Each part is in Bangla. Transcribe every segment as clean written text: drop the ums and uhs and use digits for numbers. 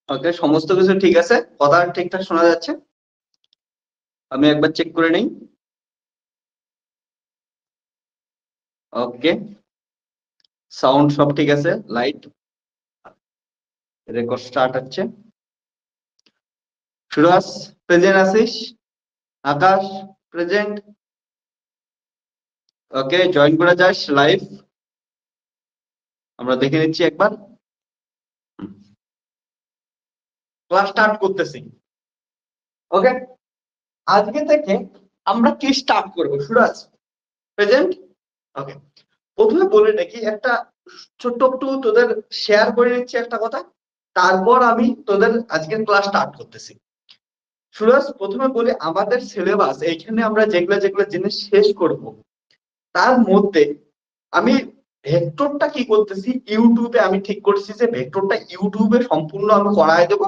ওকে, সমস্ত কিছু ঠিক আছে, কথা ঠিকঠাক শোনা যাচ্ছে? আমি একবার চেক করে নেই। ওকে, সাউন্ড সব ঠিক আছে, লাইট, রেকর্ড স্টার্ট হচ্ছে। সুরাজ প্রেজেন্ট আছিস? আকাশ প্রেজেন্ট? ওকে, জয়েন করে যাস লাইভ, আমরা দেখে নিচ্ছি একবার। ক্লাস স্টার্ট করতেছি। ওকে, আজকে থেকে আমরা কি স্টার্ট করব? সুরাজ প্রেজেন্ট? ওকে, প্রথমে বলে নাকি একটা ছোট্ট একটু তোদের শেয়ার করে নিচ্ছি একটা কথা, তারপর আমি তোদের আজকের ক্লাস স্টার্ট করতেছি। সুরাজ প্রথমে বলি, আমাদের সিলেবাস এইখানে আমরা যেগুলো যেগুলো জিনিস শেষ করব, তার মধ্যে আমি ভেক্টরটা কি করতেছি, ইউটিউবে আমি ঠিক করছি যে ভেক্টরটা ইউটিউবে সম্পূর্ণ আমি করায় দেবো।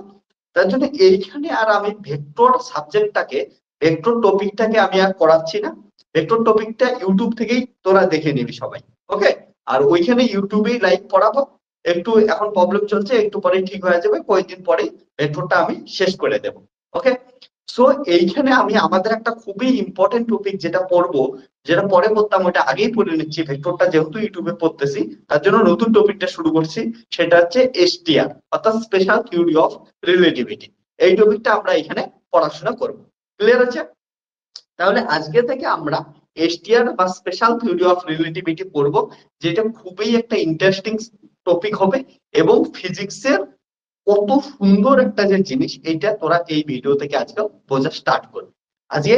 তার জন্য এইখানে আর আমি ভেক্টর সাবজেক্টটাকে, ভেক্টর টপিকটাকে আমি আর করাচ্ছি না। ভেক্টর টপিকটা ইউটিউব থেকেই তোরা দেখে নিবি সবাই। ওকে, আর ওইখানে ইউটিউবেই লাইভ পড়াবো। একটু এখন প্রবলেম চলছে, একটু পরেই ঠিক হয়ে যাবে, কয়েকদিন পরেই ভেক্টরটা আমি শেষ করে দেব। ওকে, সো এইখানে আমি আমাদের একটা খুবই ইম্পর্টেন্ট টপিক যেটা পড়বো, যেটা পরে পড়তাম ওটা আগেই পড়ে নিচ্ছি, ভেক্টরটা যেহেতু ইউটিউবে পড়তেছি তার জন্য নতুন টপিকটা শুরু করছি, সেটা হচ্ছে এসটিআর অর্থাৎ স্পেশাল থিওরি অফ রিলেটিভিটি। এই টপিকটা আমরা এখানে পড়াশোনা করব। ক্লিয়ার আছে? তাহলে আজকে থেকে আমরা এসটিআর বা স্পেশাল থিওরি অফ রিলেটিভিটি পড়ব, যেটা খুবই একটা ইন্টারেস্টিং টপিক হবে এবং ফিজিক্সের কত সুন্দর একটা যে জিনিস, এইটা তোরা এই ভিডিও থেকে আজকে বোঝা স্টার্ট করবে। আজকে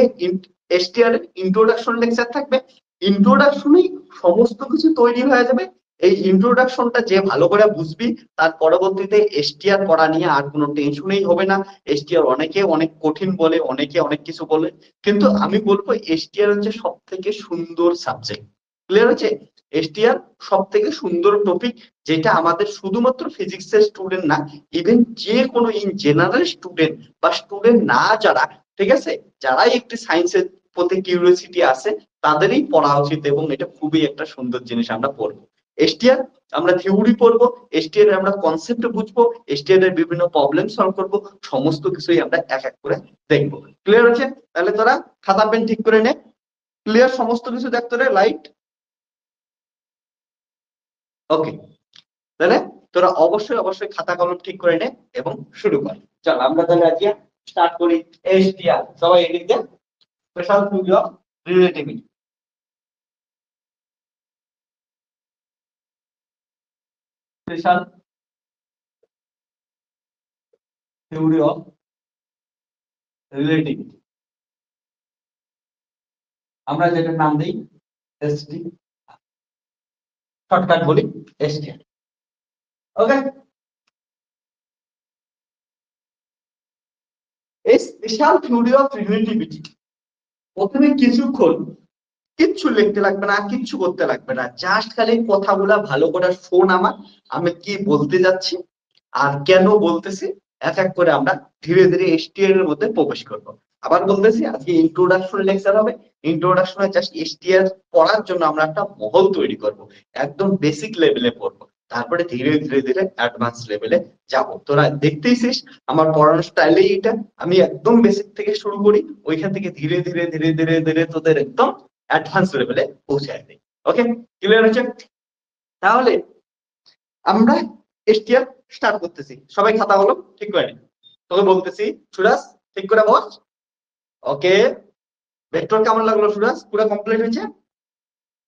এসটিআর এর ইন্ট্রোডাকশন লেকচার থাকবে, ইন্ট্রোডাকশনেই সমস্ত কিছু তৈরি হয়ে যাবে। এই ইন্ট্রোডাকশনটা যে ভালো করে বুঝবি, তার পরবর্তীতে এসটিআর পড়া নিয়ে আর কোনো টেনশনই হবে না। এসটিআর অনেকে অনেক কঠিন বলে, অনেকে অনেক কিছু বলে, কিন্তু আমি বলবো এসটিআর হচ্ছে সব থেকে সুন্দর সাবজেক্ট। ক্লিয়ার আছে? এসটিআর সব থেকে সুন্দর টপিক, যেটা আমাদের শুধুমাত্র ফিজিক্সের স্টুডেন্ট না, ইভেন যে কোনো ইন জেনারেল স্টুডেন্ট বা স্টুডেন্ট না যারা, ঠিক আছে, যারাই একটি সায়েন্সের প্রতি কিউরিওসিটি আছে তাদেরই পড়া উচিত, এবং এটা খুবই একটা সুন্দর জিনিস আমরা পড়বো। এসটিআর আমরা থিওরি পড়বো, এসটিআর এর আমরা কনসেপ্ট বুঝবো, এসটিআর এর বিভিন্ন প্রবলেম সলভ করবো, সমস্ত কিছুই আমরা এক এক করে দেখবো। ক্লিয়ার আছে? তাহলে তোরা খাতা পেন ঠিক করে নে। ক্লিয়ার সমস্ত কিছু দেখতে রে, লাইট? ওকে, তাহলে তোরা অবশ্যই অবশ্যই খাতা কলম ঠিক করে নে এবং শুরু কর। চল আমরা তাহলে আজকে স্টার্ট করি। এসটিআর সবাই এদিক দিয়ে, special theory of relativity. Special theory of relativity, আমরা যেটার নাম দিই এসটি, শর্টকাট বলি এসটিআর। ওকে, এই স্পেশাল থিওরি অফ রিলেটিভিটি প্রথমে কিছুক্ষণ কিচ্ছু লিখতে লাগবে না, কিচ্ছু করতে লাগবে না, জাস্ট খালি কথাগুলা ভালো করে শোন আমার, আমি কি বলতে যাচ্ছি আর কেন বলতেছি, এক এক করে আমরা ধীরে ধীরে এসটিআর এর মধ্যে প্রবেশ করব। আবার বলতেছি, আজকে ইন্ট্রোডাকশন লেকচার হবে। ইন্ট্রোডাকশনে জাস্ট এসটিআর পড়ার জন্য আমরা একটা মহল তৈরি করব, একদম বেসিক লেভেলে পড়বো, তারপরে ধীরে ধীরে ধীরে অ্যাডভান্স লেভেলে যাব। তোরা দেখতেইছিস আমার পড়ানোর স্টাইলেই এটা, আমি একদম বেসিক থেকে শুরু করি, ওইখান থেকে ধীরে ধীরে ধীরে ধীরে ধীরে তোদের একদম অ্যাডভান্স লেভেলে পৌঁছায় দিই। ওকে, ক্লিয়ার হচ্ছে? তাহলে আমরা এসটিআর স্টার্ট করতেছি, সবাই খাতা হলো ঠিক করে নি। তোকে বলতেছি সুরাজ ঠিক করে বস। ওকে, ভেক্টর কেমন লাগলো সুরাজ? পুরো কমপ্লিট হয়েছে?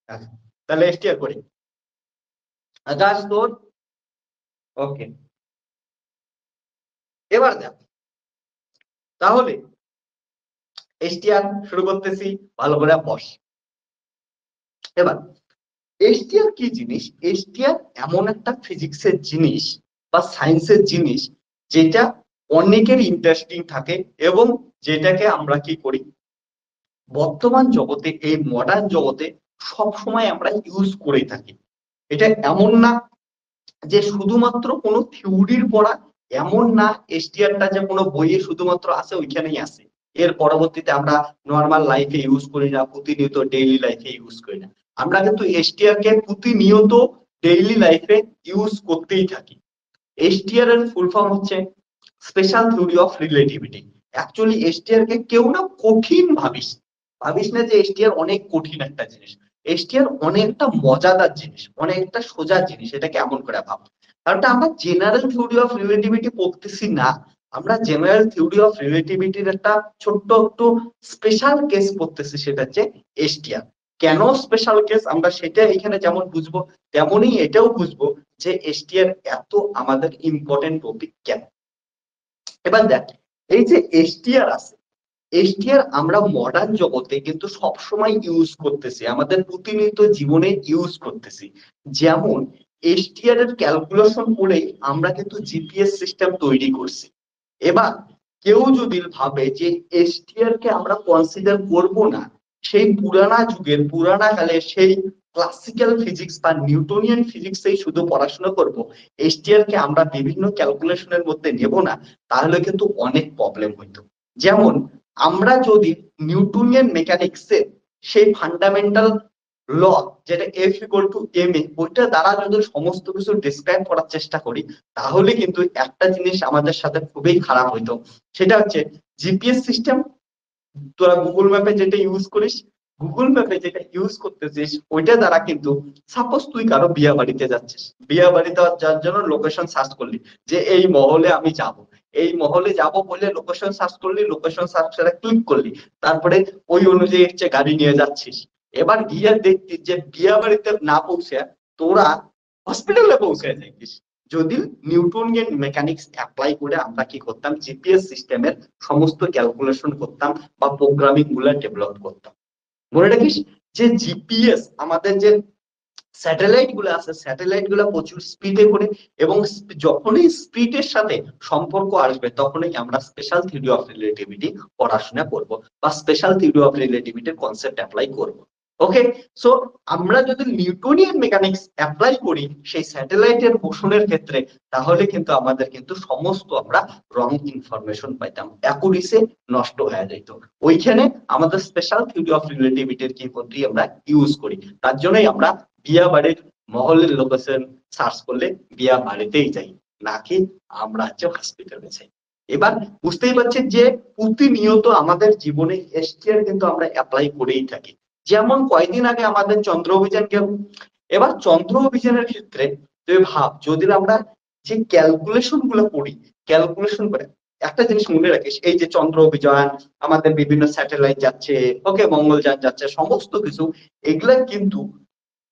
আচ্ছা, তাহলে এসটিআর করি। আকাশ তোর? ওকে, এবার দেখ, তাহলে এসটিআর শুরু করতেছি, ভালো করে বস। এবার এসটিআর কি জিনিস? এসটিআর এমন একটা ফিজিক্সের জিনিস বা সায়েন্সের জিনিস, যেটা অনেকের ইন্টারেস্টিং থাকে এবং যেটাকে আমরা কি করি বর্তমান জগতে, এই মডার্ন জগতে সব সময় আমরা ইউজ করে থাকি। এটা এমন না যে শুধুমাত্র কোনো থিওরির পড়া, এমন না এসটিআরটা যে কোনো বইয়ে শুধুমাত্র আছে ওইখানেই আছে, এর পরবর্তীতে আমরা নর্মাল লাইফে ইউজ করি না, প্রতিনিয়ত ডেইলি লাইফে ইউজ করি না। আমরা কিন্তু এসটিআর কে প্রতিনিয়ত ডেইলি লাইফে ইউজ করতেই থাকি। এসটিআর এর ফুল ফর্ম হচ্ছে special theory of relativity. Actually STR কে কেউ না কঠিন ভাবিস না যে এসটিআর অনেক কঠিন একটা জিনিস। এসটিআর অনেকটা মজাদার জিনিস, অনেকটা সোজা জিনিস। এটা কেমন করে ভাব, কারণ আমরা জেনারেল থিওরি অফ রিলেটিভিটি পড়তেছি না, আমরা জেনারেল থিওরি অফ রিলেটিভিটির একটা ছোট্ট একটু স্পেশাল কেস পড়তেছি, সেটা হচ্ছে এসটিআর। কেন স্পেশাল কেস আমরা সেটা এখানে যেমন বুঝবো, তেমনই এটাও বুঝবো যে এসটিআর এত আমাদের ইম্পর্টেন্ট টপিক কেন। এবার দেখ, এই যে এসটিআর আছে, এসটিআর আমরা মডার্ন জগতে কিন্তু সবসময় ইউজ করতেছি, আমাদের প্রতিনিয়ত জীবনে ইউজ করতেছি। যেমন এসটিআর এর ক্যালকুলেশন করেই আমরা কিন্তু জিপিএস সিস্টেম তৈরি করছি। এবার কেউ যদি ভাবে যে এসটিআর কে আমরা কনসিডার করব না, সেই পুরানা যুগের পুরানা কালে সেই ক্লাসিক্যাল ফিজিক্স বা নিউটনিয়ান ফিজিক্সেই শুধু পড়াশোনা করব, এসটিআর কে আমরা বিভিন্ন ক্যালকুলেশনের মধ্যে নেব না, তাহলে কিন্তু অনেক প্রবলেম হইতো। যেমন আমরা যদি নিউটনিয়ান মেকানিক্সের সেই ফান্ডামেন্টাল ল, যেটা F equal to M A, ওইটা দ্বারা যদি সমস্ত কিছু ডিসক্রাইব করার চেষ্টা করি, তাহলে কিন্তু একটা জিনিস আমাদের সাথে খুবই খারাপ হইতো। সেটা হচ্ছে জিপিএস সিস্টেম। তোরা গুগল ম্যাপে যেটা ইউজ করিস, গুগল ম্যাপে যেটা ইউজ করতেছিস, ওইটা দ্বারা কিন্তু সাপোজ তুই কারো বিয়া বাড়িতে যাচ্ছিস, বিয়া বাড়িতে যাওয়ার জন্য লোকেশন সার্চ করলি যে এই মহলে আমি যাব, এই মহলে যাব বলে লোকেশন সার্চ করলি, লোকেশন সার্চটা ক্লিক করলি, তারপরে ওই অনুযায়ী হচ্ছে গাড়ি নিয়ে যাচ্ছিস। এবার গিয়ে দেখছিস যে বিয়া বাড়িতে না পৌঁছে তোরা হসপিটালে পৌঁছে যাইতিস, যদি নিউটনিয়ান মেকানিক্স অ্যাপ্লাই করে আমরা কি করতাম, জিপিএস সিস্টেমের সমস্ত ক্যালকুলেশন করতাম বা প্রোগ্রামিং গুলা ডেভেলপ করতাম। মনে রাখিস যে জিপিএস আমাদের যে স্যাটেলাইট গুলো আছে, স্যাটেলাইট গুলো প্রচুর স্পিডে করে, এবং যখনই স্পিডের সাথে সম্পর্ক আসবে তখনই আমরা স্পেশাল থিওরি অফ রিলেটিভিটি পড়াশোনা করব বা স্পেশাল থিওরি অফ রিলেটিভিটির কনসেপ্ট অ্যাপ্লাই করব। ওকে, সো আমরা যদি নিউটনিয়ান মেকানিক্স অ্যাপ্লাই করি সেই স্যাটেলাইটের মোশনের ক্ষেত্রে, তাহলে কিন্তু আমাদের কিন্তু সমস্ত আমরা রং ইনফরমেশন পাইতাম, অ্যাকুরেসি নষ্ট হয়ে যেত। ওইখানে আমাদের স্পেশাল থিওরি অফ রিলেটিভিটির কি পদ্ধতি আমরা ইউজ করি, তার জন্যই আমরা বিয়া বাড়ির মহলের লোকেশন সার্চ করলে বিয়া বাড়িতেই যাই, নাকি আমরা হচ্ছে হসপিটালে যাই। এবার বুঝতেই পারছেন যে প্রতিনিয়ত আমাদের জীবনে এসটিআর কিন্তু আমরা অ্যাপ্লাই করেই থাকি। যেমন কয়েকদিন আগে আমাদের চন্দ্র অভিযান গেল, এবার চন্দ্র অভিযানের ক্ষেত্রে তুই ভাব, যদি আমরা যে ক্যালকুলেশন গুলো করি, ক্যালকুলেশন করে একটা জিনিস মনে রাখিস, এই যে চন্দ্র অভিযান, আমাদের বিভিন্ন স্যাটেলাইট যাচ্ছে, ওকে, মঙ্গলযান যাচ্ছে, সমস্ত কিছু এগুলা কিন্তু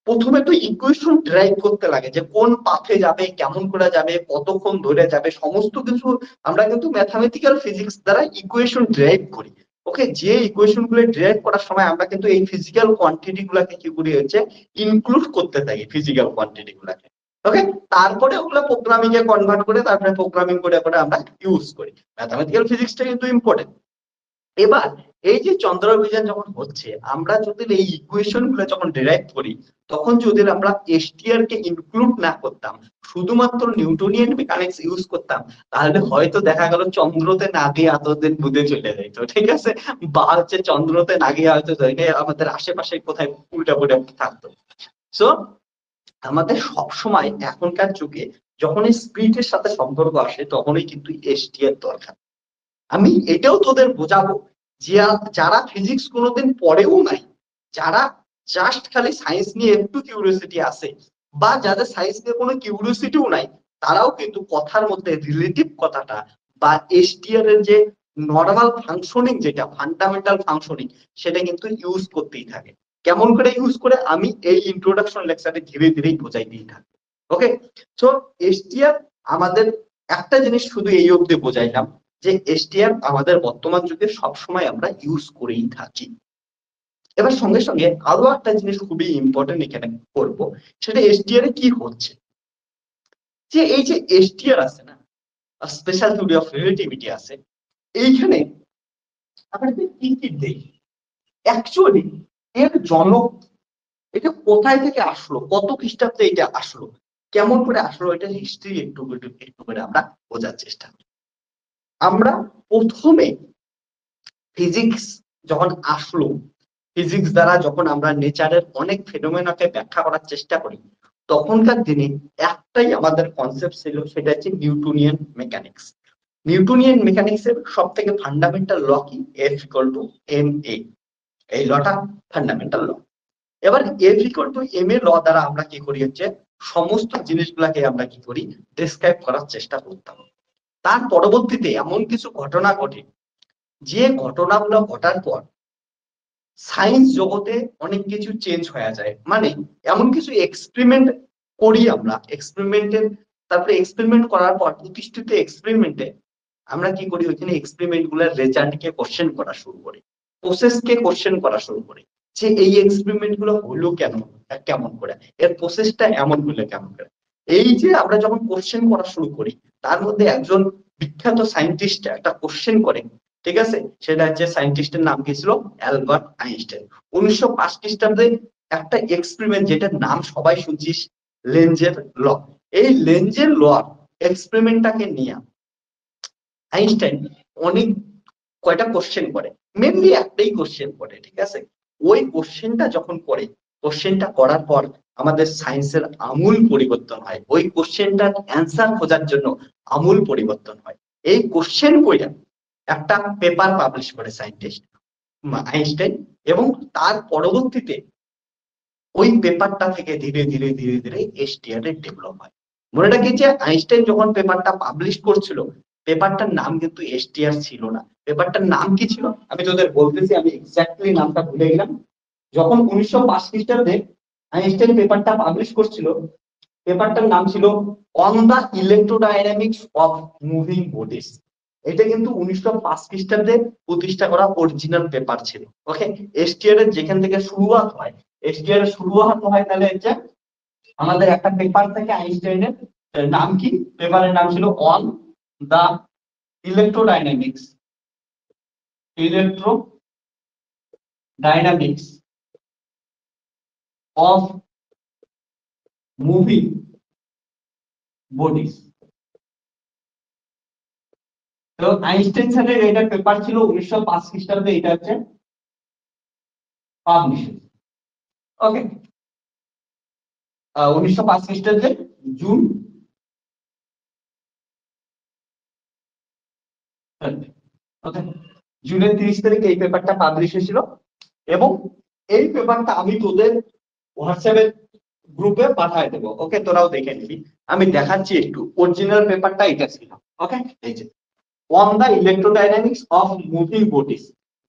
প্রথমে তো ইকুয়েশন ড্রাইভ করতে লাগে, যে কোন পাথে যাবে, কেমন করে যাবে, কতক্ষণ ধরে যাবে, সমস্ত কিছু আমরা কিন্তু ম্যাথামেটিক্যাল ফিজিক্স দ্বারা ইকুয়েশন ড্রাইভ করি। ওকে, যে ইকুয়েশন গুলো ড্রাইভ করার সময় আমরা কিন্তু এই ফিজিক্যাল কোয়ান্টিটি গুলাকে কি করি হচ্ছে ইনক্লুড করতে থাকি, ফিজিক্যাল কোয়ান্টিটি গুলাকে। ওকে, তারপরে ওগুলো প্রোগ্রামিং এ কনভার্ট করে, তারপরে প্রোগ্রামিং করে করে আমরা ইউজ করি। ম্যাথামেটিক্যাল ফিজিক্সটা কিন্তু ইম্পর্টেন্ট। এবার এই যে চন্দ্র অভিযান যখন হচ্ছে, আমরা যদি এই ইকুয়েশন গুলো যখন ডিরাইভ করি, তখন যদি আমরা এসটিআর কে ইনক্লুড না করতাম, শুধুমাত্র নিউটনিয়ান মেকানিক্স ইউজ করতাম, তাহলে হয়তো দেখা গেল চন্দ্রতে না গিয়ে এতদিন বুঝে চলে যাইতো, ঠিক আছে, বা হচ্ছে চন্দ্রতে না গিয়ে হয়তো আমাদের আশেপাশে কোথায় উল্টা পুল্টা থাকতো। সো আমাদের সবসময় এখনকার যুগে যখন স্পিডের সাথে সম্পর্ক আসে, তখনই কিন্তু এসটিআর দরকার। আমি এটাও তোদের বোঝাবো যে যারা ফিজিক্স কোনোদিন পড়েও নাই, যারা জাস্ট খালি সায়েন্স নিয়ে একটু কিউরিওসিটি আছে, বা যাদের সায়েন্স নিয়ে কোনো কিউরিওসিটিও নাই, তারাও কিন্তু কথার মধ্যে রিলেটিভ কথাটা বা এসটিআর এর যে নর্মাল ফাংশনিং, যেটা ফান্ডামেন্টাল ফাংশনিং, সেটা কিন্তু ইউজ করতেই থাকে। কেমন করে ইউজ করে আমি এই ইন্ট্রোডাকশন লেকচারে ধীরে ধীরে বোঝাইতেই থাকি। ওকে, সো এসটিআর আমাদের একটা জিনিস শুধু এই অবধি বোঝাইলাম যে এসটিআর আমাদের বর্তমান যুগে সবসময় আমরা ইউজ করেই থাকি। এবার সঙ্গে সঙ্গে আরো একটা জিনিস খুবই ইম্পর্টেন্ট এখানে করব, সেটা এসটিআর এ কি হচ্ছে, যে এই যে এসটিআর আছে না, স্পেশাল থিওরি অফ রিলেটিভিটি আছে, এইখানে আমরা কি কি দেখি অ্যাকচুয়ালি এর জনক, এটা কোথায় থেকে আসলো, কত খ্রিস্টাব্দে এটা আসলো, কেমন করে আসলো, এটা হিস্ট্রি একটু একটু করে আমরা বোঝার চেষ্টা করি। আমরা প্রথমে ফিজিক্স যখন আসলো, ফিজিক্স দ্বারা যখন আমরা নেচারের অনেক ফেনোমেনাকে ব্যাখ্যা করার চেষ্টা করি, তখনকার দিনে একটাই আমাদের কনসেপ্ট ছিল, সেটা হচ্ছে নিউটনিয়ান মেকানিক্স। নিউটনিয়ান মেকানিক্সের সব থেকে ফান্ডামেন্টাল ল কি? F equal to M A, এই লটা ফান্ডামেন্টাল ল। এবার F equal to M A ল দ্বারা আমরা কি করি হচ্ছে সমস্ত জিনিসগুলাকে আমরা কি করি ডেসক্রাইব করার চেষ্টা করতাম। তার পরবর্তীতে এমন কিছু ঘটনা ঘটে, যে ঘটনাগুলো ঘটার পর সায়েন্স জগতে অনেক কিছু চেঞ্জ হয়ে যায়। মানে এমন কিছু এক্সপেরিমেন্ট করি আমরা, তারপরে এক্সপেরিমেন্ট করার পর প্রতিষ্ঠিত এক্সপেরিমেন্টে আমরা কি করি, ওইখানে এক্সপেরিমেন্ট গুলার রেজাল্টকে কোশ্চেন করা শুরু করি, প্রসেসকে কোশ্চেন করা শুরু করি, যে এই এক্সপেরিমেন্ট গুলো হলো কেন, কেমন করে, এর প্রসেসটা এমন হলো কেমন করে। এই যে আমরা যখন কোশ্চেন করা শুরু করি, তার মধ্যে একজন বিখ্যাত সায়েন্টিস্ট একটা কোশ্চেন করে, ঠিক আছে, সেটা হচ্ছে সায়েন্টিস্টের নাম কি ছিল? Albert Einstein. 1905 খ্রিস্টাব্দে একটা এক্সপেরিমেন্ট, যেটার নাম সবাই শুনছিস, লেঞ্জের ল। এই লেঞ্জের ল এক্সপেরিমেন্টটাকে নিয়ে আইনস্টাইন অনেক কয়টা কোশ্চেন করে, মেনলি একটাই কোশ্চেন করে, ঠিক আছে। ওই কোশ্চেনটা যখন করে, কোশ্চেনটা করার পর আমাদের সায়েন্সের আমূল পরিবর্তন হয়। ওই কোশ্চেনটার অ্যান্সার খোঁজার জন্য আমূল পরিবর্তন হয়। এই কোশ্চেন কইরা একটা পেপার পাবলিশ করে সায়েন্টিস্ট আইনস্টাইন, এবং তার পরবর্তীতে ওই পেপারটা থেকে ধীরে ধীরে ধীরে ধীরে এসটিআর এর ডেভেলপ হয়। মনে রাখি যে আইনস্টাইন যখন পেপারটা পাবলিশ করছিল, পেপারটার নাম কিন্তু এসটিআর ছিল না। পেপারটার নাম কি ছিল আমি তোদের বলতেছি, আমি এক্স্যাক্টলি নামটা ভুলে গেলাম। যখন 1905 খ্রিস্টাব্দে আইনস্টাইন পেপারটা পাবলিশ করছিল, পেপারটার নাম ছিল on the electrodynamics of moving bodies. এটা কিন্তু 1905 খ্রিস্টাব্দে প্রতিষ্ঠা করা অরিজিনাল পেপার ছিল। ওকে, এসটিআর এর যেখান থেকে শুরুয়াত হয়, এসটিআর এর শুরুয়াত হয় তাহলে হচ্ছে আমাদের একটা পেপার থেকে আইনস্টাইনের নাম কি, পেপারের নাম ছিল on the electrodynamics of moving bodies. তো আইনস্টাইন স্যারের এটা পেপার ছিল 1905 খ্রিস্টাব্দে, এটা হচ্ছে পাবলিশ। ওকে, 1905 খ্রিস্টাব্দে জুন, ওকে, জুনের 30 তারিখে এই পেপারটা পাবলিশ হয়েছিল। এবং এই পেপারটা আমি তোদের হোয়াটসঅ্যাপে গ্রুপে পাঠিয়ে দেবো। ওকে, তোরাও দেখে নিবি। আমি দেখাচ্ছি একটু, অরিজিনাল পেপারটা এটা ছিল। ওকে, এই যে on the electrodynamics of moving bodies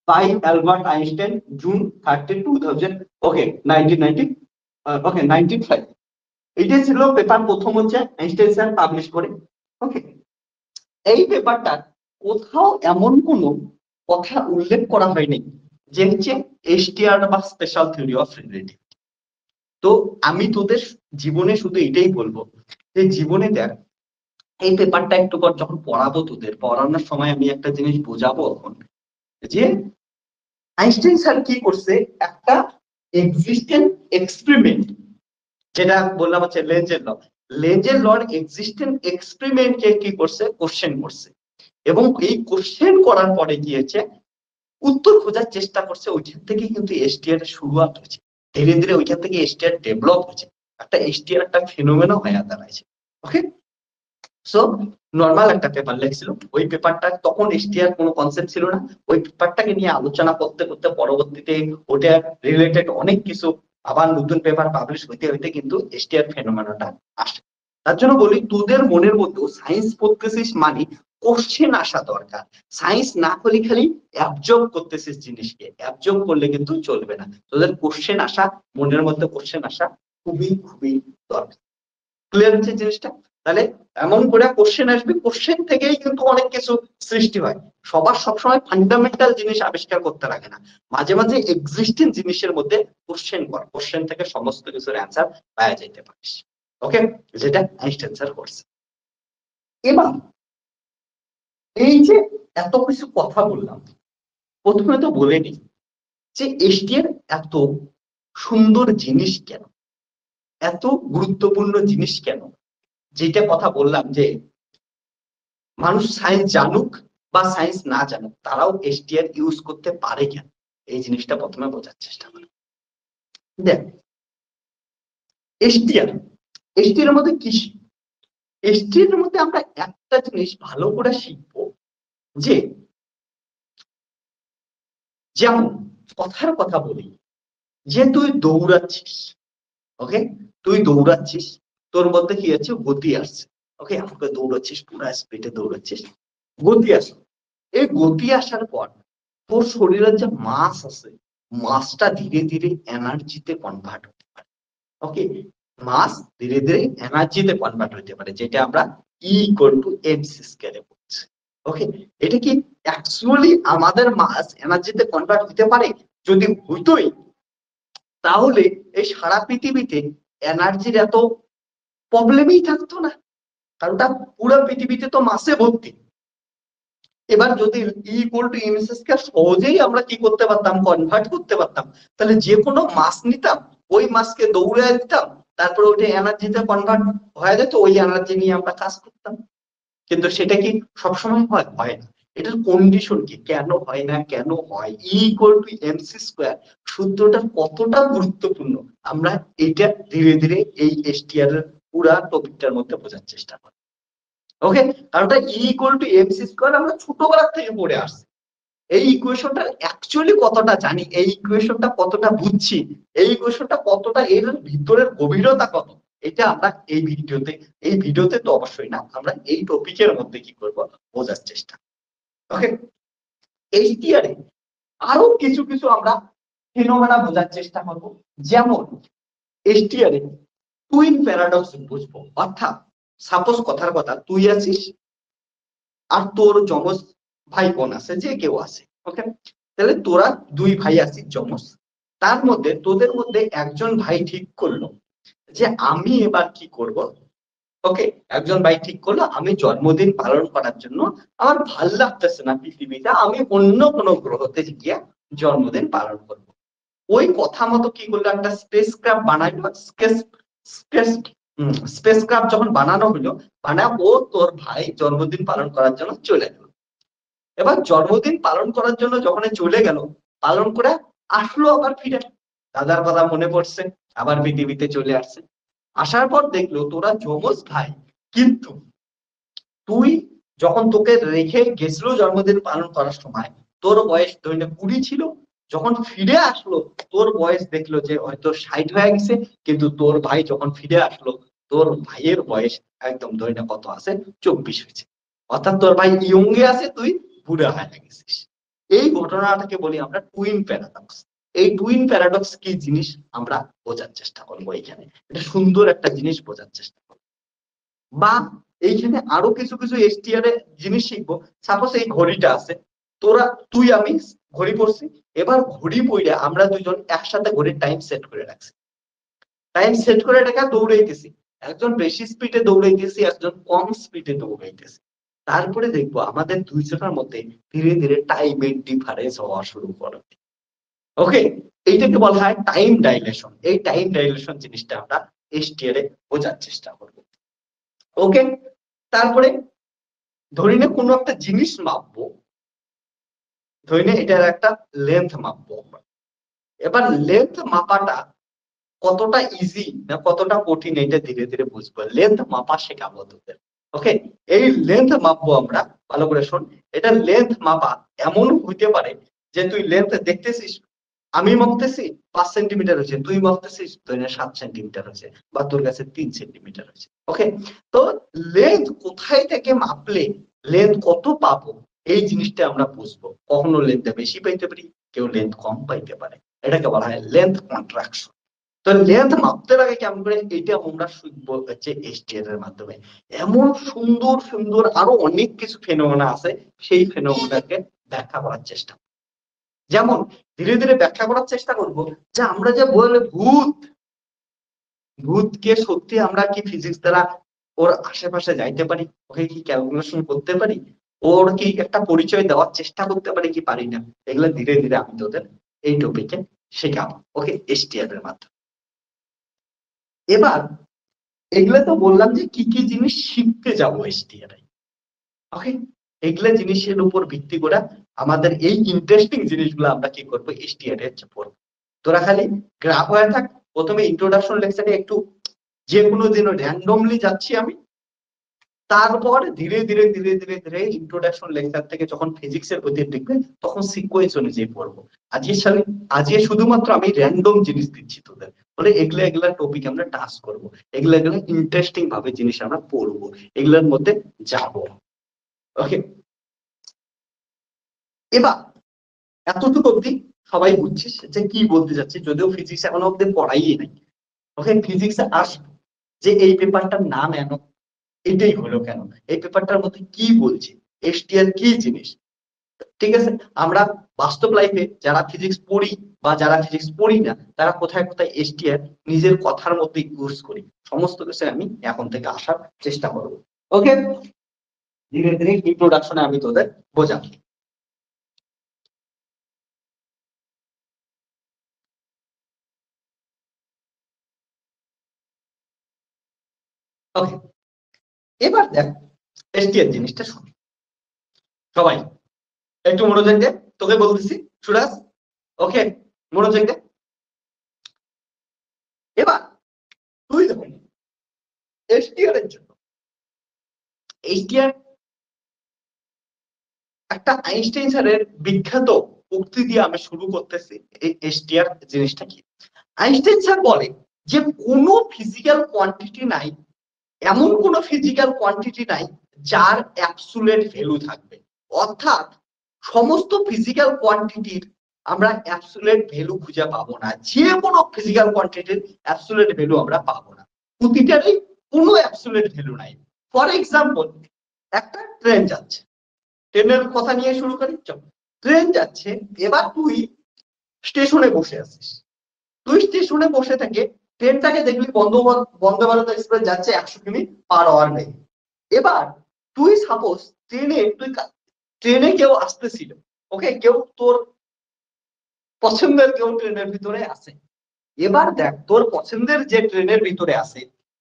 by Albert Einstein, June 30, 2000, okay 1990, okay 1905। এটাই ছিল পেপার, প্রথম হচ্ছে আইনস্টাইন স্যার পাবলিশ করে। ওকে, এই পেপারটা কোথাও এমন কোনো কথা উল্লেখ করা হয়নি যে হচ্ছে এসটিআর বা স্পেশাল থিওরি অফ রিলেটিভিটি। তো আমি তোদের জীবনে শুধু এটাই বলবো, যে জীবনে দেখ এই পেপারটা একটু পর যখন পড়াবো, তোদের পড়ানোর সময় আমি একটা জিনিস বোঝাবো এখন, যে আইনস্টাইন স্যার কি করছে, একটা এক্সিস্টেন্ট এক্সপেরিমেন্ট, যেটা বললাম হচ্ছে লেঞ্জের লর এক্সিস্টেন্ট এক্সপেরিমেন্ট কে কি করছে, কোশ্চেন করছে। এবং এই কোশ্চেন করার পরে গিয়েছে উত্তর খোঁজার চেষ্টা করছে। ওইখান থেকে কিন্তু এসটিআর এর শুরুয়াত হয়েছে, ধীরে ধীরে ওইখান থেকে এসটিআর ডেভেলপ হয়েছে, একটা এসটিআর একটা ফেনোমেনও হয়ে দাঁড়াইছে। ওকে, সো নর্মাল একটা পেপার লেখছিল। ওই পেপারটা তখন এসটিআর কোনো কনসেপ্ট ছিল না। ওই পেপারটাকে নিয়ে আলোচনা করতে করতে পরবর্তীতে ওটা রিলেটেড অনেক কিছু আবার নতুন পেপার পাবলিশ হইতে হইতে কিন্তু এসটিআর ফেনোমেননটা আসে। তার জন্য বলি, তোদের মনের মধ্যে সায়েন্স পড়তেছিস মানে কোশ্চেন আসা দরকার। সায়েন্স না করলে খালি অ্যাবজর্ব করতেছিস জিনিসকে, অ্যাবজর্ব করলে কিন্তু চলবে না। তোদের কোশ্চেন আসা, মনের মধ্যে কোশ্চেন আসা খুবই খুবই দরকার। ক্লিয়ার হচ্ছে জিনিসটা? তাহলে এমন করে কোশ্চেন আসবে, কোশ্চেন থেকেই কিন্তু অনেক কিছু সৃষ্টি হয়। সবার সবসময় ফান্ডামেন্টাল জিনিস আবিষ্কার করতে লাগে না, মাঝে মাঝে এক্সিস্টিং জিনিসের মধ্যে কোশ্চেন কর, কোশ্চেন থেকে সমস্ত কিছুর অ্যান্সার পাওয়া যাইতে পারিস। ওকে, যেটা আইনস্টাইন স্যার করছে। এবার এই যে এত কিছু কথা বললাম, প্রথমে তো বলে নি যে এসটিআর এত সুন্দর জিনিস কেন, এত গুরুত্বপূর্ণ জিনিস কেন। যেটা কথা বললাম যে মানুষ সায়েন্স জানুক বা সায়েন্স না জানুক, তারাও এসটিআর ইউজ করতে পারে কেন, এই জিনিসটা প্রথমে বোঝার চেষ্টা করি। দেখ, এসটিআর এর মধ্যে কি শিখব? এসটিআর এর মধ্যে আমরা একটা জিনিস ভালো করে শিখবো, যে যেমন কথার কথা বলি, যে তুই দৌড়াচ্ছিস, ওকে, তুই দৌড়াচ্ছিস, তোর মধ্যে কি আছে, গতি আসছে, ওকে, আমাকে দৌড়াচ্ছিস, পুরো স্পিডে দৌড়াচ্ছিস, গতি আসে। এই গতি আসার পর তোর শরীরের যে মাস আছে, মাসটা ধীরে ধীরে এনার্জিতে কনভার্ট হতে পারে, ওকে, মাস ধীরে ধীরে এনার্জিতে কনভার্ট হতে পারে, যেটা আমরা ই ইকুয়াল টু এমসি স্কয়ারে বলছি, ওকে। এটা কি অ্যাকচুয়ালি আমাদের মাস এনার্জিতে কনভার্ট হতে পারে? যদি হইতোই, তাহলে এই সারা পৃথিবীতে এনার্জির এত প্রবলেমই থাকতো না, কারণ পুরো পৃথিবীতে তো মাসে ভর্তি। এবার যদি ইকুয়াল টু এমএস কে সহজেই আমরা কি করতে পারতাম, কনভার্ট করতে পারতাম, তাহলে যে কোনো মাস নিতাম, ওই মাসকে দৌড়ে দিতাম, তারপরে ওইটা এনার্জিতে কনভার্ট হয়ে যেত, ওই এনার্জি নিয়ে আমরা কাজ করতাম। কিন্তু সেটা কি সবসময় হয়? হয় না। এটার কন্ডিশন কি, কেন হয় না, কেন হয়, ইকুয়াল টু এমসি স্কয়ার সূত্রটা কতটা গুরুত্বপূর্ণ, আমরা এটা ধীরে ধীরে এই এসটিআর এর পুরা টপিকটার মধ্যে বোঝার চেষ্টা করি, ওকে। কারণ ইকুয়াল টু এমসি স্কয়ার আমরা ছোটবেলা থেকে পড়ে আসছি। এই ইকুয়েশনটা অ্যাকচুয়ালি কতটা জানি, এই ইকুয়েশনটা কতটা বুঝছি, এই ইকুয়েশনটা কতটা এর ভিতরের গভীরতা কত, এটা আমরা এই ভিডিওতে তো অবশ্যই না, আমরা এই টপিকের মধ্যে কি করব, বোঝার চেষ্টা, ওকে। এইচটিআর এ আরো কিছু কিছু আমরা ফিনোমেনা বোঝার চেষ্টা করব। যেমন এইচটিআর এ টুইন প্যারাডক্স বুঝবো, অর্থাৎ সাপোজ কথার কথা, তুই আছিস আর তোর যমজ ভাই বোন আছে, যে কেউ আছে, ওকে, তাহলে তোরা দুই ভাই আছিস যমজ, তার মধ্যে তোদের মধ্যে একজন ভাই ঠিক করলো যে আমি এবার কি করব, ওকে, একজন ভাই ঠিক করলো আমি জন্মদিন পালন করার জন্য আমার ভাল লাগতেছে না পৃথিবীটা, আমি অন্য কোনো গ্রহতে গিয়ে জন্মদিন পালন করব। ওই কথা মতো কি করলো, একটা স্পেস ক্রাফট বানাইলো, স্পেস ক্রাফট যখন বানানো হলো, ও তোর ভাই জন্মদিন পালন করার জন্য চলে গেল। এবার জন্মদিন পালন করার জন্য যখন চলে গেল, পালন করে আসলো, আবার ফিরে দাদার কথা মনে পড়ছে, আবার পৃথিবীতে চলে আসছে। আসার পর দেখলো তোরা যমজ ভাই, কিন্তু তুই যখন তোকে রেখে গেছিল জন্মদিন পালন করার সময়, তোর বয়স ধরে 20 ছিল, যখন ফিরে আসলো তোর বয়স দেখলো যে হয়তো 60 হয়ে গেছে, কিন্তু তোর ভাই যখন ফিরে আসলো, তোর ভাইয়ের বয়স একদম ধরে কত আছে, 24 হয়েছে। অর্থাৎ তোর ভাই ইয়ংয়ে আছে, তুই বুড়া হয়ে গেছিস। এই ঘটনাটাকে বলি আমরা টুইন প্যারাডক্স। এই টুইন প্যারাডক্স কি জিনিস আমরা বোঝার চেষ্টা করবো এখানে, এটা সুন্দর একটা জিনিস বোঝার চেষ্টা করবো। বা এইখানে আরো কিছু কিছু এসটিআর এর জিনিস শিখবো। সাপোজ এই ঘড়িটা আছে, তুই আমি ঘড়ি পড়ছি, এবার ঘড়ি পড়ে আমরা দুজন একসাথে ঘড়ির টাইম সেট করে রাখছি, টাইম সেট করে টাকা দৌড়াইতেছি, একজন বেশি স্পিডে দৌড়াইতেছি, একজন কম স্পিডে দৌড়াইতেছি, তারপরে দেখবো আমাদের দুইজনের মধ্যে ধীরে ধীরে টাইমের ডিফারেন্স হওয়া শুরু করবে, ওকে। এইটাকে বলা হয় টাইম ডাইলেশন। এই টাইম ডাইলেশন জিনিসটা আমরা এসটিআর এ বোঝার চেষ্টা করব, ওকে। তারপরে ধরি নে কোনো একটা জিনিস মাপবো, ধরি নে এটার একটা লেন্থ মাপবো। এবার লেন্থ মাপাটা কতটা ইজি না কতটা কঠিন, এটা ধীরে ধীরে বুঝবো, লেন্থ মাপা শেখাবো তোদের, ওকে। এই লেন্থ মাপবো আমরা, ভালো করে শোন, এটা লেন্থ মাপা এমন হইতে পারে যে তুই লেন্থ দেখতেছিস, আমি মাপতেছি 5 সেন্টিমিটার হয়েছে, তুই মাপতেছিস 7 সেন্টিমিটার হয়েছে, বা তোর কাছে 3 সেন্টিমিটার হয়েছে, ওকে। তো লেন্থ কোথায় থেকে মাপলে লেন্থ কত পাবো, এই জিনিসটা আমরা বুঝবো। কখনো লেন্থ বেশি পাইতে পারি, কেউ লেন্থ কম পাইতে পারে, এটাকে বলা হয় লেন্থ কন্ট্রাকশন। তো লেন্থ মাপতে লাগে কেমন করে, এটা আমরা শিখবো হচ্ছে এসটিআর এর মাধ্যমে। এমন সুন্দর সুন্দর আরো অনেক কিছু ফেনোমেনা আছে, সেই ফেনোমেনাকে ব্যাখ্যা করার চেষ্টা, যেমন ধীরে ধীরে ব্যাখ্যা করার চেষ্টা করব যে আমরা যে বলে ভূতকে সত্যি আমরা কি ফিজিক্স দ্বারা ওর আশেপাশে যাইতে পারি, ওকে কি ক্যালকুলেশন করতে পারি, ওর কি একটা পরিচয় দেওয়ার চেষ্টা করতে পারি কি পারি না, এগুলো ধীরে ধীরে আমি তোদের এই টপিকে শেখাবো, ওকে, এসটিআর এর মাধ্যমে। এবার এগুলো তো বললাম যে কি কি জিনিস শিখতে যাবো এসটিআর এ, ওকে। এগুলা জিনিসের উপর ভিত্তি করে আমাদের এই ইন্টারেস্টিং জিনিসগুলো আমরা কি করবো, এসটিআর এর পড়বো। তোরা খালি গ্রাফ হয়ে থাক, প্রথমে ইন্ট্রোডাকশন লেকচারে একটু যে কোনো দিন র্যান্ডমলি যাচ্ছি আমি, তারপর ধীরে ধীরে ধীরে ধীরে ধীরে ইন্ট্রোডাকশন লেকচার থেকে যখন ফিজিক্সের প্রতি দেখবে তখন সিকোয়েন্স অনুযায়ী পড়বো। আজকে শুধুমাত্র আমি র্যান্ডম জিনিস দিচ্ছি তোদের, বলে এগুলা এগুলা টপিক আমরা টাচ করবো, এগুলা এগুলা ইন্টারেস্টিং ভাবে জিনিস আমরা পড়বো, এগুলোর মধ্যে যাব। ওকে, এবার এতটুকু অব্দি সবাই বুঝছিস যে কি বলতে যাচ্ছি, যদিও ফিজিক্স এখনো অব্দি পড়াই নাই। ওকে, ফিজিক্সে আসবো যে এই পেপারটার নাম এটাই হলো কেন, এই পেপারটার মধ্যে কি বলছে, এসটিআর কি জিনিস। ঠিক আছে, আমরা বাস্তব লাইফে যারা ফিজিক্স পড়ি বা যারা ফিজিক্স পড়ি না, তারা কোথায় কোথায় এসটিআর নিজের কথার মধ্যে ইউজ করি, সমস্ত কিছু আমি এখন থেকে আসার চেষ্টা করব। ওকে, ধীরে ধীরে ইন্ট্রোডাকশনে আমি তোদের বোঝাবো। ওকে, এবার দেখ এসটিআর জিনিসটা শুনি সবাই, একটু মনোযোগ দে, তোকে বলতেছি সুরাজ। ওকে, মনোযোগ দে। এবার তুই দেখুন এসটিআর এর জন্য, এসটিআর একটা আইনস্টাইন স্যারের বিখ্যাত উক্তি দিয়ে আমি শুরু করতেছি। এই এসটিআর জিনিসটা কি, আইনস্টাইন স্যার বলে যে কোনো ফিজিক্যাল কোয়ান্টিটি নাই, এমন কোনো ফিজিক্যাল কোয়ান্টিটি নাই যার অ্যাবসুলেট ভ্যালু থাকবে। অর্থাৎ সমস্ত ফিজিক্যাল কোয়ান্টিটির আমরা অ্যাবসুলেট ভ্যালু খুঁজে পাবো না, যে কোনো ফিজিক্যাল কোয়ান্টিটির অ্যাবসুলেট ভ্যালু আমরা পাবো না, প্রতিটারই কোনো অ্যাবসুলেট ভ্যালু নাই। ফর এক্সাম্পল, একটা ট্রেন যাচ্ছে, ট্রেনের কথা নিয়ে শুরু করি। ট্রেন যাচ্ছে, এবার তুই স্টেশনে বসে আছিস, তুই স্টেশনে বসে থেকে ট্রেনটাকে দেখবি বন্দে ভারত এক্সপ্রেস যাচ্ছে 100 কিমি পার আওয়ার বেগে। এবার তুই সাপোজ ট্রেনে কেউ আসতেছিল, ওকে, কেউ তোর পছন্দের কেউ ট্রেনের ভিতরে আছে। এবার দেখ তোর পছন্দের যে ট্রেনের ভিতরে আছে,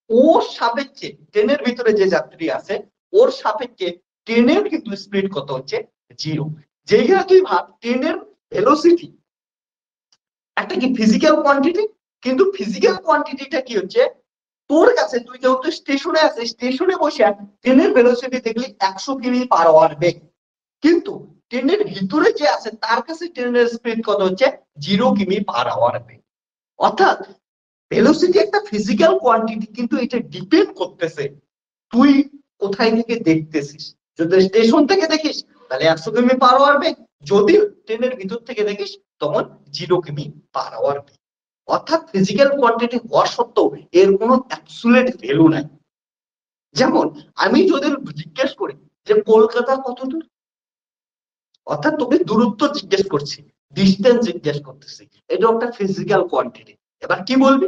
ওর সাপেক্ষে ট্রেনের ভিতরে যে যাত্রী আছে ওর সাপেক্ষে ট্রেনের কিন্তু স্পিড কত হচ্ছে, 0। যেখানে তুই ভাব ট্রেনের ভেলোসিটি একটা কি ফিজিক্যাল কোয়ান্টিটি, কিন্তু ফিজিক্যাল কোয়ান্টিটিটা কি হচ্ছে তোর কাছে, তুই যেহেতু স্টেশনে আছিস, স্টেশনে বসে ট্রেনের ভেলোসিটি দেখলি 100 কিমি পার আওয়ার বেগ, কিন্তু ট্রেনের ভিতরে যে আছে তার কাছে ট্রেনের স্পিড কত হচ্ছে, 0 কিমি পার আওয়ার বেগ। অর্থাৎ ভেলোসিটি একটা ফিজিক্যাল কোয়ান্টিটি, কিন্তু এটা ডিপেন্ড করতেছে তুই কোথায় থেকে দেখতেছিস। যদি স্টেশন থেকে দেখিস তাহলে 100 কিমি পার আওয়ার বেগ, যদি ট্রেনের ভিতর থেকে দেখিস তখন 0 কিমি পার আওয়ার বেগ। অর্থাৎ ফিজিক্যাল কোয়ান্টিটি হওয়া সত্ত্বেও এর কোনো অ্যাবসুলেট ভ্যালু নাই। যেমন আমি যদি জিজ্ঞেস করি যে কলকাতা কত দূর, অর্থাৎ তোকে দূরত্ব জিজ্ঞেস করছি, ডিস্টেন্স জিজ্ঞেস করতেছি, এটা একটা ফিজিক্যাল কোয়ান্টিটি। এবার কি বলবি,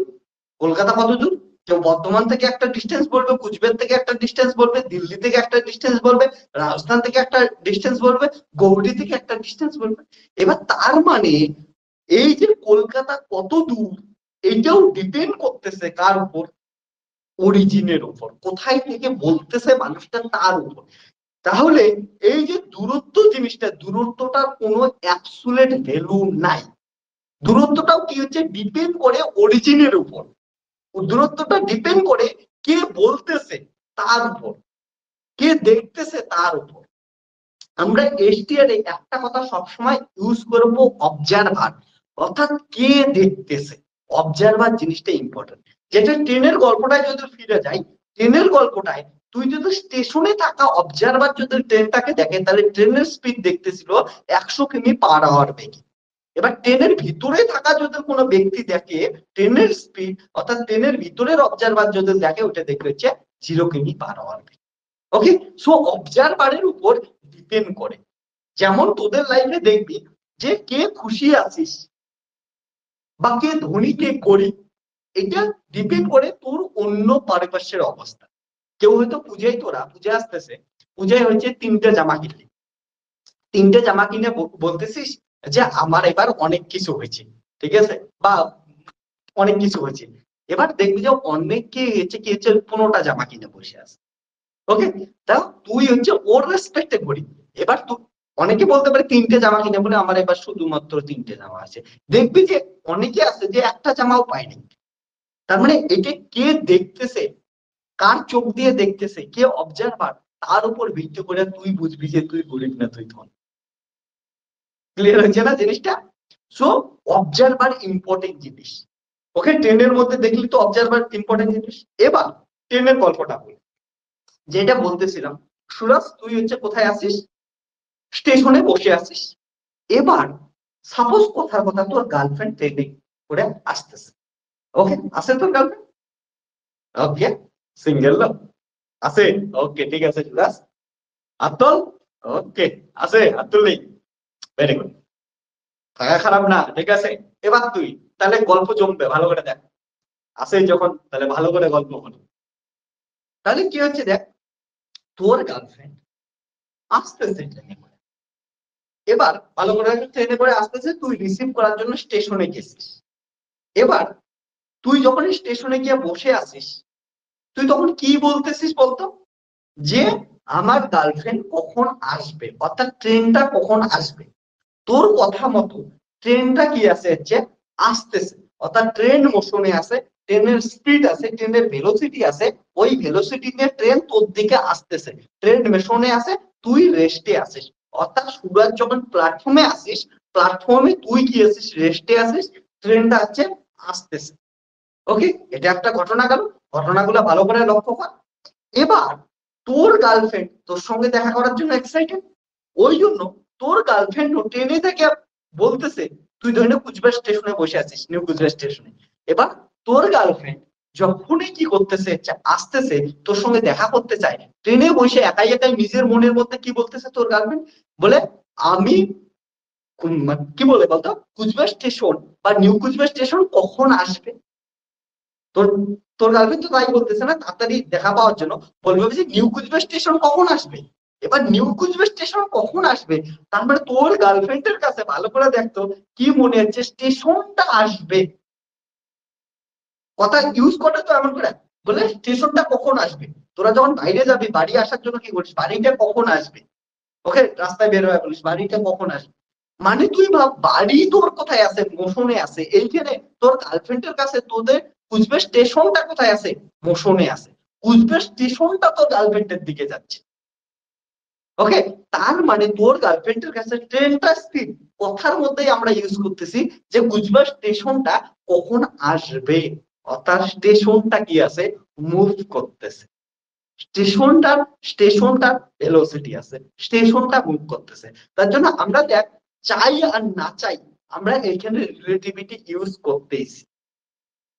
কলকাতা কত দূর, কেউ বর্ধমান থেকে একটা ডিস্টেন্স বলবে, কুচবিহার থেকে একটা ডিস্টেন্স বলবে, দিল্লি থেকে একটা ডিস্টেন্স বলবে, রাজস্থান থেকে একটা ডিস্টেন্স বলবে, গৌড়ি থেকে একটা ডিস্টেন্স বলবে। এবার তার মানে এই যে কলকাতা কত দূর, এটাও ডিপেন্ড করতেছে কার উপর, অরিজিনের উপর, কোথায় থেকে বলতেছে মানুষটা তার উপর। তাহলে এই যে দূরত্ব জিনিসটা, দূরত্বটার কোনো অ্যাবসুলেট ভ্যালু নাই, দূরত্বটাও কি হচ্ছে ডিপেন্ড করে অরিজিনের উপর, দূরত্বটা ডিপেন্ড করে কে বলতেছে তার উপর, কে দেখতেছে তার উপর। আমরা এসটিআর এ একটা কথা সবসময় ইউজ করব, অবজারভার, অর্থাৎ কে দেখতেছে, অবজারভার জিনিসটা ইম্পর্টেন্ট। যেটা ট্রেনের গল্পটায় যদি ফিরে যাই, ট্রেনের গল্পটায় তুই যদি স্টেশনে থাকা অবজারভার যদি ট্রেনটাকে দেখে তাহলে ট্রেনের স্পিড দেখতেছিল 100 কিমি পার আওয়ার বেগে। এবার ট্রেনের ভিতরে থাকা যদি কোনো ব্যক্তি দেখে ট্রেনের স্পিড, অর্থাৎ ট্রেনের ভিতরের অবজারভার যদি দেখে ওটা দেখবে হচ্ছে 0 কিমি পার আওয়ার বেগে। ওকে, সো অবজারভারের উপর ডিপেন্ড করে। যেমন তোদের লাইফে দেখবি যে কে খুশি আছিস বা কে ধনী কে গরিব, এটা ডিপেন্ড করে তোর অন্য পারিপার্শ্বের অবস্থা। কেউ হয়তো পূজায়, তোরা পূজা আসতেছে, পূজায় হচ্ছে 3টে জামা কিনলি, 3টে জামা কিনে বলতেছিস যে আমার এবার অনেক কিছু হয়েছে, ঠিক আছে, বা অনেক কিছু হয়েছে। এবার দেখবি যে অনেককে হচ্ছে কি হচ্ছে 15টা জামা কিনে বসে আছে। ওকে, তা তুই হচ্ছে ওর রেসপেক্টে করি। এবার তুই, অনেকে বলতে পারে 3টে জামা কিনে বলে আমার এবার শুধুমাত্র 3টে জামা আছে, দেখবি যে অনেকে আছে যে একটা জামাও পায়নি। তার মানে এটা কে দেখতেছে কার চোখ দিয়ে দেখতেছে, কে অবজারভার, তার উপর ভিত্তি করে তুই বুঝবি যে তুই গরিব না তুই ধনী। ক্লিয়ার হচ্ছে না জিনিসটা? সো অবজারভার ইম্পর্টেন্ট জিনিস। ওকে, ট্রেনের মধ্যে দেখলি তো অবজারভার ইম্পর্টেন্ট জিনিস। এবার ট্রেনের গল্পটা বলি, যেটা বলতেছিলাম। সুরাজ, তুই হচ্ছে কোথায় আছিস? স্টেশনে বসে আছিস। এবার সাপোজ কথার কথা তোর গার্লফ্রেন্ড ট্রেনে করে আসতেছে। ওকে, আছে তোর গার্লফ্রেন্ড? ওকে, সিঙ্গেল আছে? ওকে, ঠিক আছে সুরাজ। আতল? ওকে, আছে, আতল নেই। ভেরি গুড, থাকা খারাপ না, ঠিক আছে। এবার তুই তাহলে গল্প জমবে, ভালো করে দেখ। আছে যখন, তাহলে ভালো করে গল্প হলো। তাহলে কি হচ্ছে দেখ, তোর গার্লফ্রেন্ড আসতেছে ট্রেনে করে। এবার ভালো করে ট্রেনে করে আসতেছে, তুই রিসিভ করার জন্য স্টেশনে গেছিস। এবার তুই যখন স্টেশনে গিয়ে বসে আছিস, তুই তখন কি বলতেছিস বলতো? যে আমার গার্লফ্রেন্ড কখন আসবে, অর্থাৎ ট্রেনটা কখন আসবে। তোর কথা মতো ট্রেনটা কি আছে হচ্ছে আসতেছে, অর্থাৎ ট্রেন মোশনে আছে, ট্রেনের স্পিড আছে, ট্রেনের ভেলোসিটি আছে। ওই ভেলোসিটি নিয়ে ট্রেন তোর দিকে আসতেছে। ট্রেন মোশনে আছে, তুই রেস্টে আছিস। অর্থাৎ সুরাজ যখন প্ল্যাটফর্মে আসিস, প্ল্যাটফর্মে তুই কি আছিস? রেস্টে আছিস। ট্রেনটা হচ্ছে আসতেছে। ওকে, এটা একটা ঘটনা গেল। ঘটনাগুলো ভালো করে লক্ষ্য কর। এবার তোর গার্লফ্রেন্ড তোর সঙ্গে দেখা করার জন্য এক্সাইটেড। ওই জন্য তোর গার্লফ্রেন্ড ট্রেনে থেকে বলতেছে, তুই ধরে নে কুচবিহার স্টেশনে বসে আছিস, নিউ কুচবিহার স্টেশনে। এবার তোর গার্লফ্রেন্ড যখনই কি করতেছে, আসতেছে, তোর সঙ্গে দেখা করতে চায়, ট্রেনে বসে একাই একাই নিজের মনের মধ্যে কি বলতেছে তোর গার্লফ্রেন্ড? বলে আমি কি বলে বলতো, কুচবিহার স্টেশন বা নিউ কুচবিহার স্টেশন কখন আসবে। তোর তোর গার্লফ্রেন্ড তো তাই বলতেছে না, তাড়াতাড়ি দেখা পাওয়ার জন্য বলবে যে নিউ কুচবিহার স্টেশন কখন আসবে। এবার নিউ কুচবিহার স্টেশন কখন আসবে, তার মানে তোর গার্লফ্রেন্ডের কাছে ভালো করে দেখতো কি মনে হচ্ছে, স্টেশনটা আসবে। কথা ইউজ করে তো এমন করে, বলে স্টেশনটা কখন আসবে। তোরা যখন বাইরে যাবি, বাড়ি আসার জন্য কি করিস, বাড়িটা কখন আসবে। ওকে, রাস্তায় বের হয়ে বলিস বাড়িটা কখন আসবে। মানে তুই ভাব, বাড়ি তোর কোথায় আছে, মোশনে আছে। এইখানে তোর গার্লফ্রেন্ডের কাছে তোদের কুচবিহার স্টেশনটা কোথায় আছে, মোশনে আছে। কুচবিহার স্টেশনটা তোর গার্লফ্রেন্ডের দিকে যাচ্ছে। ওকে, তার মানে তোর গার্লফ্রেন্ডের কাছে ট্রেনটা স্থির। কথার মধ্যেই আমরা ইউজ করতেছি যে কুচবিহার স্টেশনটা কখন আসবে, অর্থাৎ স্টেশনটা কি আছে, মুভ করতেছে। স্টেশনটার ভেলোসিটি আছে, স্টেশনটা মুভ করতেছে। তার জন্য আমরা দেখ, চাই আর না চাই, আমরা এখানে রিলেটিভিটি ইউজ করতেছি।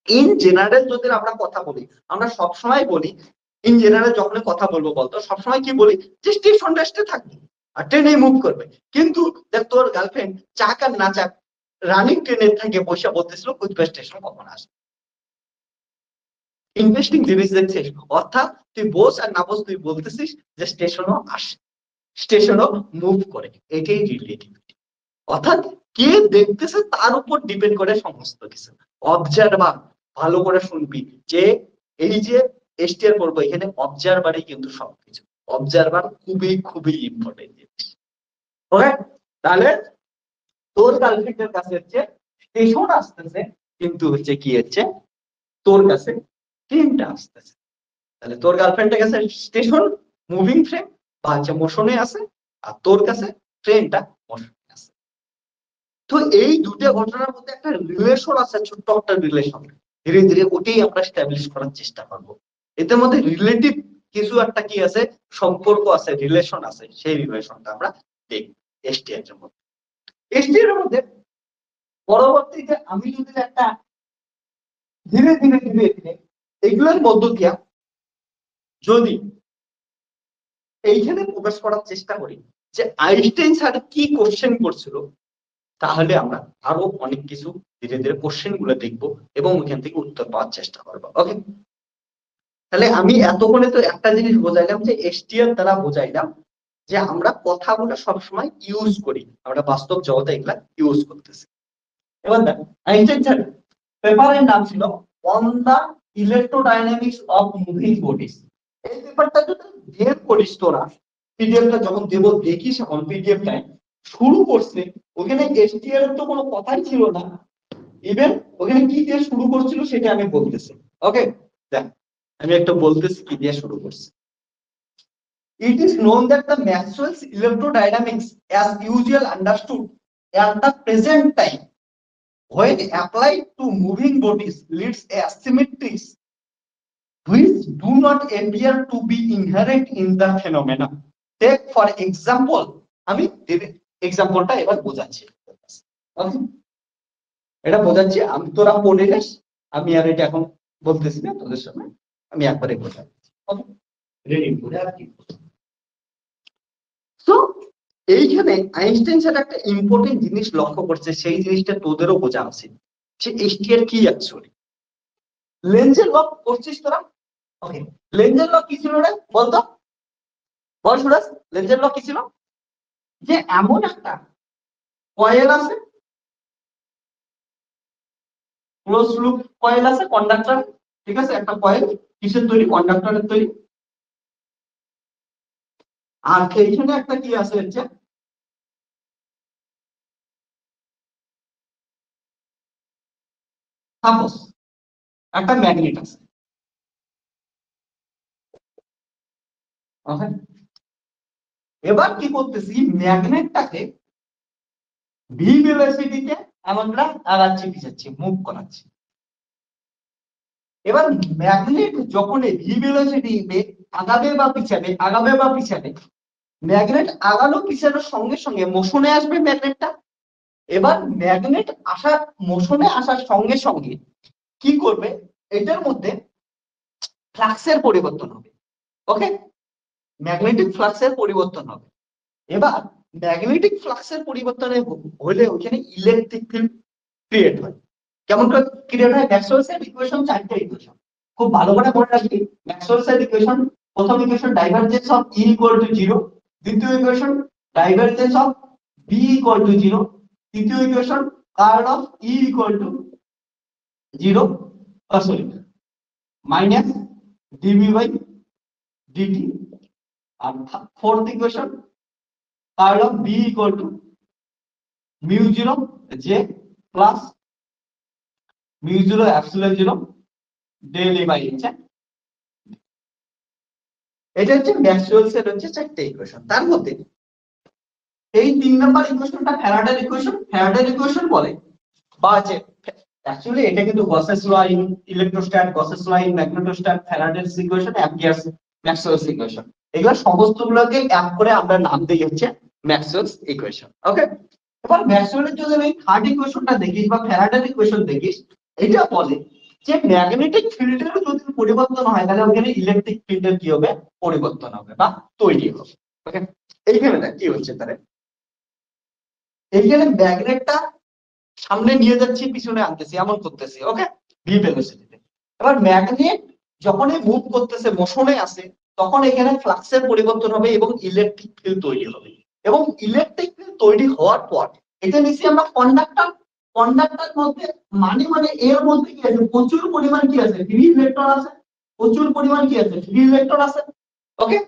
ইন জেনারেল যদি আমরা কথা বলি, আমরা সবসময় বলি, ইন জেনারেল যখন কথা বলবো বলতো সবসময় কি বলি, যে স্টেশন রেস্টে থাকবে আর ট্রেনে মুভ করবে। কিন্তু দেখ, তোর গার্লফ্রেন্ড চাক আর না চাক, রানিং ট্রেনের থেকে বসে বলতেছিল কুচবিহার স্টেশন কখন আসবে। ইনভেস্টিং জিনিস দেখছিস, অর্থাৎ তুই বস আর না বস, তুই বলতেছিস যে স্টেশনও আসে, স্টেশনও মুভ করে। এটাই রিলেটিভিটি। অর্থাৎ কে দেখতেছে তার উপর ডিপেন্ড করে সমস্ত কিছু। অবজারভার, ভালো করে শুনবি যে এই যে এসটিআর পড়বো, এখানে অবজারভারই কিন্তু সবকিছু। অবজারভার খুবই খুবই ইম্পর্টেন্ট জিনিস। ওকে, তাহলে তোর গার্লফ্রেন্ডের কাছে হচ্ছে স্টেশন আসতেছে, কিন্তু হচ্ছে কি হচ্ছে, তোর কাছে ট্রেনটা আসতেছে। তাহলে তোর গার্লফ্রেন্ডের কাছে স্টেশন মুভিং ট্রেন বা হচ্ছে মোশনে আছে, আর তোর কাছে ট্রেনটা মোশনে আছে। তো এই দুটো ঘটনার মধ্যে একটা রিলেশন আছে, ছোট্ট একটা রিলেশন। ধীরে ধীরে ওটাই আমরা স্টাবলিশ করার চেষ্টা করব। এদের মধ্যে রিলেটিভ কিছু একটা কি আছে, সম্পর্ক আছে, রিলেশন আছে। সেই রিলেশনটা আমরা দেখব এসটিআর এর মধ্যে। এসটিআর এর মধ্যে পরবর্তীতে আমি যদি একটা ধীরে ধীরে ধীরে ধীরে এগুলোর মধ্য দিয়ে যদি এইখানে প্রকাশ করার চেষ্টা করি যে আইনস্টাইন স্যার কি কোশ্চেন করছিল, তাহলে আমরা আরো অনেক কিছু ধীরে ধীরে কোশ্চেন গুলো দেখবো এবং ওইখান থেকে উত্তর পাওয়ার চেষ্টা করবো। ওকে, তাহলে আমি এতক্ষণে তো একটা জিনিস বোঝাইলাম, যে এসটিআর দ্বারা বোঝাইলাম যে আমরা কথাগুলো সবসময় ইউজ করি, আমরা বাস্তব জগতে এগুলা ইউজ করতেছি। এবার দেখো, আইনস্টাইন স্যার পেপারের নাম ছিল on the electrodynamics of moving bodies. এই পেপারটা যদি বের করিস তোরা, পিডিএফটা যখন দেবো দেখিস, এখন পিডিএফটাই শুরু করছে, ওখানে এসটিআর এর তো কোনো কথাই ছিল না। ইভেন ওখানে কি দিয়ে শুরু করছিল সেটা আমি বলতেছি। ওকে, দেখ আমি একটা বলতেছি কি দিয়ে শুরু করছি। It is known that the Maxwell's electrodynamics as usual understood at the present time when applied to moving bodies leads asymmetries which do not appear to be inherent in the phenomena. Take for example, আমি এক্সাম্পলটা এবার বোঝাচ্ছি। এটা বোঝাচ্ছি, আমি তোরা পড়ে নিস, আমি আর এটা এখন বলতেছি না তোদের সামনে, আমি একবারে বোঝাচ্ছি। রেডি করে আর কি। তো এইখানে আইনস্টাইন স্যার একটা ইম্পর্টেন্ট জিনিস লক্ষ্য করছে, সেই জিনিসটা তোদেরও বোঝা উচিত। সে এসটিআর কি অ্যাকচুয়ালি লেন্সের ল করছিস তোরা? ওকে, লেন্সের ল কি ছিল রে বলতো, বল সুরাজ, লেন্সের ল কি ছিল? যে এমন একটা কয়েল আছে, ক্লোজ লুপ কয়েল আছে কন্ডাক্টর, ঠিক আছে, একটা কয়েল কিসের তৈরি? কন্ডাক্টরের তৈরি। আর এইখানে একটা কি আছে হচ্ছে সাপোজ একটা ম্যাগনেট আছে। এবার কি করতেছি, ম্যাগনেটটাকে ভি ভেলোসিটিতে আমরা আগাচ্ছি পিছাচ্ছি, মুভ করাচ্ছি। এবার ম্যাগনেট যখন ভি ভেলোসিটিতে আগাবে বা পিছাবে, আগাবে বা পিছাবে, ম্যাগনেট আগানো পিছানোর সঙ্গে সঙ্গে মোশনে আসবে ম্যাগনেটটা। এবার ম্যাগনেট আসার মোশনে আসার সঙ্গে সঙ্গে কি করবে, এটার মধ্যে ফ্লাক্সের পরিবর্তন হবে। ওকে, ম্যাগনেটিক ফ্লাক্সের পরিবর্তন হবে। এবার ম্যাগনেটিক ফ্লাক্সের পরিবর্তনে হলে ওখানে ইলেকট্রিক ফিল্ড ক্রিয়েট হয়। কেমন করে ক্রিয়েট হয়? ম্যাক্সওয়েলস এর ইকুয়েশন, চারটে ইকুয়েশন খুব ভালো করে মনে রাখবি। ম্যাক্সওয়েলস এর ইকুয়েশন, প্রথম equation divergence of E equal to 0, দ্বিতীয় equation divergence of B equal to 0, তৃতীয় equation curl of E equal to 0 sorry minus dB by dt, আর fourth equation curl of B equal to mu 0 J plus mu 0 epsilon 0 del E by H। এটা হচ্ছে ম্যাক্সওয়েলস এর হচ্ছে চারটে ইকুয়েশন। তার মধ্যে এই 3 নাম্বার ইকুয়েশনটা ফ্যারাডের ইকুয়েশন। ফ্যারাডের ইকুয়েশন বলে বা যে অ্যাকচুয়ালি এটা কিন্তু Gauss's law in electrostat, Gauss's law in magnetostat, ফ্যারাডের ইকুয়েশন, অ্যাম্পিয়ারস ম্যাক্সওয়েলস ইকুয়েশন, এগুলো সমস্তগুলোকে এক করে আমরা নাম দিই হচ্ছে ম্যাক্সওয়েলস ইকুয়েশন। ওকে, এবার ম্যাক্সওয়েলের যদি এই থার্ড ইকুয়েশনটা দেখিস বা ফ্যারাডের ইকুয়েশন দেখিস, এটা বলে যে ম্যাগনেটিক ফিল্ডের যদি পরিবর্তন হয় তাহলে ওখানে ইলেকট্রিক ফিল্ডের কি হবে? পরিবর্তন হবে বা তৈরি হবে। ওকে, এইখানে দেখ কি হচ্ছে, তাহলে এইখানে ম্যাগনেটটা সামনে নিয়ে যাচ্ছি, পিছনে আনতেছি, এমন করতেছি। ওকে, ভি ভেলোসিটিতে। এবার ম্যাগনেট যখনই মুভ করতেছে, মোশনে আসে, তখন এখানে ফ্লাক্সের পরিবর্তন হবে এবং ইলেকট্রিক ফিল্ড তৈরি হবে। এবং ইলেকট্রিক ফিল্ড তৈরি হওয়ার পর এটা নিচ্ছি আমরা কন্ডাক্টর। কন্ডাক্টর মধ্যে মানে এর মধ্যে কি আছে? প্রচুর পরিমাণ কি আছে? ফ্রি ইলেকট্রন আছে, প্রচুর পরিমাণ কি আছে? ফ্রি ইলেকট্রন আছে। ওকে,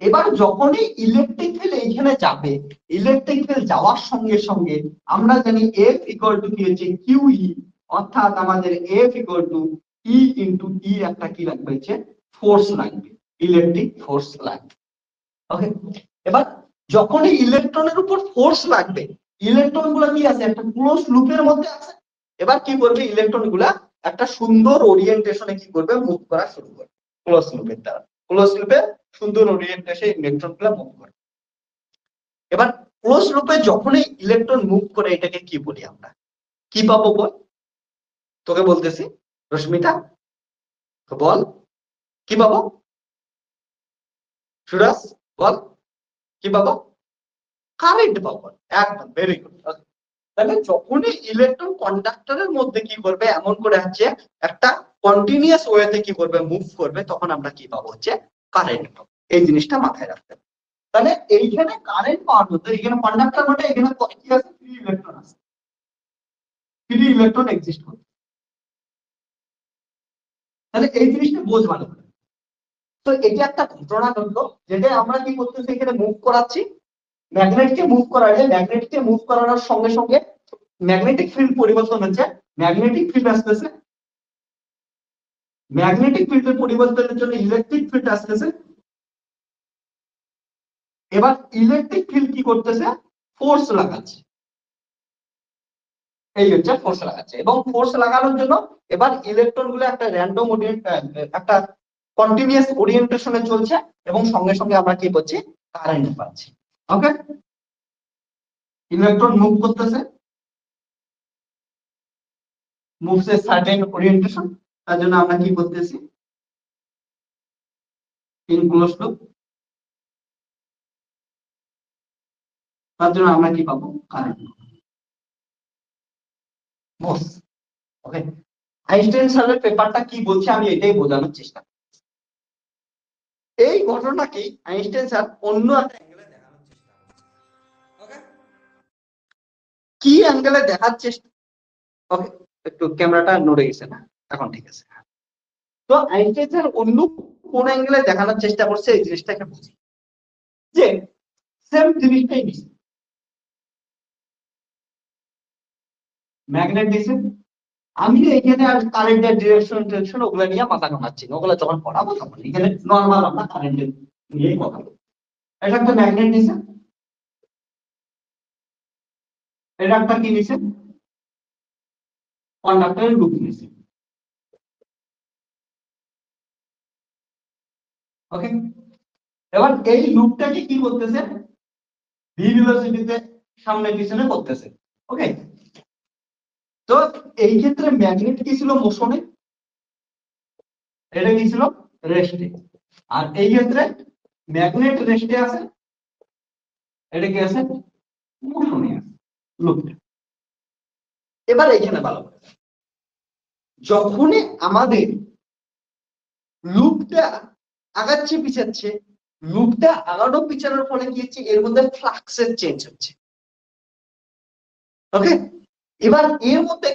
এবার যখনই ইলেকট্রিক ফিল্ড এইখানে যাবে, ইলেকট্রিক ফিল্ড যাওয়ার সঙ্গে সঙ্গে আমরা জানি F ইকুয়াল টু কি হচ্ছে? QE, অর্থাৎ আমাদের F equal to E into E একটা কি লাগবে? হচ্ছে ফোর্স লাগবে, ইলেকট্রিক ফোর্স লাগবে। ওকে, এবার যখনই ইলেকট্রনের উপর ফোর্স লাগবে, ইলেকট্রন গুলা কি আছে? একটা ক্লোজ লুপের মধ্যে আছে। এবার কি করবে? ইলেকট্রন গুলা একটা সুন্দর ওরিয়েন্টেশনে কি করবে? মুভ করা শুরু করবে ক্লোজ লুপের দ্বারা। ক্লোজ লুপে সুন্দর ওরিয়েন্টেশনে ইলেকট্রন গুলা মুভ করে। এবার ক্লোজ লুপে যখনই ইলেকট্রন মুভ করে, এটাকে কি বলি আমরা? কি পাবো বল? তোকে বলতেছি, রশ্মিতা বল, কি পাবো? সুরাজ বল, কি পাবো? কারেন্ট পাবো। একদম, ভেরি গুড। তাহলে যখনই ইলেকট্রন কন্ডাক্টরের মধ্যে কি করবে? এমন করে হচ্ছে একটা কন্টিনিউয়াস ওয়েতে কি করবে? মুভ করবে, তখন আমরা কি পাবো? হচ্ছে কারেন্ট পাবো। এই জিনিসটা মাথায় রাখতে হবে। তাহলে এইখানে কারেন্ট পাওয়ার মধ্যে এখানে কন্ডাক্টর মানে এখানে কি আছে? ফ্রি ইলেকট্রন আছে, ফ্রি ইলেকট্রন এক্সিস্ট করে। তাহলে এই জিনিসটা বোঝ ভালো করে। তো এটা একটা ঘটনা ঘটলো, যেটা আমরা কি করতেছি? এখানে মুভ করাচ্ছি, ম্যাগনেটকে মুভ করালে, ম্যাগনেটকে মুভ করানোর সঙ্গে সঙ্গে ম্যাগনেটিক ফিল্ড পরিবর্তন হচ্ছে, ম্যাগনেটিক ফিল্ড আসতেছে ম্যাগনেটিক ফিল্ডের পরিবর্তনের জন্য ইলেকট্রিক ফিল্ড আসতেছে। এবার ইলেকট্রিক ফিল্ড কি করতেছে, ফোর্স লাগাচ্ছে, এই হচ্ছে ফোর্স লাগাচ্ছে। এবং ফোর্স লাগানোর জন্য এবার ইলেকট্রন গুলো একটা র্যান্ডম একটা কন্টিনিউয়াস ওরিয়েন্টেশনে চলছে এবং সঙ্গে সঙ্গে আমরা কি করছি, কারেন্ট পাচ্ছি। ওকে, ইলেকট্রন মুভ করতেছে, মুভস এ সার্টেন ওরিয়েন্টেশন, তার জন্য আমরা কি করতেছি, ইন ক্লোজ লুপ, তার জন্য আমরা কি পাবো, কারেন্ট। ওকে, আইনস্টাইন স্যারের পেপারটা কি বলছে আমি এটাই বোঝানোর চেষ্টা করি। এই ঘটনাকে আইনস্টাইন স্যার অন্য একটা অ্যাঙ্গেলে দেখানোর চেষ্টা করছে। ওকে, কি অ্যাঙ্গেলে দেখার চেষ্টা, ওকে একটু ক্যামেরাটা নড়ে গেছে না, এখন ঠিক আছে। তো আইনস্টাইন স্যার অন্য কোন অ্যাঙ্গেলে দেখানোর চেষ্টা করছে এই জিনিসটাকে বুঝি, যে সেম জিনিসটাই নিচ্ছে, ম্যাগনেট দিছে, আমি এখানে আর কারেন্টের ডিরেকশন ওগুলো নিয়ে মাথা ঘামাচ্ছি না, ওগুলো যখন পড়াবো তখন এখানে নর্মাল আমরা কারেন্টের নিয়েই কথা বলবো। এটা একটা ম্যাগনেট নিছে, এটা একটা কি নিছে, কন্ডাক্টরের লুপ নিছে। ওকে, এবার এই লুপটাকে কি করতেছে, ভি ভেলোসিটিতে সামনে পিছনে করতেছে। ওকে, তো এই ক্ষেত্রে ম্যাগনেট কি ছিল, মোশনে, এটা কি ছিল, রেস্টে। আর এই ক্ষেত্রে ম্যাগনেট রেস্টে আছে, এটা কি আছে, মোশনে আছে লুপটা। এবার এখানে ভালো করে, যখনই আমাদের লুপটা আগাচ্ছে পিছাচ্ছে, লুপটা আগানো পিছানোর ফলে কি হচ্ছে, এর মধ্যে ফ্লাক্সের চেঞ্জ হচ্ছে। ওকে, এবার এর মধ্যে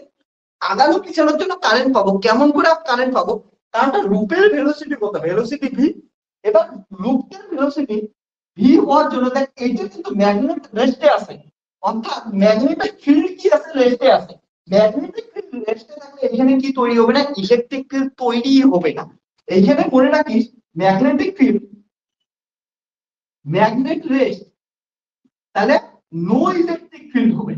আগানো পিছানোর জন্য কারেন্ট পাবো, কেমন করে কারেন্ট পাবো, কারণটা লুপের ভেলোসিটি কত, ভেলোসিটি ভি। এবার লুপটার ভেলোসিটি ভি হওয়ার জন্য দেখ এইটা কিন্তু ম্যাগনেট রেস্টে আছে, অর্থাৎ ম্যাগনেটিক ফিল্ড কি আছে, রেস্টে আছে। ম্যাগনেটিক ফিল্ড রেস্টে থাকলে এখানে কি তৈরি হবে না, ইলেকট্রিক ফিল্ড তৈরি হবে না। এইখানে মনে রাখিস, ম্যাগনেটিক ফিল্ড, ম্যাগনেট রেস্ট, তাহলে নো ইলেকট্রিক ফিল্ড হবে,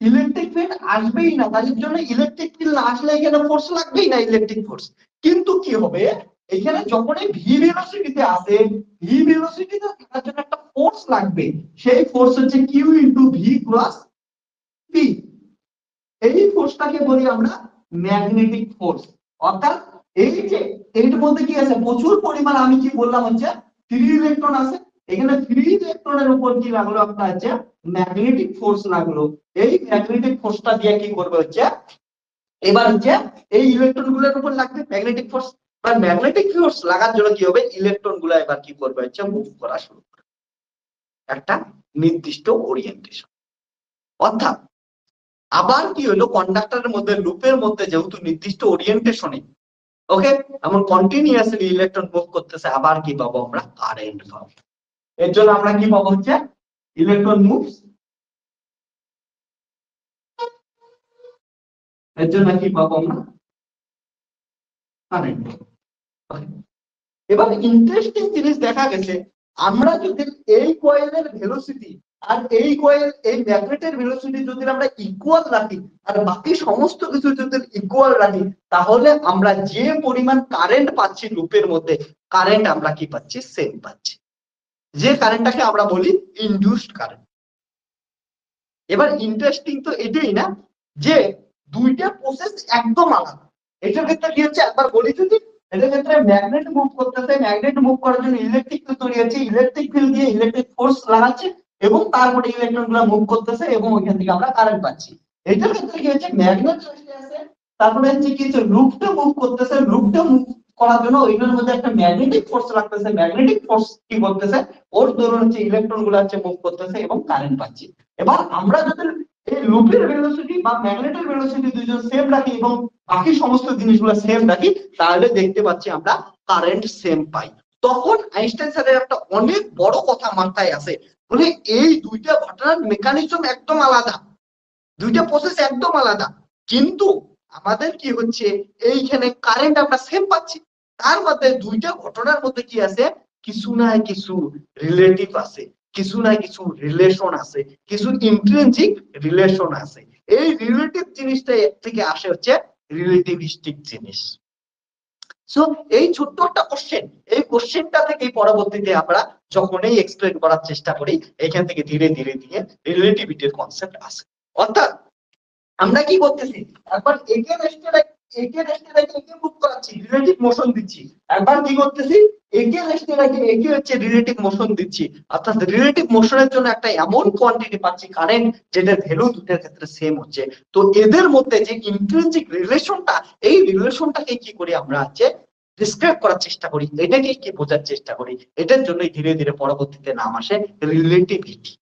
ইলেকট্রিক ফিল্ড আসবেই না, তার জন্য ইলেকট্রিক ফিল্ড না আসলে এখানে ফোর্স লাগবেই না, ইলেকট্রিক ফোর্স। কিন্তু কি হবে, এখানে যখন এই ভি ভেলোসিটিতে আসে, ভি ভেলোসিটিতে থাকার জন্য একটা ফোর্স লাগবে, সেই ফোর্স হচ্ছে Q into V plus P. এই ফোর্সটাকে বলি আমরা ম্যাগনেটিক ফোর্স। অর্থাৎ এই যে এর মধ্যে কি আছে, প্রচুর পরিমাণ, আমি কি বললাম হচ্ছে ফ্রি ইলেকট্রন আছে, এখানে ফ্রি ইলেকট্রনের উপর কি লাগলো, একটা হচ্ছে ম্যাগনেটিক ফোর্স লাগলো। এই ম্যাগনেটিক ফোর্সটা দিয়ে কি করবে হচ্ছে, এবার হচ্ছে এই ইলেকট্রন গুলোর উপর লাগবে ম্যাগনেটিক ফোর্স। বা ম্যাগনেটিক ফোর্স লাগার জন্য কি হবে, ইলেকট্রন গুলো এবার কি করবে হচ্ছে, মুভ করা শুরু করবে একটা নির্দিষ্ট ওরিয়েন্টেশন। অর্থাৎ আবার কি হলো, কন্ডাক্টরের মধ্যে, লুপের মধ্যে যেহেতু নির্দিষ্ট ওরিয়েন্টেশনে, ওকে, এমন কন্টিনিউয়াসলি ইলেকট্রন মুভ করতেছে, আবার কি পাবো আমরা, কারেন্ট পাবো। এর জন্য আমরা কি পাবো হচ্ছে, ইলেকট্রন মুভস, এর জন্য কি পাবো আমরা, কারেন্ট। এবার ইন্টারেস্টিং জিনিস দেখা গেছে, আমরা যদি এই কয়েলের ভেলোসিটি আর এই কয়েল, এই ম্যাগনেটের ভেলোসিটি যদি আমরা ইকুয়াল রাখি, আর বাকি সমস্ত কিছু যদি ইকুয়াল রাখি, তাহলে আমরা যে পরিমাণ কারেন্ট পাচ্ছি লুপের মধ্যে, কারেন্ট আমরা কি পাচ্ছি, সেম পাচ্ছি, যে কারেন্টটাকে আমরা বলি ইনডিউসড কারেন্ট। এবার ইন্টারেস্টিং তো এটাই না, যে দুইটা প্রসেস একদম আলাদা। এটার ক্ষেত্রে কি হচ্ছে, একবার বলি যদি, এটার ক্ষেত্রে ম্যাগনেট মুভ করতেছে, ম্যাগনেট মুভ করার জন্য ইলেকট্রিক ফিল্ড তৈরি হচ্ছে, ইলেকট্রিক ফিল্ড দিয়ে ইলেকট্রিক ফোর্স লাগাচ্ছে, এবং তারপরে ইলেকট্রন গুলো মুভ করতেছে এবং ওইখান থেকে আমরা কারেন্ট পাচ্ছি। এটার ক্ষেত্রে কি হচ্ছে, ম্যাগনেট রেস্টে আছে, তারপরে হচ্ছে কি হচ্ছে, লুপটা মুভ করতেছে, লুপটা মুভ করার জন্য ওইটার মধ্যে একটা ম্যাগনেটিক ফোর্স লাগতেছে, ম্যাগনেটিক ফোর্স কি করতেছে, ওর দরুন হচ্ছে ইলেকট্রন গুলো হচ্ছে মুভ করতেছে এবং কারেন্ট পাচ্ছি। এবার আমরা যদি এই লুপের ভেলোসিটি বা ম্যাগনেটের ভেলোসিটি দুইজন সেম রাখি এবং বাকি সমস্ত জিনিসগুলো সেম রাখি, তাহলে দেখতে পাচ্ছি আমরা কারেন্ট সেম পাই। তখন আইনস্টাইন স্যারের একটা অনেক বড় কথা মাথায় আসে, বলে এই দুইটা ঘটনার মেকানিজম একদম আলাদা, দুইটা প্রসেস একদম আলাদা, কিন্তু আমাদের কি হচ্ছে এইখানে কারেন্ট আমরা সেম পাচ্ছি, তার মধ্যে দুইটা ঘটনার মধ্যে কি আছে, কিছু না কিছু রিলেটিভ আছে, কিছু না কিছু রিলেশন আছে, কিছু ইন্ট্রিনসিক রিলেশন আছে। এই রিলেটিভ জিনিসটা থেকে আসে হচ্ছে রিলেটিভিস্টিক জিনিস। সো এই ছোট্ট একটা কোশ্চেন, এই কোশ্চেনটা থেকে পরবর্তীতে আমরা যখনই এক্সপ্লেন করার চেষ্টা করি এখান থেকে ধীরে ধীরে ধীরে রিলেটিভিটির কনসেপ্ট আসে। অর্থাৎ আমরা কি করতেছি, একবার একে মুভ করাচ্ছি, রিলেটিভ মোশন দিচ্ছি, একবার কি করতেছি একে একে হচ্ছে রিলেটিভ মোশন দিচ্ছি, অর্থাৎ রিলেটিভ মোশনের জন্য একটা এমন কোয়ান্টিটি পাচ্ছি কারেন্ট যেটার ভ্যালু দুটোর ক্ষেত্রে সেম হচ্ছে। তো এদের মধ্যে যে ইন্ট্রিনসিক রিলেশনটা, এই রিলেশনটাকে কি করি আমরা হচ্ছে ডিসক্রাইব করার চেষ্টা করি, এটাকে কি বোঝার চেষ্টা করি, এটার জন্যই ধীরে ধীরে পরবর্তীতে নাম আসে relativity.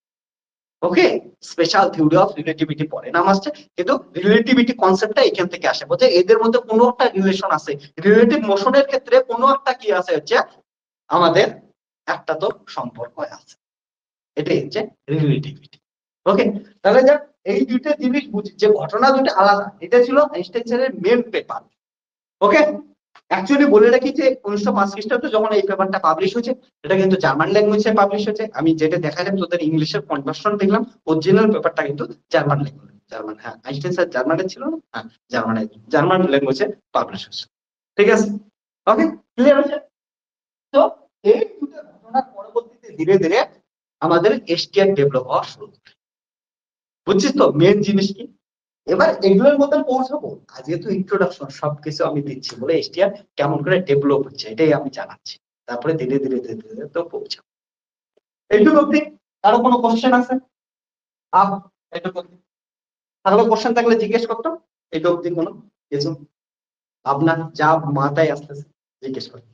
Okay, special theory of relativity পরে নাম আসছে, কিন্তু রিলেটিভিটি কনসেপ্টটা এখান থেকে আসে, বলতে এদের মধ্যে কোনো একটা রিলেশন আছে, রিলেটিভ মোশনের ক্ষেত্রে কোনো একটা কি আছে হচ্ছে আমাদের একটা তো সম্পর্ক আছে, এটাই হচ্ছে রিলেটিভিটি। ওকে, তাহলে যা এই দুইটা জিনিস বুঝি, যে ঘটনা দুটো আলাদা, এটা ছিল আইনস্টাইন স্যারের মেন পেপার। ওকে, অ্যাকচুয়ালি বলে রাখি যে 1905 খ্রিস্টাব্দে যখন এই পেপারটা পাবলিশ হয়েছে, এটা কিন্তু জার্মান ল্যাঙ্গুয়েজে পাবলিশ হয়েছে। আমি যেটা দেখালাম তোদের ইংলিশের কনভার্সন দেখলাম, অরিজিনাল পেপারটা কিন্তু জার্মান ল্যাঙ্গুয়েজ, জার্মান, হ্যাঁ আইনস্টাইন স্যার জার্মানে ছিল না, হ্যাঁ জার্মান ল্যাঙ্গুয়েজে পাবলিশ হয়েছে। ঠিক আছে, ওকে, ক্লিয়ার হচ্ছে? তো এই দুটো ঘটনার পরবর্তীতে ধীরে ধীরে আমাদের এসটিআর ডেভেলপ হওয়া শুরু করে। বুঝছিস তো মেন জিনিস কি? এবার এগুলোর মধ্যে পৌঁছাবো, আজকে তো ইন্ট্রোডাকশন সবকিছু আমি দিচ্ছি বলে এসটিআর কেমন করে ডেভেলপ হচ্ছে এটাই আমি জানাচ্ছি, তারপরে ধীরে ধীরে ধীরে ধীরে তো পৌঁছাবো। এইটুকু অব্দি কারো কোনো কোশ্চেন আছে? এইটুকু অব্দি তাহলে কোশ্চেন থাকলে জিজ্ঞেস করতো, এইটুকু অব্দি কোনো কিছু আপনার যা মাথায় আসতেছে জিজ্ঞেস করতো।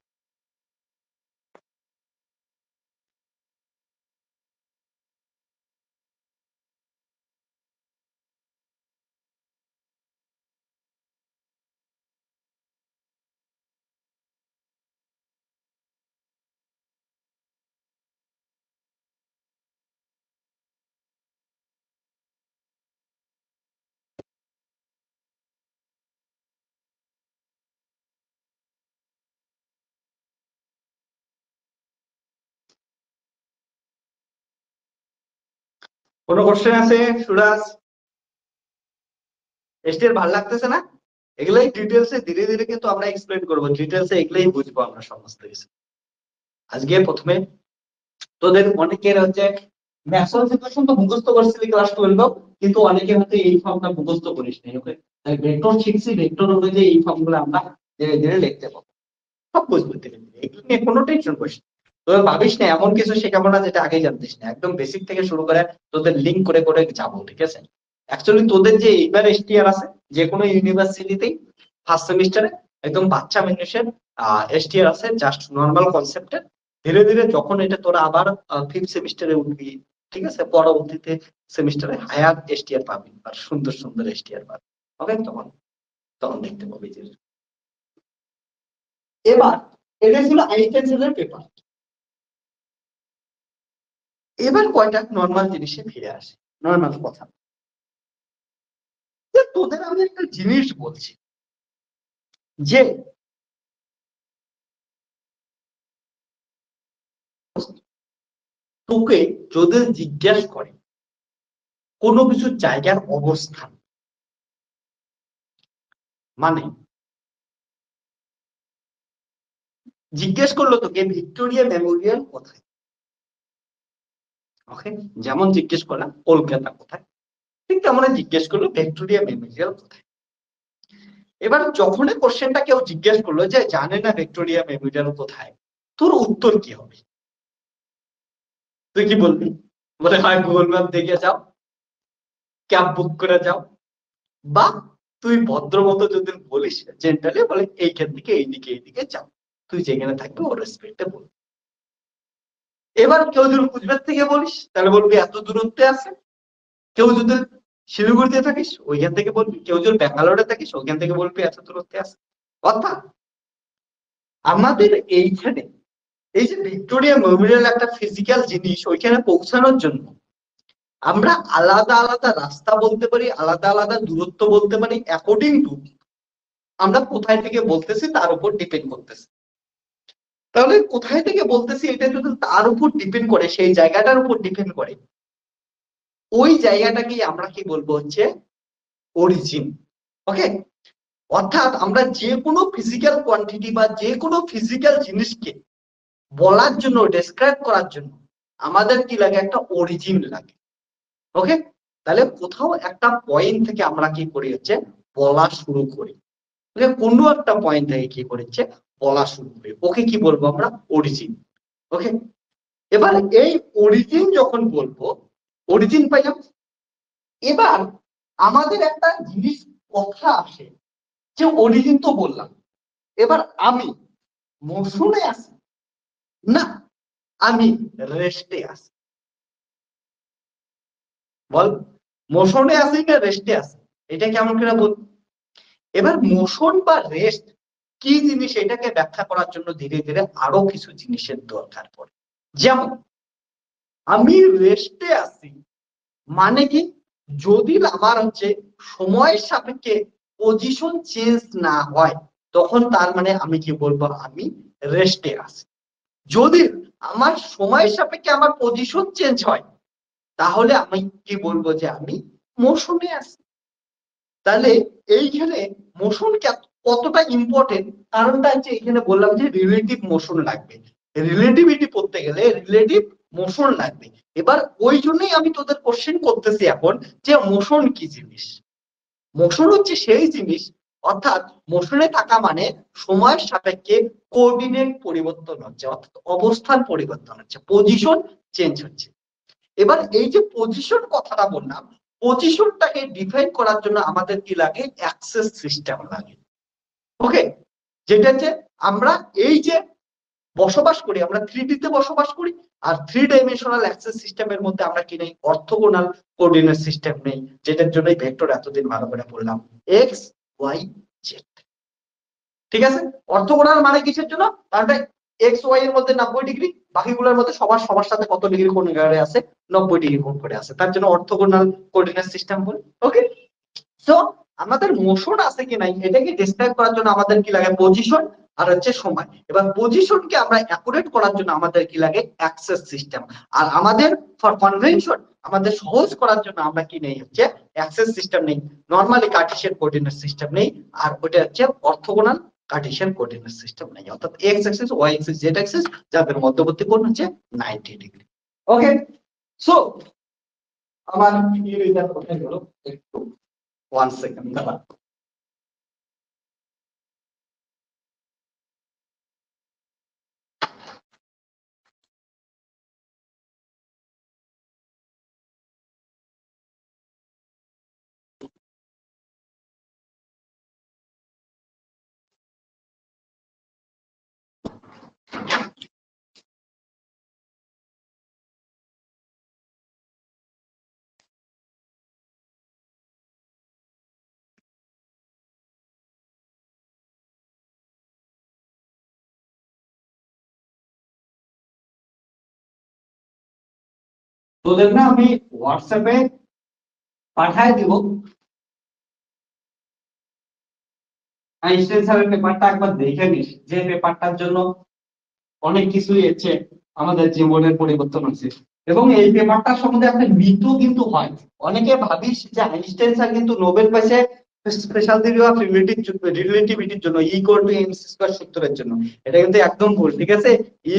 কোনো কোশ্চেন আছে সুরাজ? এসটিআর ভালো লাগতেছে না? এগুলাই ডিটেলসে ধীরে ধীরে কিন্তু আমরা এক্সপ্লেন করবো, ডিটেলসে এগুলাই বুঝবো আমরা সমস্ত কিছু। আজকে প্রথমে তোদের অনেকের হচ্ছে ম্যাক্সওয়েল ইকুয়েশন তো মুখস্থ করছিলি ক্লাস 12, কিন্তু অনেকে হয়তো এই ফর্মটা মুখস্থ করিস নাই। ওকে, তাই ভেক্টর শিখছি, ভেক্টর অনুযায়ী এই ফর্মগুলো আমরা ধীরে ধীরে লিখতে পারবো, সব বুঝবো ধীরে ধীরে, এগুলো নিয়ে কোনো টেনশন করিস না। তোদের ভাবিস না এমন কিছু শেখাবো না যেটা আগে জানতিস না, একদম বেসিক থেকে শুরু করে তোদের লিঙ্ক করে করে যাবো। ঠিক আছে, অ্যাকচুয়ালি তোদের যে এইবার এসটিআর আছে যে কোনো ইউনিভার্সিটিতেই ফার্স্ট সেমিস্টারে একদম বাচ্চা মানুষের এসটিআর আছে, জাস্ট নর্মাল কনসেপ্টের। ধীরে ধীরে যখন এটা তোরা আবার 5th সেমিস্টারে উঠবি, ঠিক আছে, পরবর্তীতে সেমিস্টারে হায়ার এসটিআর পাবি আর সুন্দর সুন্দর এসটিআর পাবি। ওকে, তখন তখন দেখতে পাবি যে এবার এটা ছিল আইনস্টাইনের পেপার। এবার কয়টা নর্মাল জিনিসে ফিরে আসে, নর্মাল কথা। তোদের আমি একটা জিনিস বলছি যে তোকে যদি জিজ্ঞেস করে কোনো কিছু জায়গার অবস্থান, মানে জিজ্ঞেস করলো তোকে ভিক্টোরিয়া মেমোরিয়াল কোথায়, ওকে, যেমন জিজ্ঞেস করলাম কলকাতা কোথায়, ঠিক তেমন জিজ্ঞেস করলো ভিক্টোরিয়া মেমোরিয়াল কোথায়। এবার যখন কোশ্চেনটা কেউ জিজ্ঞেস করলো যে জানে না ভিক্টোরিয়া মেমোরিয়াল কোথায়, তোর উত্তর কি হবে? তুই কি বলবি? বলে হয় গুগল ম্যাপ দেখে যাও, ক্যাব বুক করে যাও, বা তুই ভদ্র মতো যদি বলিস জেন্টালি বলে এইখান থেকে এইদিকে যাও, তুই যেখানে থাকবি ওর রেসপেক্টে বল। এবার কেউ যদি কুচবিহার থেকে বলিস তাহলে বলবি এত দূরত্বে আছে, কেউ যদি শিলিগুড়িতে থাকিস ওইখান থেকে বলবি, কেউ যদি ব্যাঙ্গালোরে থাকিস ওইখান থেকে বলবি এত দূরত্বে আছে। অর্থাৎ আমাদের এইখানে এই যে ভিক্টোরিয়া মেমোরিয়াল একটা ফিজিক্যাল জিনিস, ওইখানে পৌঁছানোর জন্য আমরা আলাদা আলাদা রাস্তা বলতে পারি, আলাদা আলাদা দূরত্ব বলতে পারি, অ্যাকর্ডিং টু আমরা কোথায় থেকে বলতেছি তার উপর ডিপেন্ড করতেছি। তাহলে কোথায় থেকে বলতেছি এটা যদি তার উপর ডিপেন্ড করে, সেই জায়গাটার উপর ডিপেন্ড করে, ওই জায়গাটাকেই আমরা কি বলবো হচ্ছে অরিজিন। ওকে, অর্থাৎ আমরা যে কোনো ফিজিক্যাল কোয়ান্টিটি বা যে কোনো ফিজিক্যাল জিনিসকে বলার জন্য, ডেসক্রাইব করার জন্য আমাদের কি লাগে, একটা অরিজিন লাগে। ওকে, তাহলে কোথাও একটা পয়েন্ট থেকে আমরা কি করি হচ্ছে বলা শুরু করি, কোনো একটা পয়েন্ট থেকে কি করেছে বলা শুরু করি, ওকে কি বলবো আমরা অরিজিন। ওকে, এবার এই অরিজিন যখন বলবো, অরিজিন পাইলাম, এবার আমাদের একটা জিনিস কথা আসে যে অরিজিন তো বললাম, এবার আমি মোশনে আছি না আমি রেস্টে আছি, বল মোশনে আছি না রেস্টে আছি, এটা কেমন করে বল। এবার মোশন বা রেস্ট কি জিনিস এটাকে ব্যাখ্যা করার জন্য ধীরে ধীরে আরো কিছু জিনিসের দরকার পড়ে। যেমন আমি রেস্টে আছি মানে কি, যদি আমার হচ্ছে সময়ের সাপেক্ষে পজিশন চেঞ্জ না হয় তখন তার মানে আমি কি বলবো, আমি রেস্টে আছি। যদি আমার সময়ের সাপেক্ষে আমার পজিশন চেঞ্জ হয় তাহলে আমি কি বলবো যে আমি মোশনে আছি। তাহলে এইখানে মোশন কতটা ইম্পর্টেন্ট, কারণটা হচ্ছে এখানে বললাম যে রিলেটিভ মোশন লাগবে, রিলেটিভিটি পড়তে গেলে রিলেটিভ মোশন লাগবে। এবার ওই জন্যই আমি তোদের কোশ্চেন করতেছি এখন যে মোশন কি জিনিস। মোশন হচ্ছে সেই জিনিস, অর্থাৎ মোশনে থাকা মানে সময়ের সাপেক্ষে কোঅর্ডিনেট পরিবর্তন হচ্ছে, অর্থাৎ অবস্থান পরিবর্তন হচ্ছে, পজিশন চেঞ্জ হচ্ছে। এবার এই যে পজিশন কথাটা বললাম, পজিশনটাকে ডিফাইন করার জন্য আমাদের কি লাগে, অ্যাক্সেস সিস্টেম লাগে। ওকে, যেটা হচ্ছে আমরা এই যে বসবাস করি, আমরা 3D তে বসবাস করি, আর 3 ডাইমেনশনাল অ্যাক্সেস সিস্টেমের মধ্যে আমরা কি নেই, অর্থোগোনাল কোঅর্ডিনেট সিস্টেম নেই, যেটার জন্যই ভেক্টর এতদিন ভালো করে বললাম এক্স ওয়াই জেড। ঠিক আছে, অর্থোগোনাল মানে কিসের জন্য, কারণ এক্স ওয়াই এর মধ্যে 90 ডিগ্রি, বাকিগুলোর মধ্যে সবার সবার সাথে কত ডিগ্রি কোণ করে আছে, 90 ডিগ্রি কোণ করে আছে, তার জন্য অর্থোগোনাল কোঅর্ডিনেট সিস্টেম বলি। ওকে, সো আমাদের মোশন আছে কি নাই এটাকে ডিসক্রাইব করার জন্য আমাদের কি লাগে, পজিশন আর হচ্ছে সময়। এবার পজিশনকে আমরা অ্যাকুরেট করার জন্য আমাদের কি লাগে, অ্যাক্সেস সিস্টেম। আর আমাদের ফর কনভেনশন, আমাদের সহজ করার জন্য আমরা কি নেই হচ্ছে অ্যাক্সেস সিস্টেম নেই, নরমালি কার্টেসিয়ান কোঅর্ডিনেট সিস্টেম নেই, আর ওটা হচ্ছে অর্থোগোনাল কার্টেসিয়ান কোঅর্ডিনেট সিস্টেম নেই, অর্থাৎ X axis Y axis Z axis যাদের মধ্যবর্তী কোণ হচ্ছে 90 ডিগ্রি। ওকে, সো আমার ইরেজার কোথায় গেল, একটু 1 সেকেন্ড দাঁড়া। তোদের না আমি হোয়াটসঅ্যাপে পাঠায় দিব আইনস্টাইন স্যারের পেপারটা, একবার দেখে নিস, যে পেপারটার জন্য অনেক কিছুই হচ্ছে আমাদের জীবনের পরিবর্তন হচ্ছে। এবং এই পেপারটার সম্বন্ধে একটা মিথও কিন্তু হয়, অনেকে ভাবিস যে আইনস্টাইন স্যার কিন্তু নোবেল পাইছে স্পেশাল থিওরি অফ রিলেটিভিটির জন্য, ইকুয়াল টু এমসি স্কয়ার সূত্রের জন্য। এটা কিন্তু একদম ভুল, ঠিক আছে।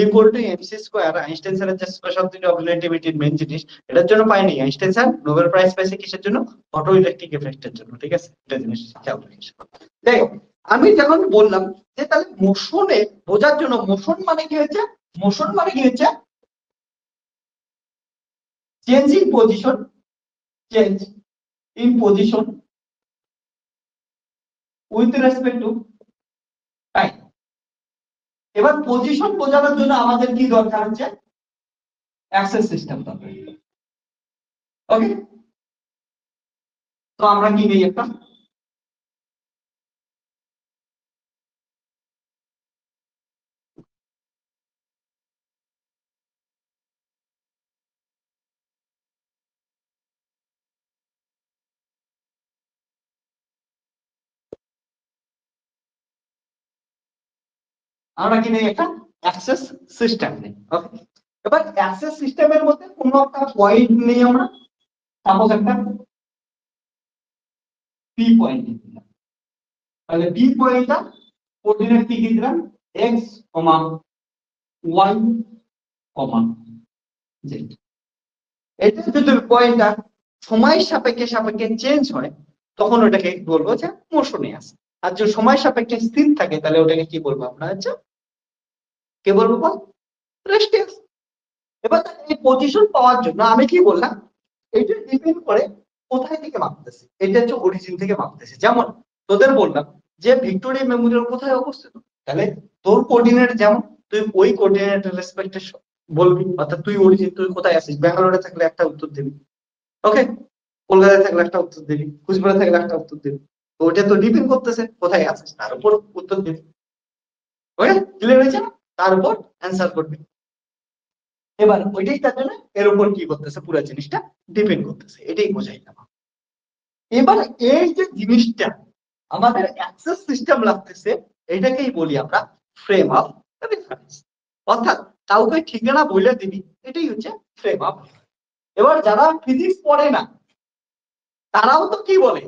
Equal to MC square Einstein স্যারের যে স্পেশাল থিওরি অফ রিলেটিভিটির মেইন জিনিস, এটার জন্য পায়নি। আইনস্টাইন স্যার নোবেল প্রাইজ পাইছে কিসের জন্য, ফটো ইলেকট্রিক এফেক্টের জন্য, ঠিক আছে। এটা জিনিস খেয়াল রাখিস। যাই হোক, আমি যখন বললাম যে তাহলে মোশনে বোঝার জন্য, মোশন মানে কি হচ্ছে, মোশন মানে কি হচ্ছে change in position, change in position with respect to time. এবার পজিশন বোঝানোর জন্য আমাদের কি দরকার হচ্ছে, অ্যাক্সেস সিস্টেম দরকার। ওকে, তো আমরা কি নেই একটা আমরা কি নেই একটা অ্যাক্সেস সিস্টেম নেই। ওকে, এবার অ্যাক্সেস সিস্টেমের মধ্যে কোনো একটা পয়েন্ট নেই আমরা, সাপোজ একটা পি পয়েন্ট নিলাম, তাহলে পি পয়েন্টটা কোঅর্ডিনেট কি দিলাম x, y, z। এটা যদি পয়েন্টটা সময় সাপেক্ষে সাপেক্ষে চেঞ্জ হয় তখন ওটাকে বলবো যে মোশনে আছে, আর যদি সময় সাপেক্ষে স্থির থাকে তাহলে ওটাকে কি বলবো আমরা, হচ্ছে কে বলবো বল, রেস্টে আছে। এবার এই পজিশন পাওয়ার জন্য আমি কি বললাম, এটা ডিপেন্ড করে কোথায় থেকে মাপতেছি, এটা হচ্ছে অরিজিন থেকে মাপতেছি। যেমন তোদের বললাম যে ভিক্টোরিয়া মেমোরিয়াল কোথায় অবস্থিত, তাহলে তোর কোঅর্ডিনেট যেমন তুই ওই কোঅর্ডিনেটের রেসপেক্টে বলবি, অর্থাৎ তুই অরিজিন তুই কোথায় আছিস, ব্যাঙ্গালোরে থাকলে একটা উত্তর দিবি, ওকে, কলকাতায় থাকলে একটা উত্তর দিবি, কুচবিহারে থাকলে একটা উত্তর দিবি। তো ওটা তো ডিপেন্ড করতেছে কোথায় আছিস তার উপর উত্তর দিবি। ওকে, ক্লিয়ার হয়েছে না? তার উপর অ্যান্সার করবি। এবার ওইটাই তার জন্য এর উপর কি করতেছে, পুরো জিনিসটা ডিপেন্ড করতেছে, এটাই বোঝাইলাম। এবার এই যে জিনিসটা আমাদের অ্যাক্সেস সিস্টেম লাগতেছে, এটাকেই বলি আমরা ফ্রেম অফ রেফারেন্স, অর্থাৎ কাউকে ঠিকানা বলে দিবি, এটাই হচ্ছে ফ্রেম অফ। এবার যারা ফিজিক্স পড়ে না তারাও তো কি বলে,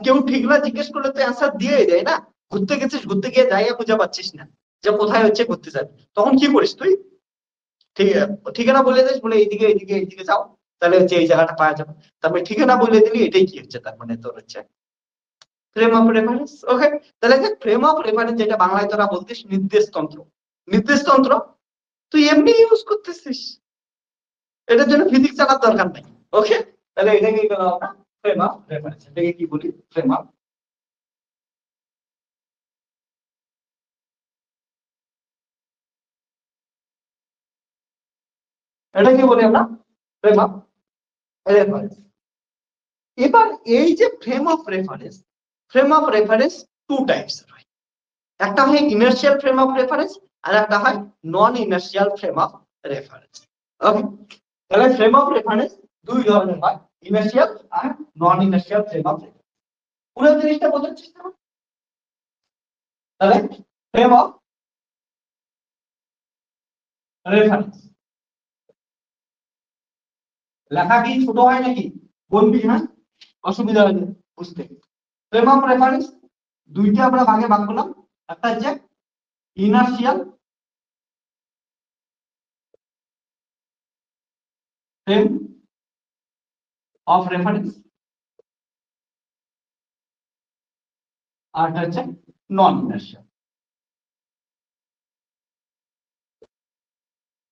কেউ ঠিকানা জিজ্ঞেস করলে তো অ্যান্সার দিয়ে দেয় না, ঘুরতে গেছিস, ঘুরতে গিয়ে জায়গা খুঁজে পাচ্ছিস না যে কোথায় হচ্ছে ঘুরতে যাবি, তখন কি করিস তুই, ঠিকানা বলে দিস, বলে এইদিকে এইদিকে এইদিকে যাও, তাহলে হচ্ছে এই জায়গাটা পাওয়া যাবে। তারপরে ঠিকানা বলে দিলি, এটাই কি হচ্ছে, তার মানে তোর হচ্ছে ফ্রেম অফ রেফারেন্স। ওকে, তাহলে ফ্রেম অফ রেফারেন্স যেটা বাংলায় তোরা বলতিস নির্দেশ তন্ত্র, নির্দেশ তন্ত্র তুই এমনি ইউজ করতেছিস, এটার জন্য ফিজিক্স জানার দরকার নাই। ওকে, তাহলে এটাকে কি বলা আমরা ফ্রেম অফ রেফারেন্স, এটাকে কি বলি ফ্রেম অফ, এটা কি বলি আমরা ফ্রেম অফ রেফারেন্স। এবার এই যে frame of reference two types হয়, একটা হয় ইনার্শিয়াল ফ্রেম অফ রেফারেন্স আর একটা হয় non inertial frame of reference. Okay, তাহলে ফ্রেম অফ রেফারেন্স দুই ধরনের হয়, ইনার্শিয়াল আর non inertial frame of reference. পুরো জিনিসটা বোঝার চেষ্টা করো। তাহলে ফ্রেম অফ রেফারেন্স লেখা কি ছোট হয় নাকি, বলবি হ্যাঁ, অসুবিধা হয় না বুঝতে। ফ্রেম অফ রেফারেন্স দুইটা আমরা ভাগে ভাগ করলাম, একটা হচ্ছে ইনার্শিয়াল ফ্রেম অফ রেফারেন্স আর একটা হচ্ছে non inertial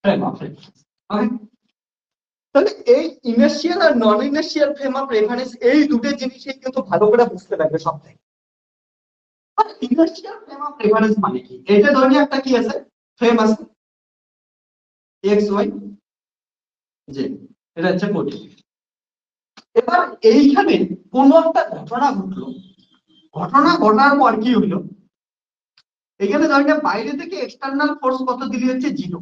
frame of reference. Okay, তাহলে এই ইনার্শিয়াল আর non inertial frame of reference এই দুটো জিনিসই কিন্তু ভালো করে বুঝতে লাগবে সব থেকে। আর ইনার্শিয়াল ফ্রেম অফ রেফারেন্স মানে কি, এটা ধরে একটা কি আছে ফ্রেম আছে এক্স ওয়াই জেড, এটা হচ্ছে কোঅর্ডিনেট। এবার এইখানে কোন একটা ঘটনা ঘটলো, ঘটনা ঘটার পর কি হইলো, এখানে ধরেন বাইরে থেকে এক্সটার্নাল ফোর্স কত দিলে হচ্ছে জিরো,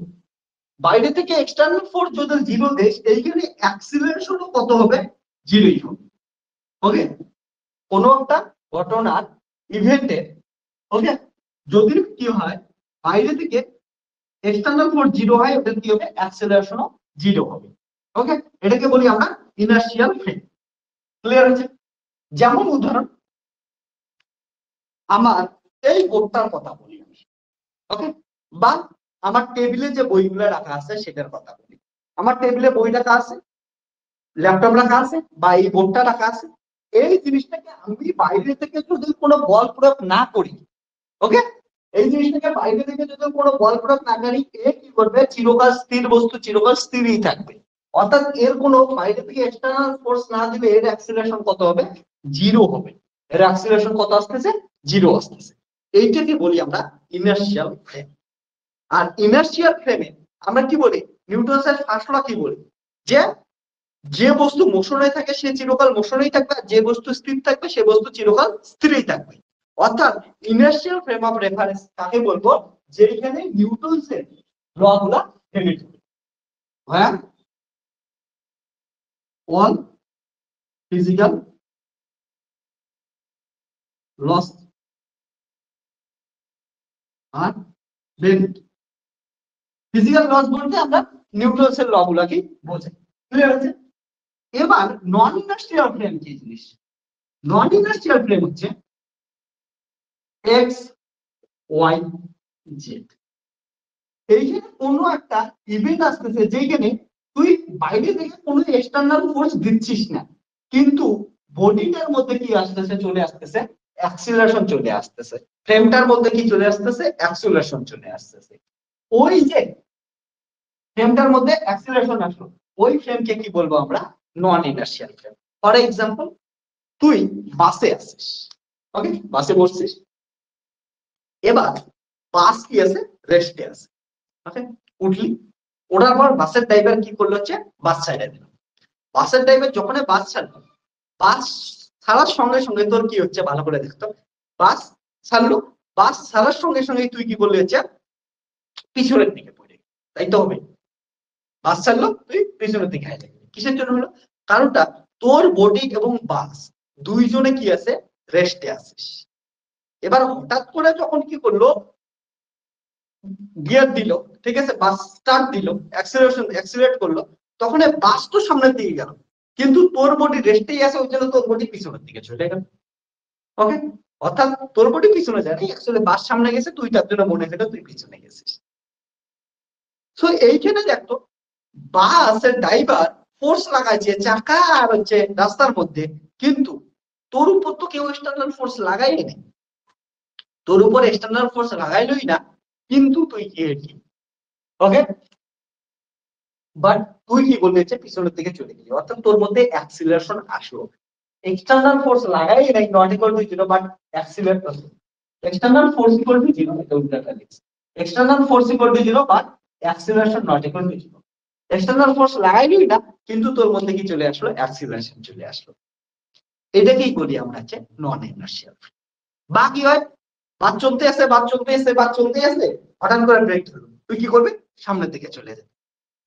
বাইরে থেকে এক্সটার্নাল ফোর্স যদি জিরো দেশ, এইখানে অ্যাক্সিলারেশনও কত হবে, জিরোই হবে। ওকে, কোন একটা ঘটনার ইভেন্টের, ওকে, যদি কি হয় বাইরে থেকে এক্সটার্নাল ফোর্স জিরো হয়, ওটা কি হবে অ্যাক্সিলারেশনও জিরো হবে। ওকে, এটাকে বলি আমরা ইনার্শিয়াল ফ্রেম। ক্লিয়ার হচ্ছে? যেমন উদাহরণ আমার এই বোর্ডটার কথা বলি আমি, ওকে, বা আমার টেবিলে যে বইগুলো রাখা আছে সেটার কথা বলি। আমার টেবিলে বই রাখা আছে, ল্যাপটপ রাখা আছে, বা এই বোর্ডটা রাখা আছে, এই জিনিসটাকে আমি বাইরে থেকে যদি কোনো বল প্রয়োগ না করি, ওকে, এই জিনিসটাকে বাইরে থেকে যদি কোনো বল প্রয়োগ না করি, এ কি করবে, চিরকাল স্থির বস্তু চিরকাল স্থিরই থাকবে। অর্থাৎ এর কোনো বাইরে থেকে এক্সটার্নাল ফোর্স না দিলে এর অ্যাক্সিলারেশন কত হবে, জিরো হবে। এর অ্যাক্সিলারেশন কত আসতেছে, জিরো আসতেছে। এইটাকে বলি আমরা ইনার্শিয়াল ফ্রেম। আর ইনার্শিয়াল ফ্রেমে আমরা কি বলি, নিউটনের ফার্স্ট ল কি বলি, যে যে বস্তু মোশনে থাকে সে চিরকাল মোশনেই থাকবে, আর যে বস্তু স্থির থাকবে সে বস্তু চিরকাল স্থিরই থাকবে। অর্থাৎ ইনার্শিয়াল ফ্রেম অফ রেফারেন্স কাকে বলবো, যেখানে নিউটনের ল গুলা মেনে চলে। হ্যাঁ, অল ফিজিক্যাল লস আর বেনিফিট। ফিজিক্যাল লস বলতে আমরা নিউটনের ল গুলাকে বোঝাই। ক্লিয়ার আছে? এবার নন ইনার্শিয়াল ফ্রেম কি জিনিস? নন ইনার্শিয়াল ফ্রেম হচ্ছে এক্স ওয়াই জেড। এইখানে কোনো একটা ইভেন্ট আসতেছে যেখানে তুই বাইরে থেকে কোনো এক্সটার্নাল ফোর্স দিচ্ছিস না, কিন্তু বডিটার মধ্যে কি আসতেছে, চলে আসতেছে অ্যাক্সিলারেশন চলে আসতেছে। ফ্রেমটার মধ্যে কি চলে আসতেছে, অ্যাক্সিলারেশন চলে আসতেছে। ওই যে ফ্রেমটার মধ্যে অ্যাক্সিলারেশন আসলো, ওই ফ্রেমকে কি বলবো আমরা, নন ইনার্শিয়াল ফ্রেম। ফর এক্সাম্পল, তুই বাসে আসিস, ওকে, বাসে বসছিস, এবার বাস কি আছে, রেস্টে আছে, ওকে, উঠলি, ওঠার পর বাসের ড্রাইভার কি করলো হচ্ছে বাস ছাড়ে দিল। বাসের ড্রাইভার যখন বাস ছাড়লো, বাস ছাড়ার সঙ্গে সঙ্গে তোর কি হচ্ছে ভালো করে দেখতো, বাস ছাড়লো, বাস ছাড়ার সঙ্গে সঙ্গে তুই কি করলি হচ্ছে পিছনের দিকে পড়ে, তাই তো হবে। বাস ছাড়লো, তুই পিছনের দিকে আয়, কিসের জন্য হলো, কারণটা তোর বডি এবং বাস দুইজনে কি আছে, রেস্টে আছিস। এবার হঠাৎ করে যখন কি করলো, গিয়ার দিল, ঠিক আছে, বাস স্টার্ট দিল, অ্যাক্সিলারেট করলো, তখন বাস তো সামনের দিকে গেল, কিন্তু তোর বডি রেস্টেই আছে, ওই জন্য তোর বডি পিছনের দিকে চলে গেল। ওকে, অর্থাৎ তোর বডি পিছনে যায় না, অ্যাকচুয়ালি বাস সামনে গেছে, তুই তার জন্য মনে হলো তুই পিছনে গেছিস। সো এইখানে দেখতো বাসের ড্রাইভার ফোর্স লাগাইছে চাকা আর হচ্ছে রাস্তার মধ্যে, কিন্তু তোর উপর তো কেউ এক্সটার্নাল ফোর্স লাগাই নেই, তোর উপর এক্সটার্নাল ফোর্স লাগাইলই না, কিন্তু তুই কি এটি, ওকে, বাট তুই কি বললি হচ্ছে পিছনের দিকে চলে গেলি, অর্থাৎ তোর মধ্যে অ্যাক্সিলারেশন আসলো। এক্সটার্নাল ফোর্স লাগাই নাই, not equal to 0, but accelerate করছে। এক্সটার্নাল ফোর্স ইকুয়াল টু 0, এটা উল্টাটা লিখছি। External force equal to 0, but acceleration not equal to 0। External force লাগাইলই না, কিন্তু তোর মধ্যে কি চলে আসলো, অ্যাক্সিলারেশন চলে আসলো। এটাকেই বলি আমরা হচ্ছে নন ইনার্শিয়াল। বা কি হয়, বাস চলতে আছে, বাস চলতে আছে, বাস চলতে আছে, হঠাৎ করে ব্রেক ধরলো, তুই কি করবি, সামনের দিকে চলে যাবে।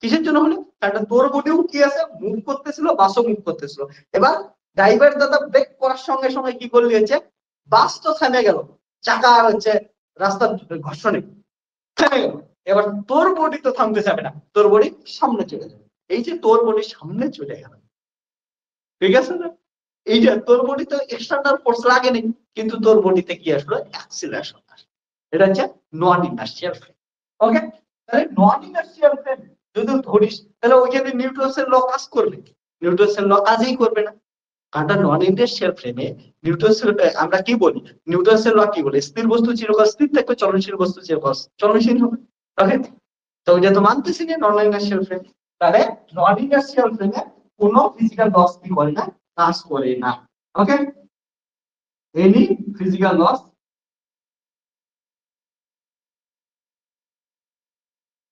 কিসের জন্য হলো, কারণ তোর বডিও কি আছে, মুভ করতেছিল, বাসও মুভ করতেছিল। এবার ড্রাইভার দাদা ব্রেক করার সঙ্গে সঙ্গে কি করলি হচ্ছে, বাস তো থেমে গেল, চাকা আর হচ্ছে রাস্তার ঘর্ষণে থেমে গেল। এবার তোর বডি তো থামতে যাবে না, তোর বডি সামনে চলে যাবে। এই যে তোর বডি সামনে চলে গেল, ঠিক আছে না, এই যে তোর বডি তো এক্সটার্নাল ফোর্স লাগেনি, কিন্তু তোর বডিতে কি আসলো, অ্যাক্সিলারেশন আসলো। এটা হচ্ছে নন ইনার্শিয়াল ফ্রেম। ওকে, তাহলে নন ইনার্শিয়াল ফ্রেম যদি ধরিস, তাহলে ওইখানে নিউটনের ল কাজ করবে, নিউটনের ল কাজই করবে না। কারণ নন ইনার্শিয়াল ফ্রেমে নিউটনের, আমরা কি বলি, নিউটনের ল কি বলে, স্থির বস্তু চিরকাল স্থির থাকবে, চলনশীল বস্তু চিরকাল চলনশীল হবে। ওকে, তো ওইটা তো মানতেছি না নন ইনার্শিয়াল ফ্রেম। তাহলে নন ইনার্শিয়াল ফ্রেমে কোনো ফিজিক্যাল লস কি করে না, কাজ করে না। Okay, any physical laws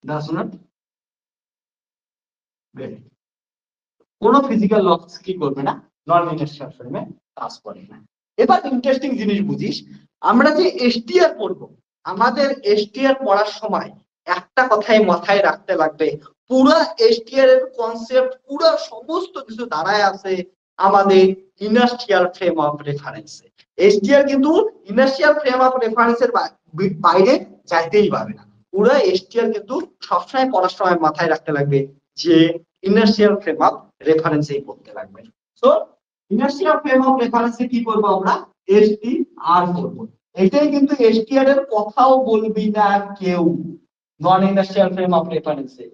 does not, কোনো ফিজিক্যাল লস কি করবে না, নন ইনার্শিয়াল ফ্রেমে কাজ করে না। এবার ইন্টারেস্টিং জিনিস বুঝিস, আমরা যে এসটিআর পড়বো, আমাদের এসটিআর পড়ার সময় একটা কথাই মাথায় রাখতে লাগবে, পুরো এসটিআর এর কনসেপ্ট, পুরো সমস্ত কিছু দাঁড়ায় আছে আমাদের ইনার্শিয়াল ফ্রেম অফ রেফারেন্সে। এসটিআর কিন্তু ইনার্শিয়াল ফ্রেম অফ রেফারেন্সের বাইরে যাইতেই পারবে না। পুরো এসটিআর কিন্তু সবসময় পড়ার সময় মাথায় রাখতে লাগবে যে ইনার্শিয়াল ফ্রেম অফ রেফারেন্সেই পড়তে লাগবে। সো ইনার্শিয়াল ফ্রেম অফ রেফারেন্সে কি করব আমরা, এসটিআর করব। এটাই কিন্তু এসটিআর এর কথাও বলবি না কেউ নন ইনার্শিয়াল ফ্রেম অফ রেফারেন্সে।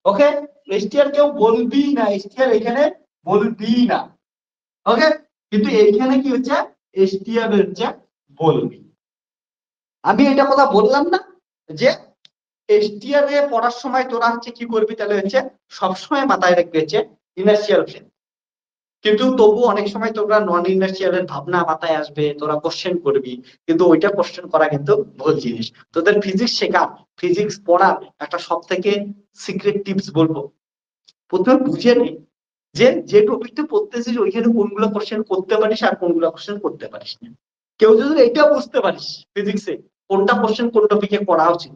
ওকে, এসটিআর কেউ বলবি না, এসটিআর এখানে বলবি না। ওকে, কিন্তু এইখানে কি হচ্ছে, এসটিআর হচ্ছে বলবি। আমি এটা কথা বললাম না যে এসটিআর এ পড়ার সময় তোরা হচ্ছে কি করবি, তাহলে হচ্ছে সবসময় মাথায় রাখবে হচ্ছে ইনার্শিয়াল ফ্রেম, কিন্তু তবু অনেক সময় তোরা নন ইনার্শিয়ালের ভাবনা মাথায় আসবে, তোরা কোশ্চেন করবি, কিন্তু ওইটা কোশ্চেন করা কিন্তু ভুল জিনিস। তোদের ফিজিক্স শেখা, ফিজিক্স পড়ার একটা সব থেকে সিক্রেট টিপস বলবো, প্রথমে বুঝে নে যে যে টপিকটা পড়তেছিস ওইখানে কোনগুলো কোশ্চেন করতে পারিস আর কোনগুলো কোশ্চেন করতে পারিস না। কেউ যদি এটা বুঝতে পারিস ফিজিক্সে কোনটা কোশ্চেন কোন টপিকে করা উচিত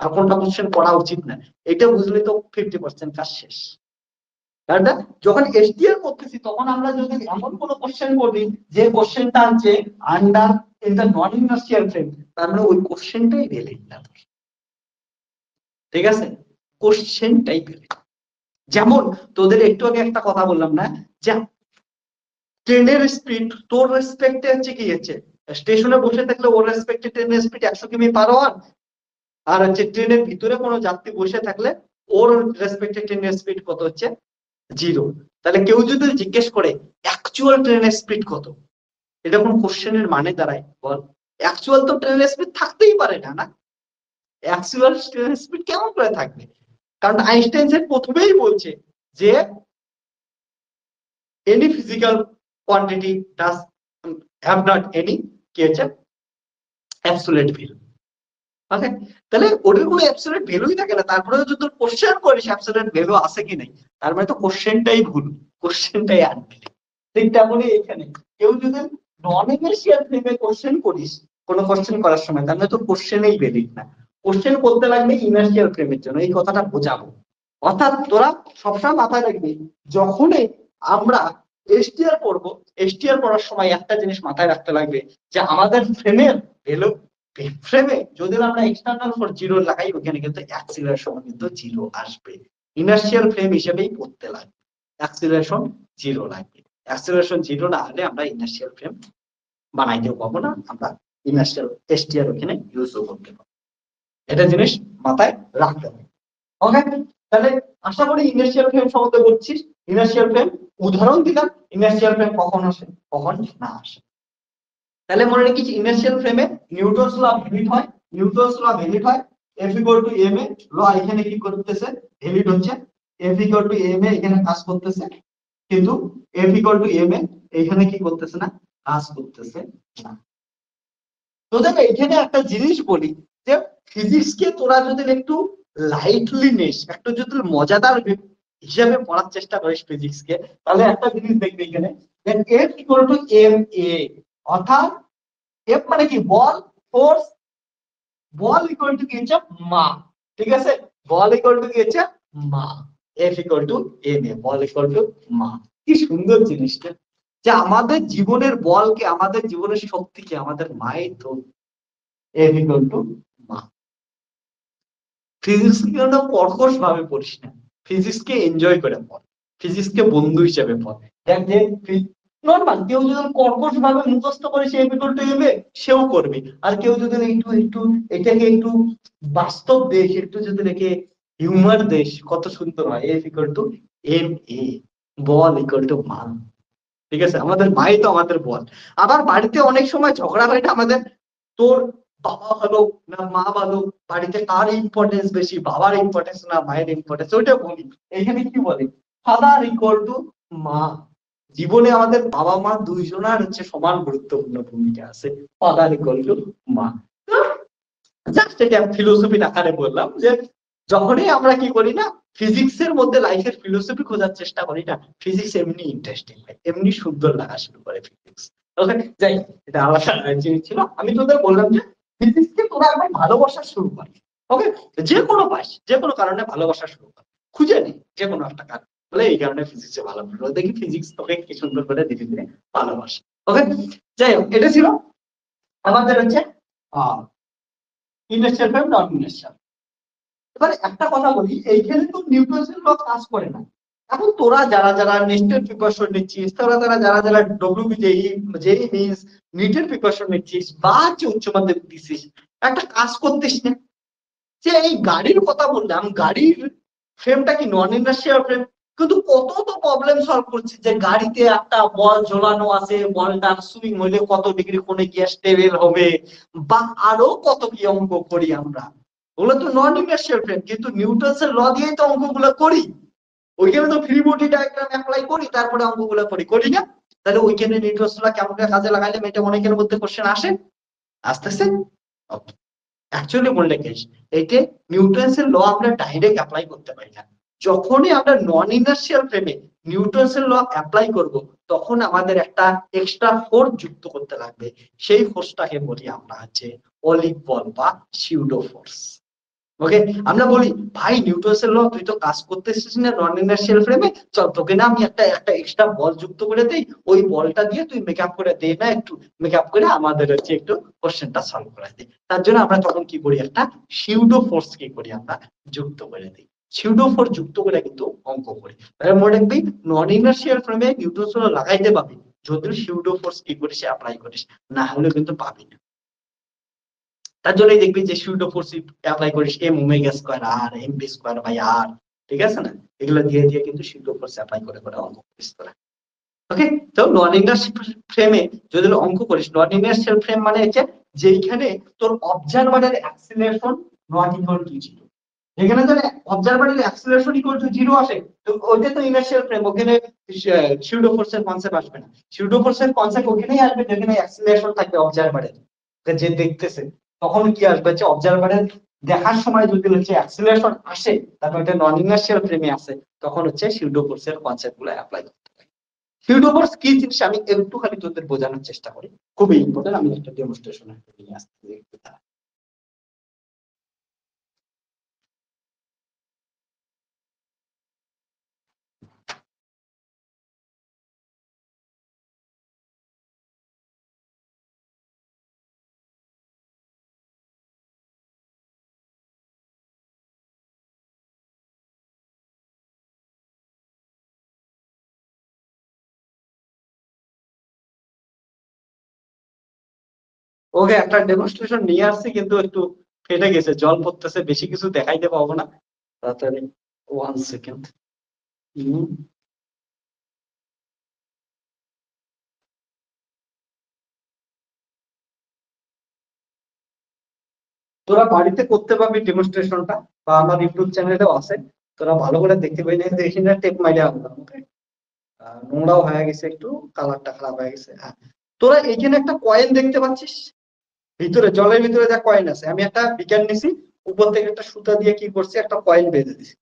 আর কোনটা কোশ্চেন করা উচিত না, এটা বুঝলে তো 50% কাজ শেষ। কারণ যখন এসটিআর করতেছি তখন আমরা যদি এমন কোনো কোশ্চেন করি যে কোশ্চেনটা আছে under in the non inertial frame, তার মানে ওই কোশ্চেনটাই ভ্যালিড না। ঠিক আছে, কোশ্চেনটাই ভ্যালিড। যেমন তোদের একটু আগে একটা কথা বললাম না, যে ট্রেনের স্পিড তোর রেসপেক্টে হচ্ছে কি হচ্ছে, স্টেশনে বসে থাকলে ওর রেসপেক্টে ট্রেনের স্পিড 100 কিমি/আওয়ার, আর হচ্ছে ট্রেনের ভিতরে কোনো যাত্রী বসে থাকলে ওর রেসপেক্টে ট্রেনের স্পিড কত হচ্ছে, 0। তাহলে কেউ যদি জিজ্ঞেস করে অ্যাকচুয়াল ট্রেনের স্পিড কত, এটা কোন কোশ্চেনের মানে দাঁড়ায় বল? অ্যাকচুয়াল তো ট্রেনের স্পিড থাকতেই পারে না, না? অ্যাকচুয়াল ট্রেনের স্পিড কেমন করে থাকবে? কারণ আইনস্টাইন প্রথমেই বলছে যে any physical quantity does have not any কি হচ্ছে absolute value। ওকে, তাহলে ওটার কোনো অ্যাবসলিউট ভ্যালুই থাকে না, তারপরে যদি তুই কোশ্চেন করিস অ্যাবসলিউট ভ্যালু আছে কি নাই, তার মানে তো কোশ্চেনটাই ভুল, কোশ্চেনটাই আনভ্যালিড। ঠিক তেমনই এখানে কেউ যদি নন ইনার্শিয়াল ফ্রেমে কোশ্চেন করিস, কোনো কোশ্চেন করার সময়, তার মানে তো কোশ্চেনই ভ্যালিড না। কোশ্চেন করতে লাগবে ইনার্শিয়াল ফ্রেমের জন্য, এই কথাটা বোঝাবো। অর্থাৎ তোরা সবসময় মাথায় রাখবি, যখনই আমরা এসটিআর পড়বো, এসটিআর পড়ার সময় একটা জিনিস মাথায় রাখতে লাগবে, যে আমাদের ফ্রেমের ভ্যালু, ফ্রেমে যদি আমরা এক্সটার্নাল ফোর্স 0 লাগাই, ওখানে কিন্তু অ্যাক্সিলারেশন কিন্তু 0 আসবে। ইনার্শিয়াল ফ্রেম হিসেবেই পড়তে লাগবে, অ্যাক্সিলারেশন 0 লাগবে। অ্যাক্সিলারেশন 0 না হলে আমরা ইনার্শিয়াল ফ্রেম বানাইতেও পাবো না, আমরা ইনার্শিয়াল এসটিআর ওখানে ইউজও করতে পারবো। এটা জিনিস মাথায় রাখতে হবে। ওকে, তাহলে আশা করি ইনার্শিয়াল ফ্রেম সম্বন্ধে বলছিস। ইনার্শিয়াল ফ্রেম উদাহরণ দিলাম, ইনার্শিয়াল ফ্রেম কখন আসে কখন না আসে। তাহলে মনে রাখিস ইনার্শিয়াল ফ্রেমে নিউটনস ল ভ্যালিড হয়, নিউটনস ল ভ্যালিড হয়, F = ma ল এখানে কি করতেছে, ভ্যালিড হচ্ছে। F = ma এখানে কাজ করতেছে, কিন্তু F = ma এখানে কি করতেছে না, কাজ করতেছে না। তোদের এখানে একটা জিনিস বলি, যে ফিজিক্সকে তোরা যদি একটু লাইটলি নিস, একটু যদি মজাদার হিসাবে পড়ার চেষ্টা করিস ফিজিক্সকে, তাহলে একটা জিনিস দেখবি এখানে, F = ma, অর্থাৎ F মানে কি, বল, ফোর্স, বল ইকুয়াল টু কি হচ্ছে, মা। ঠিক আছে, বল ইকুয়াল টু কি হচ্ছে, মা। F = ma, ball equal to মা। কি সুন্দর জিনিসটা, যে আমাদের জীবনের বলকে, আমাদের জীবনের শক্তিকে আমাদের মায়ের তো F = মা। ফিজিক্স কে কর্কশ ভাবে পড়িস না, ফিজিক্সকে এনজয় করে পড়, ফিজিক্সকে বন্ধু হিসেবে পড়। দেখ যে নর্মাল কেউ যদি কর্কশ ভাবে মুখস্থ করে সে এ সেও করবে, আর কেউ যদি একটু একটু এটাকে একটু বাস্তব দেশ, একটু যদি রেখে হিউমার দেশ, কত সুন্দর হয়। F = ma, বল = মা। ঠিক আছে, আমাদের মাই তো আমাদের বল। আবার বাড়িতে অনেক সময় ঝগড়া হয় না আমাদের, তোর বাবা ভালো না মা ভালো, বাড়িতে কার ইম্পর্টেন্স বেশি, বাবার ইম্পর্টেন্স না মায়ের ইম্পর্টেন্স, ওইটা বলি। এখানে কি বলে, ফাদার = মা। জীবনে আমাদের বাবা মা দুইজনের হচ্ছে সমান গুরুত্বপূর্ণ ভূমিকা আছে, ফাদার = মা। জাস্ট এটা ফিলোসফি আকারে বললাম, যে যখনই আমরা কি করি না, ফিজিক্সের মধ্যে লাইফের ফিলোসফি খোঁজার চেষ্টা করি না, ফিজিক্স এমনি ইন্টারেস্টিং হয়, এমনি সুন্দর লাগা শুরু করে ফিজিক্স। ওকে, যাই, এটা আলাদা জিনিস ছিল। আমি তোদের বললাম যে ফিজিক্সকে তোরা একবার ভালোবাসা শুরু কর। ওকে, যে কোনো পাস, যে কোনো কারণে ভালোবাসা শুরু কর, খুঁজে নি যে কোনো একটা কারণ, বলে এই কারণে ফিজিক্সে ভালো লাগলো, দেখি ফিজিক্স তোকে কি সুন্দর করে ধীরে ধীরে ভালোবাসে। ওকে, যাই হোক, এটা ছিল আমাদের হচ্ছে ইনার্শিয়াল ফ্রেম, নন ইনার্শিয়াল। এবার একটা কথা বলি, এইখানে তো নিউটনের ল কাজ করে না। এখন তোরা যারা যারা নেটের প্রিপারেশন নিচ্ছিস, তোরা যারা যারা যারা ডব্লিউবিজেই, জেই মিন্স নিটের প্রিপারেশন নিচ্ছিস, বা উচ্চ মাধ্যমিক দিচ্ছিস, একটা কাজ করতিস না, যে এই গাড়ির কথা বললাম, গাড়ির ফ্রেমটা কি নন ইনার্শিয়াল ফ্রেম, কিন্তু কত তো প্রবলেম সলভ করছি, যে গাড়িতে একটা বল ঝোলানো আছে, বলটা সুইং হইলে কত ডিগ্রি কোণে গিয়ে স্টেবল হবে, বা আরো কত কি অঙ্ক করি আমরা, ওগুলো তো নন ইনার্শিয়াল ফ্রেম, কিন্তু নিউটনস এর ল দিয়েই তো অঙ্কগুলো করি। ওইখানে তো ফ্রি বডি ডায়াগ্রাম অ্যাপ্লাই করি, তারপরে অঙ্কগুলো করি না? তাহলে ওইখানে নিউটনস ল কেমন কাজে লাগাইলে এটা অনেকের মধ্যে কোশ্চেন আসে, আসতেছে। অ্যাকচুয়ালি মনে রাখিস, এইটা নিউটনস এর ল আমরা ডাইরেক্ট অ্যাপ্লাই করতে পারি না। যখনই আমরা নন ইনার্শিয়াল ফ্রেমে নিউটনস এর ল অ্যাপ্লাই করব, তখন আমাদের একটা এক্সট্রা ফোর্স যুক্ত করতে লাগবে, সেই ফোর্সটাকে বলি আমরা হচ্ছে অলিক বল বা সিউডো ফোর্স। ওকে, আমরা বলি ভাই নিউটনের ল তুই তো কাজ করতেছিস না নন ইনার্শিয়াল ফ্রেমে, চল তোকে না আমি একটা একটা এক্সট্রা বল যুক্ত করে দেই, ওই বলটা দিয়ে তুই মেকআপ করে দে না, একটু মেকআপ করে আমাদের হচ্ছে একটু কোশ্চেনটা সলভ করে দিই। তার জন্য আমরা তখন কি করি, একটা সিউডো ফোর্স কি করি আমরা যুক্ত করে দিই, সিউডো ফোর্স যুক্ত করে কিন্তু অঙ্ক করি। তাহলে মনে রাখবি নন ইনার্শিয়াল ফ্রেমে নিউটনের ল লাগাইতে পাবি যদি সিউডো ফোর্স কি করিস অ্যাপ্লাই করিস, না হলে কিন্তু পাবি না। তার জন্যই দেখবি যে সিউডো ফোর্স অ্যাপ্লাই করিস M omega square R M V square by R, ঠিক আছে না, এগুলো দিয়ে দিয়ে কিন্তু সিউডো ফোর্স অ্যাপ্লাই করে করে অঙ্ক করিস তোরা। ওকে, তো নন ইনার্শিয়াল ফ্রেমে যদি অঙ্ক করিস, নন ইনার্শিয়াল ফ্রেম মানে হচ্ছে যেইখানে তোর অবজারভারের অ্যাক্সিলারেশন নট ইকুয়াল টু 0, যেখানে ধর অবজারভারের অ্যাক্সিলারেশন ইকুয়াল টু 0 আসে, তো ওইটা তো ইনার্শিয়াল ফ্রেম, ওখানে সিউডো ফোর্সের কনসেপ্ট আসবে না। সিউডো ফোর্সের কনসেপ্ট ওখানেই আসবে যেখানে অ্যাক্সিলারেশন থাকবে অবজারভারের, যে দেখতেছে তখন কি আসবে, যে অবজারভারের দেখার সময় যদি হচ্ছে অ্যাক্সিলারেশন আসে, তারপর এটা নন ইনার্শিয়াল ফ্রেমে আসে, তখন হচ্ছে সিউডো ফোর্সের কনসেপ্ট গুলো অ্যাপ্লাই করতে হয়। সিউডো ফোর্স কি জিনিস আমি একটুখানি তোদের বোঝানোর চেষ্টা করি, খুবই ইম্পর্টেন্ট, আমি একটা ডেমনস্ট্রেশন নিয়ে আসছি। ওকে, একটা ডেমনস্ট্রেশন নিয়ে আসছি কিন্তু একটু ফেটে গেছে, জল পড়তেছে, বেশি কিছু দেখাইতে পাবো না তাড়াতাড়ি। 1 সেকেন্ড। তোরা বাড়িতে করতে পারবি ডেমনস্ট্রেশনটা, বা আমার ইউটিউব চ্যানেলেও আছে, তোরা ভালো করে দেখতে পাই না, এখানে টেপ মাইরে আনলাম। ওকে, নোংরাও হয়ে গেছে একটু, কালারটা খারাপ হয়ে গেছে। হ্যাঁ, তোরা এখানে একটা কয়েন দেখতে পাচ্ছিস, ভিতরে জলের ভিতরে যা কয়েন আছে, আমি একটা বিজ্ঞান নিছি, উপর থেকে একটা সুতা দিয়ে কি করছি, একটা কয়েন বেঁধে দিছি।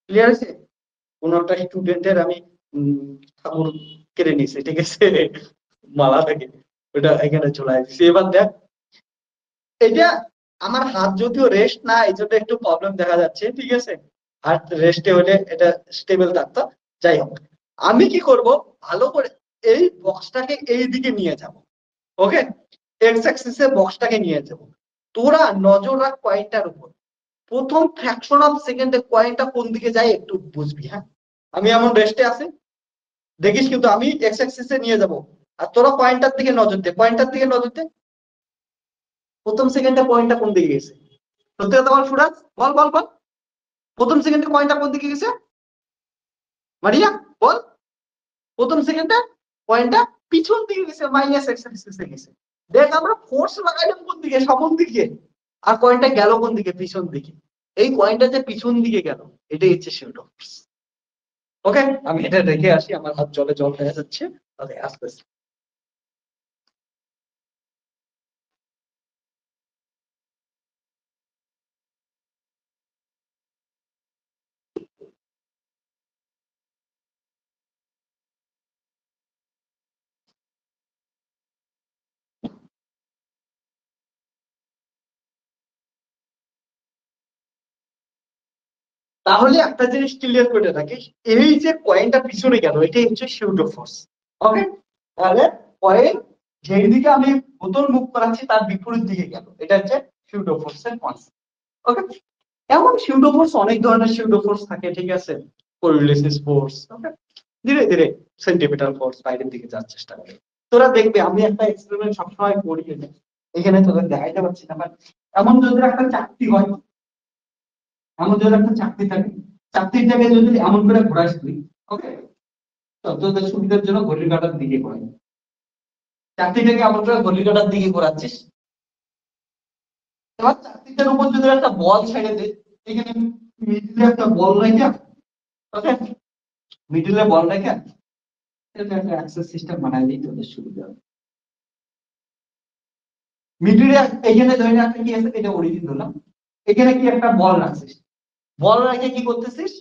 ক্লিয়ার আছে? কোন একটা স্টুডেন্টের আমি ঠাকুর কেড়ে নিছি, ঠিক আছে, মালা থেকে, ওটা এখানে ঝুলাই দিছি। এবার দেখ, এটা আমার হাত যদিও রেস্ট না, এই জন্য একটু প্রবলেম দেখা যাচ্ছে, ঠিক আছে, হাত রেস্টে হলে এটা স্টেবল থাকতো। যাই হোক, আমি কি করব, ভালো করে এই বক্সটাকে এই দিকে নিয়ে যাব। ওকে, এক্স অ্যাক্সিসে বক্সটাকে নিয়ে যাব। তোরা নজর রাখ কয়েনটার উপর, প্রথম ফ্র্যাকশন অফ সেকেন্ডে কয়েনটা কোন দিকে যায় একটু বুঝবি। হ্যাঁ, আমি এমন রেস্টে আছি, দেখিস কিন্তু আমি এক্স অ্যাক্সিসে নিয়ে যাব, আর তোরা পয়েন্টার দিকে নজর দে, পয়েন্টার দিকে নজর দে, প্রথম সেকেন্ডে পয়েন্টটা কোন দিকে গেছে, সত্যি কথা বল সুরাজ, বল বল বল, প্রথম সেকেন্ডে পয়েন্টটা কোন দিকে গেছে, মারিয়া বল, প্রথম সেকেন্ডে পয়েন্টটা পিছন দিকে গেছে, মাইনাস এক্স অ্যাক্সিসে গেছে। দেখ আমরা ফোর্স লাগাইলাম কোন দিকে, সামন দিকে, আর কয়েনটা গেল কোন দিকে, পিছন দিকে। এই কয়েনটা যে পিছন দিকে গেল, এটাই হচ্ছে শিউটো ফোর্স। ওকে, আমি এটা রেখে আসি, আমার হাত জলে জল হয়ে যাচ্ছে। ওকে, আস্তে আস্তে। তাহলে একটা জিনিস ক্লিয়ার করে রাখিস, এই যে কয়েনটা পিছনে গেল, এটাই হচ্ছে শিউটো ফোর্স। ওকে, তাহলে কয়েন যেই দিকে আমি বোতল মুভ করাচ্ছি তার বিপরীত দিকে গেল, এটা হচ্ছে শিউটো ফোর্সের কনসেপ্ট। ওকে, এমন শিউটো ফোর্স অনেক ধরনের শিউটো ফোর্স থাকে, ঠিক আছে, কোরিলেসিস ফোর্স। ওকে, ধীরে ধীরে সেন্টিমিটার ফোর্স বাইরের দিকে যাওয়ার চেষ্টা করে। তোরা দেখবে আমি একটা এক্সপেরিমেন্ট সবসময় করি, এখানে তোদের দেখাইতে পারছি না, এমন যদি একটা চাকতি হয়, এমন যদি একটা চাকতি থাকে, চাকতির জায়গায় যদি এমন করে ঘোরাস তুই, ওকে, তোদের সুবিধার জন্য ঘড়ির কাঁটার দিকে ঘোরাই, চাকতিটাকে এমন করে ঘড়ির কাঁটার দিকে ঘোরাচ্ছিস। এবার চাকতিটার উপর যদি একটা বল ছেড়ে দে, এখানে মিডিলে একটা বল রেখে, ওকে, মিডিলে বল রেখে এটা একটা অ্যাক্সেস সিস্টেম বানাই দিই তোদের সুবিধা। মিডিলে এখানে ধরে রাখতে কি আছে, এটা অরিজিন ধরলাম, এখানে কি একটা বল রাখছিস, বল রেখে কি করতেছিস,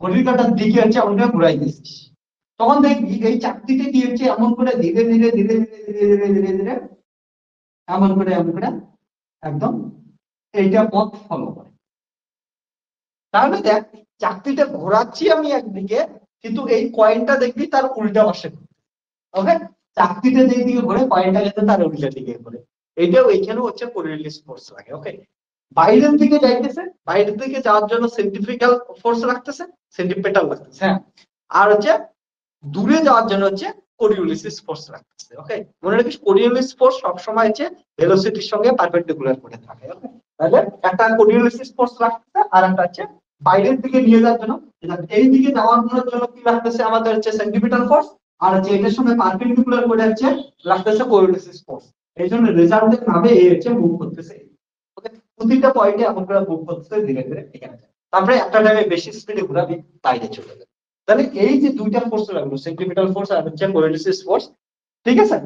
ঘড়ির কাঁটার দিকে হচ্ছে এমন করে ঘুরাই দিচ্ছিস। তখন দেখবি এই চাকতিতে কি হচ্ছে, এমন করে ধীরে ধীরে ধীরে ধীরে ধীরে ধীরে ধীরে ধীরে এমন করে একদম এইটা পথ ফলো করে। তাহলে দেখ চাকতিটা ঘোরাচ্ছি আমি একদিকে, কিন্তু এই কয়েনটা দেখবি তার উল্টা পাশে। ওকে, চাকতিটা যেই দিকে ঘোরে কয়েনটা কিন্তু তার উল্টা দিকে ঘোরে। এইটাও এইখানেও হচ্ছে কোরিওলিস ফোর্স লাগে। ওকে, বাইরের দিকে যাইতেছে, বাইরের দিকে যাওয়ার জন্য সেন্ট্রিফিউগাল ফোর্স লাগতেছে, সেন্ট্রিপেটাল লাগতেছে। হ্যাঁ, আর হচ্ছে দূরে যাওয়ার জন্য হচ্ছে কোরিওলিস ফোর্স লাগতেছে। ওকে, মনে রাখিস কোরিওলিস ফোর্স সবসময় হচ্ছে ভেলোসিটির সঙ্গে পারপেন্ডিকুলার করে থাকে। ওকে, তাহলে একটা কোরিওলিস ফোর্স লাগতেছে, আর একটা হচ্ছে বাইরের দিকে নিয়ে যাওয়ার জন্য, এই দিকে যাওয়ার জন্য কি লাগতেছে আমাদের হচ্ছে সেন্ট্রিপিটাল ফোর্স, আর হচ্ছে এটার সঙ্গে পারপেন্ডিকুলার করে হচ্ছে লাগতেছে কোরিওলিস ফোর্স। এই জন্য রেজাল্টের ভাবে এই হচ্ছে মুভ করতেছে। ওকে, প্রতিটা পয়েন্টে আমরা মুভ করতেছে ধীরে ধীরে এখানে, তারপরে একটা টাইমে বেশি স্পিডে ঘোরাবি বাইরে চলে যাবে। তাহলে এই যে দুইটা ফোর্স লাগলো, সেন্ট্রিপিটাল ফোর্স আর হচ্ছে কোরিওলিস ফোর্স, ঠিক আছে,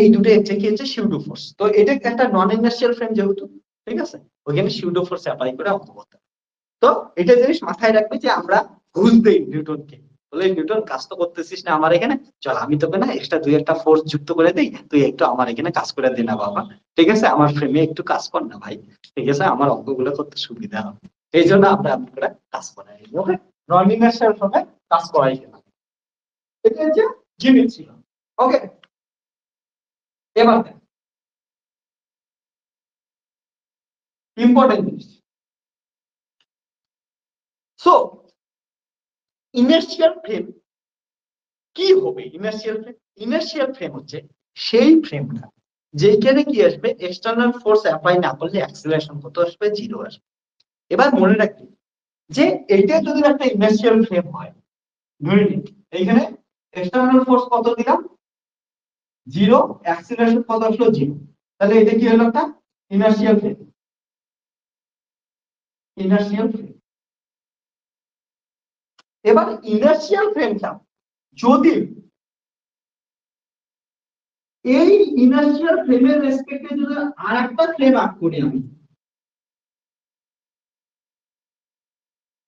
এই দুটো হচ্ছে কি হচ্ছে সিউডো ফোর্স। তো এটা একটা নন ইনার্শিয়াল ফ্রেম যেহেতু, ঠিক আছে, ওইখানে সিউডো ফোর্স অ্যাপ্লাই করে অঙ্ক করতে। তো এটা জিনিস মাথায় রাখবে যে আমরা ঘুষ দেই নিউটনকে, বলে নিউটন কাজ তো করতেছিস না আমার এখানে, চল আমি তোকে না এক্সট্রা দুই একটা ফোর্স যুক্ত করে দিই, তুই একটু আমার এখানে কাজ করে দে না বাবা, ঠিক আছে, আমার ফ্রেমে একটু কাজ কর না ভাই, ঠিক আছে, আমার অঙ্কগুলো করতে সুবিধা হবে। এই জন্য আমরা কাজ করাই। ওকে, নন ইনার্শিয়াল ফ্রেমে কাজ করাই কেন, এটা হচ্ছে জিনিস ছিল। ওকে, এবার ইম্পর্টেন্ট জিনিস। সো ইনার্শিয়াল ফ্রেম কি হবে? ইনার্শিয়াল ফ্রেম হচ্ছে সেই ফ্রেমটা যেখানে কি আসবে, এক্সটার্নাল ফোর্স অ্যাপ্লাই না করলে অ্যাক্সিলারেশন কত আসবে? 0 আসবে। এবার মনে রাখবি যে এইটা যদি একটা ইনার্শিয়াল ফ্রেম হয়, ধরে নিই এইখানে এক্সটার্নাল ফোর্স কত দিলাম? 0, অ্যাক্সিলারেশন কত আসলো? 0। তাহলে এটা কি হলো? একটা ইনার্শিয়াল ফ্রেম। Inertial frame. এবার ইনার্শিয়াল ফ্রেমটা যদি এই ইনার্শিয়াল ফ্রেমের রেসপেক্টে যদি আরেকটা ফ্রেম আঁক করি আমি,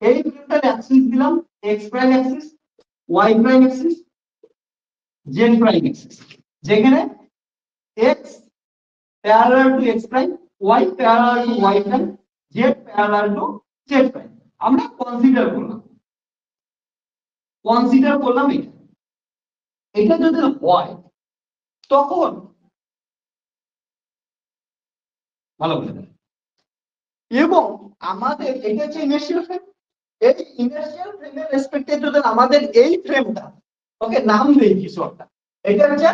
এই ফ্রেমটার অ্যাক্সিস দিলাম X prime axis, Y prime axis, Z prime axis, যেখানে X parallel to X prime, Y parallel to Y prime, Z parallel to Z prime. আমরা কনসিডার করলাম এটা যদি হয় তখন ভালো করে, এবং আমাদের এটা হচ্ছে ইনার্শিয়াল ফ্রেম, এই ইনার্শিয়াল ফ্রেমের রেসপেক্টে যদি আমাদের এই ফ্রেমটা, ওকে, নাম দেই কিছু একটা, এটা হচ্ছে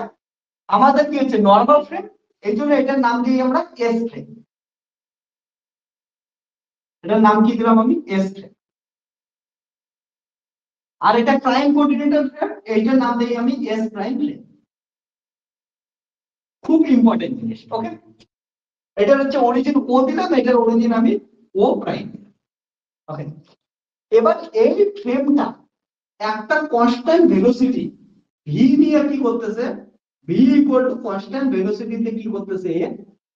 আমাদের কি হচ্ছে নরমাল ফ্রেম, এই জন্য এটার নাম দিই আমরা এস ফ্রেম। এটার নাম কি দিলাম আমি? S frame. আর এটা প্রাইম কন্টিনেন্টাল ফ্রেম, এইটার নাম দিই আমি এস প্রাইম ফ্রেম। খুব ইম্পর্টেন্ট জিনিস। ওকে, এটা হচ্ছে অরিজিন ও দিলাম, এটার অরিজিন আমি ও প্রাইম। ওকে, এবার এই ফ্রেমটা একটা কনস্ট্যান্ট ভেলোসিটি ভি নিয়ে কি করতেছে? ভি ইকুয়াল টু কনস্ট্যান্ট ভেলোসিটিতে কি করতেছে?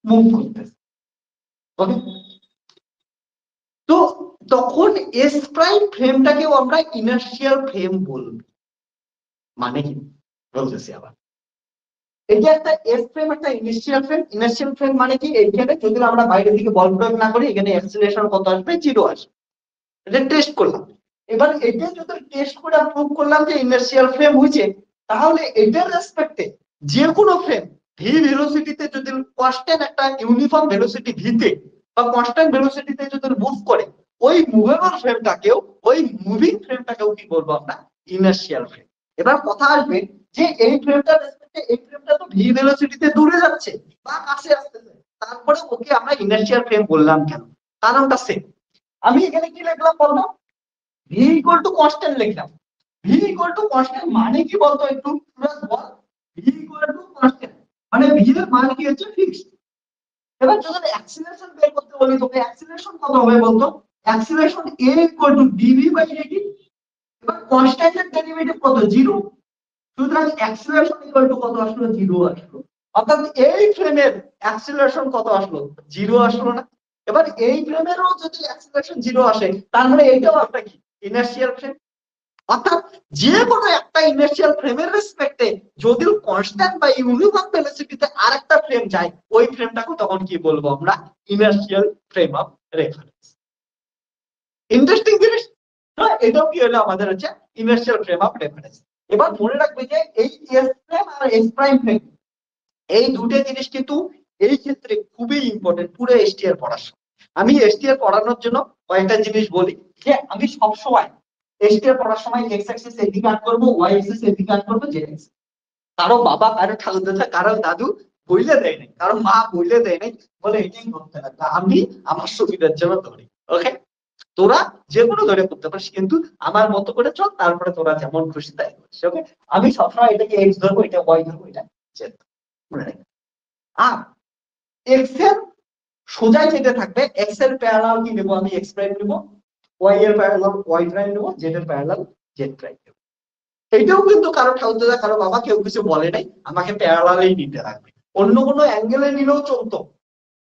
মুভ করতেছে। ওকে, তো তখন এস প্রাইম ফ্রেমটাকেও আমরা ইনার্শিয়াল ফ্রেম বলবো। মানে কি বলতেছি আবার, এটা একটা এস ফ্রেম, একটা ইনার্শিয়াল ফ্রেম। ইনার্শিয়াল ফ্রেম মানে কি, এইখানে যদি আমরা বাইরের দিকে বল প্রয়োগ না করি, এখানে অ্যাক্সিলারেশন কত আসবে? 0 আসবে। এটা টেস্ট করলাম। এবার এটা যদি টেস্ট করে প্রুভ করলাম যে ইনার্শিয়াল ফ্রেম হয়েছে, তাহলে এটার রেসপেক্টে যে কোনো ফ্রেম ভি ভেলোসিটিতে যদি কনস্ট্যান্ট একটা ইউনিফর্ম ভেলোসিটি ভিতে বা কনস্ট্যান্ট ভেলোসিটিতে যদি মুভ করে, ওই মুভেবল ফ্রেমটাকেও, ওই মুভিং ফ্রেমটাকেও কি বলবো আমরা? Inertial frame. এবার কথা আসবে যে এই ফ্রেমটার রেসপেক্টে এই ফ্রেমটা তো ভি ভেলোসিটিতে দূরে যাচ্ছে বা কাছে আসতেছে, তারপরে ওকে আমরা ইনার্শিয়াল ফ্রেম বললাম কেন? কারণটা সেম। আমি এখানে কি লিখলাম বলতো? ভি ইকুয়াল টু কনস্ট্যান্ট লিখলাম। ভি ইকুয়াল টু কনস্ট্যান্ট মানে কি বলতো? একটু বল। ভি ইকুয়াল টু কনস্ট্যান্ট মানে ভি এর মান কি হচ্ছে? ফিক্সড। এবার যদি অ্যাক্সিলারেশন বের করতে বলি, তোকে অ্যাক্সিলারেশন কত হবে বলতো? Acceleration a equal to dv by dt. এবার কনস্ট্যান্টের ডেরিভেটিভ কত? 0। সুতরাং অ্যাক্সিলারেশন ইকুয়াল টু কত আসলো? 0 আসলো। অর্থাৎ এই ফ্রেমের অ্যাক্সিলারেশন কত আসলো? 0 আসলো না? এবার এই ফ্রেমেরও যদি অ্যাক্সিলারেশন 0 আসে, তার মানে এইটাও একটা কি? Inertial frame. অর্থাৎ যে কোনো একটা ইনার্শিয়াল ফ্রেমের রেসপেক্টে যদিও কনস্ট্যান্ট বা ইউনিফর্ম ভেলোসিটিতে আরেকটা ফ্রেম যায়, ওই ফ্রেমটাকে তখন কি বলবো আমরা? Inertial frame of reference. Interesting জিনিস। এটাও কি হলো আমাদের হচ্ছে ইনার্শিয়াল ফ্রেম অফ রেফারেন্স। এবার মনে রাখবে যে এই এস ফ্রেম আর এস প্রাইম ফ্রেম এই দুটো জিনিস কিন্তু এই ক্ষেত্রে খুবই ইম্পর্টেন্ট পুরো এসটিআর পড়ার সময়। আমি এসটিআর পড়ানোর জন্য কয়েকটা জিনিস বলি যে আমি সবসময় এসটিআর পড়ার সময় এক্স অ্যাক্সিস এদিকে আট করবো, ওয়াই অ্যাক্সিস এদিকে আট করবো, জেড অ্যাক্সিস। কারো বাবা, কারো ঠাকুরদাদা, কারো দাদু বইলে দেয় নাই, কারো মা বইলে দেয় নাই, বলে এটাই করতে হবে, আমি আমার সুবিধার জন্য ধরি। ওকে, তোরা যে কোনো ধরে করতে পারিস, কিন্তু আমার মতো করে চল, তারপরে তোরা যেমন খুশি তাই করিস। ওকে, আমি সবসময় এটাকে এক্স ধরবো, এটা ওয়াই ধরবো, এটা জেড মনে রাখবো। আর এক্স এর সোজাই যেতে থাকবে, এক্স এর প্যারালাল কি নেবো আমি, এক্স প্রাইম নেবো, ওয়াই এর প্যারালাল ওয়াই প্রাইম নেবো, জেড এর প্যারালাল জেড প্রাইম নেবো। এটাও কিন্তু কারো ঠাকুরদাদা, কারো বাবা কেউ কিছু বলে নাই, আমাকে প্যারালালেই নিতে লাগবে। অন্য কোনো অ্যাঙ্গেলে নিলেও চলতো,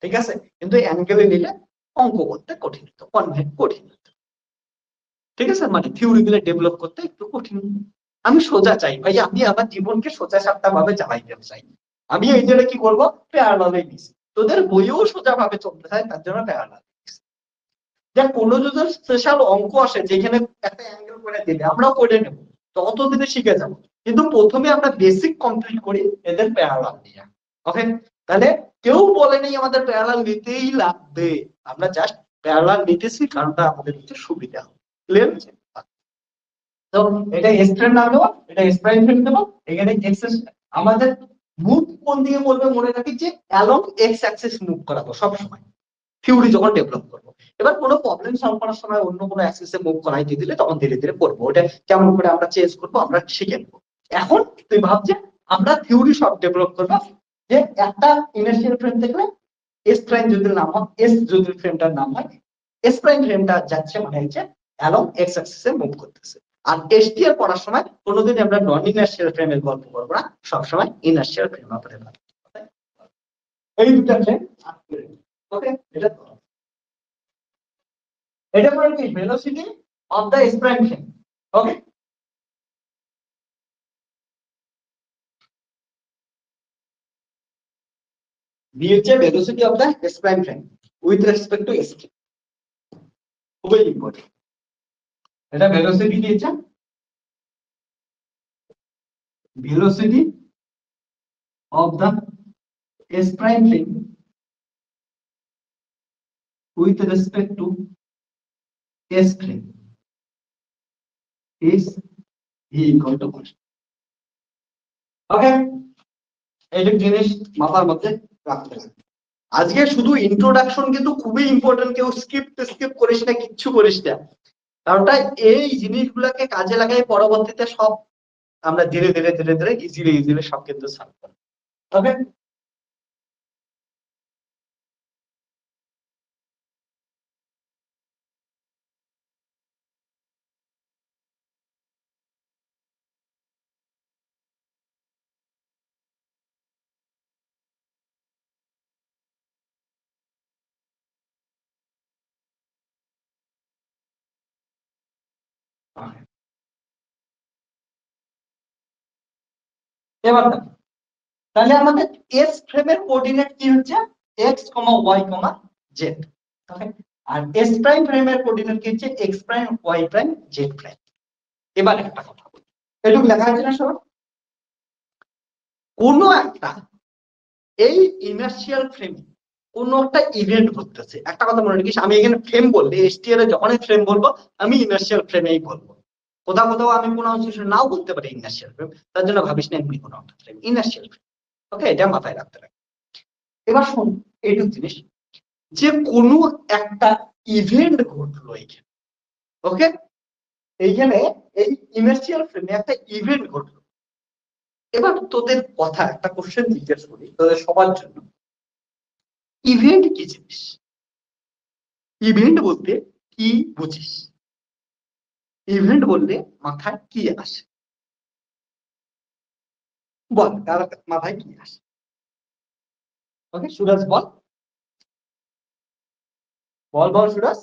ঠিক আছে, কিন্তু অ্যাঙ্গেলে নিলে অঙ্ক করতে কঠিন হতো, কনভেন্ট কঠিন হতো। ঠিক আছে, মানে থিওরি গুলো ডেভেলপ করতে একটু কঠিন। আমি সোজা চাই ভাই, আমি আমার জীবনকে সোজা সাপটা ভাবে চালাইতে চাই। আমি এই জন্য কি করবো, প্যারালালে নিছি। তোদের বইও সোজা ভাবে চলতে চায়, তার জন্য প্যারালাল। দেখ, কোনো যদি স্পেশাল অঙ্ক আসে যেখানে একটা অ্যাঙ্গেল করে দিলে আমরাও করে নেব, ততদিনে শিখে যাবো। কিন্তু প্রথমে আমরা বেসিক কমপ্লিট করি এদের প্যারালাল নিয়ে। ওকে, তাহলে কেউ বলে নেই আমাদের প্যারালাল নিতেই লাগবে, আমরা জাস্ট প্যারালাল নিতেছি কারণটা আমাদের হচ্ছে সুবিধা। ক্লিয়ার হচ্ছে? তো এটা এস প্রাইম নাম দেবো, এটা এস প্রাইম ফ্রেম দেবো, এখানে এক্স আমাদের মুভ কোন দিকে বলবে মনে রাখি যে অ্যালং এক্স অ্যাক্সিস মুভ করাবো সব সময় থিওরি যখন ডেভেলপ করবো। এবার কোনো প্রবলেম সলভ করার সময় অন্য কোনো অ্যাক্সিসে মুভ করাই দিয়ে দিলে তখন ধীরে ধীরে করবো, ওটা কেমন করে আমরা চেঞ্জ করবো আমরা শিখে নেবো। এখন তুই ভাবছে আমরা থিওরি সব ডেভেলপ করবো, যে একটা ইনার্শিয়াল ফ্রেম দেখলে এস প্রাইম যদি নাম হয়, এস যদি ফ্রেমটার নাম হয়, এস প্রাইম ফ্রেমটা যাচ্ছে মানে হচ্ছে অ্যালং এক্স অ্যাক্সিসে মুভ করতেছে। আর এসটিআর পড়ার সময় কোনোদিন আমরা নন ইনার্শিয়াল ফ্রেমের গল্প করবো না, সবসময় ইনার্শিয়াল ফ্রেম অফ রেফারেন্স। এই দুটা ফ্রেম। ওকে, এটা পরে কি velocity of the S prime frame. Okay, V হচ্ছে velocity of the S prime frame with respect to S T. খুবই ইম্পর্টেন্ট। এটা ভেলোসিটি দিয়েছে, velocity of the s prime frame with respect to s frame is equal to constant. ওকে, এইটা জিনিস মাথার মধ্যে রাখতে হবে। আজকে শুধু ইন্ট্রোডাকশন কিন্তু খুবই ইম্পর্টেন্ট, কেউ স্কিপ করিস না, কিচ্ছু করিস না, কারণটা এই জিনিসগুলোকে কাজে লাগাই পরবর্তীতে সব আমরা ধীরে ধীরে ধীরে ধীরে ইজিলি সব কিন্তু সলভ করব। ওকে, এবার তাহলে আমাদের এস ফ্রেমের কোঅর্ডিনেট কি হচ্ছে, X comma Y comma Z. আর এস প্রাইম ফ্রেমের কোঅর্ডিনেট কি হচ্ছে, X prime Y prime Z prime. এবার একটা কথা বলি, এটুকু লেখা আছে না সব? কোন একটা এই ইনার্শিয়াল ফ্রেমে কোন একটা ইভেন্ট ঘটতেছে, একটা কথা মনে রাখিস, আমি এখানে ফ্রেম বললে এসটিআর এ যখনই ফ্রেম বলবো আমি ইনার্শিয়াল ফ্রেমেই বলবো। কোথাও কোথাও আমি কোনো নাও বলতে পারি ইনার্শিয়াল ফ্রেম, তার জন্য ভাবিস না এমনি কোনো একটা ফ্রেম, ইনার্শিয়াল ফ্রেম। ওকে, এটা মাথায় রাখতে হবে। এবার শোন এইটুকু জিনিস, যে কোনো একটা ইভেন্ট ঘটলো এইখানে। ওকে, এইখানে এই ইনার্শিয়াল ফ্রেমে একটা ইভেন্ট ঘটলো। এবার তোদের কথা একটা কোশ্চেন জিজ্ঞেস করি তোদের সবার জন্য, ইভেন্ট কি জিনিস? ইভেন্ট বলতে কি বুঝিস? ইভেন্ট বললে মাথায় কি আসে? বল, তার মাথায় কি আসে? ওকে সুরাজ বল, বল বল সুরাজ।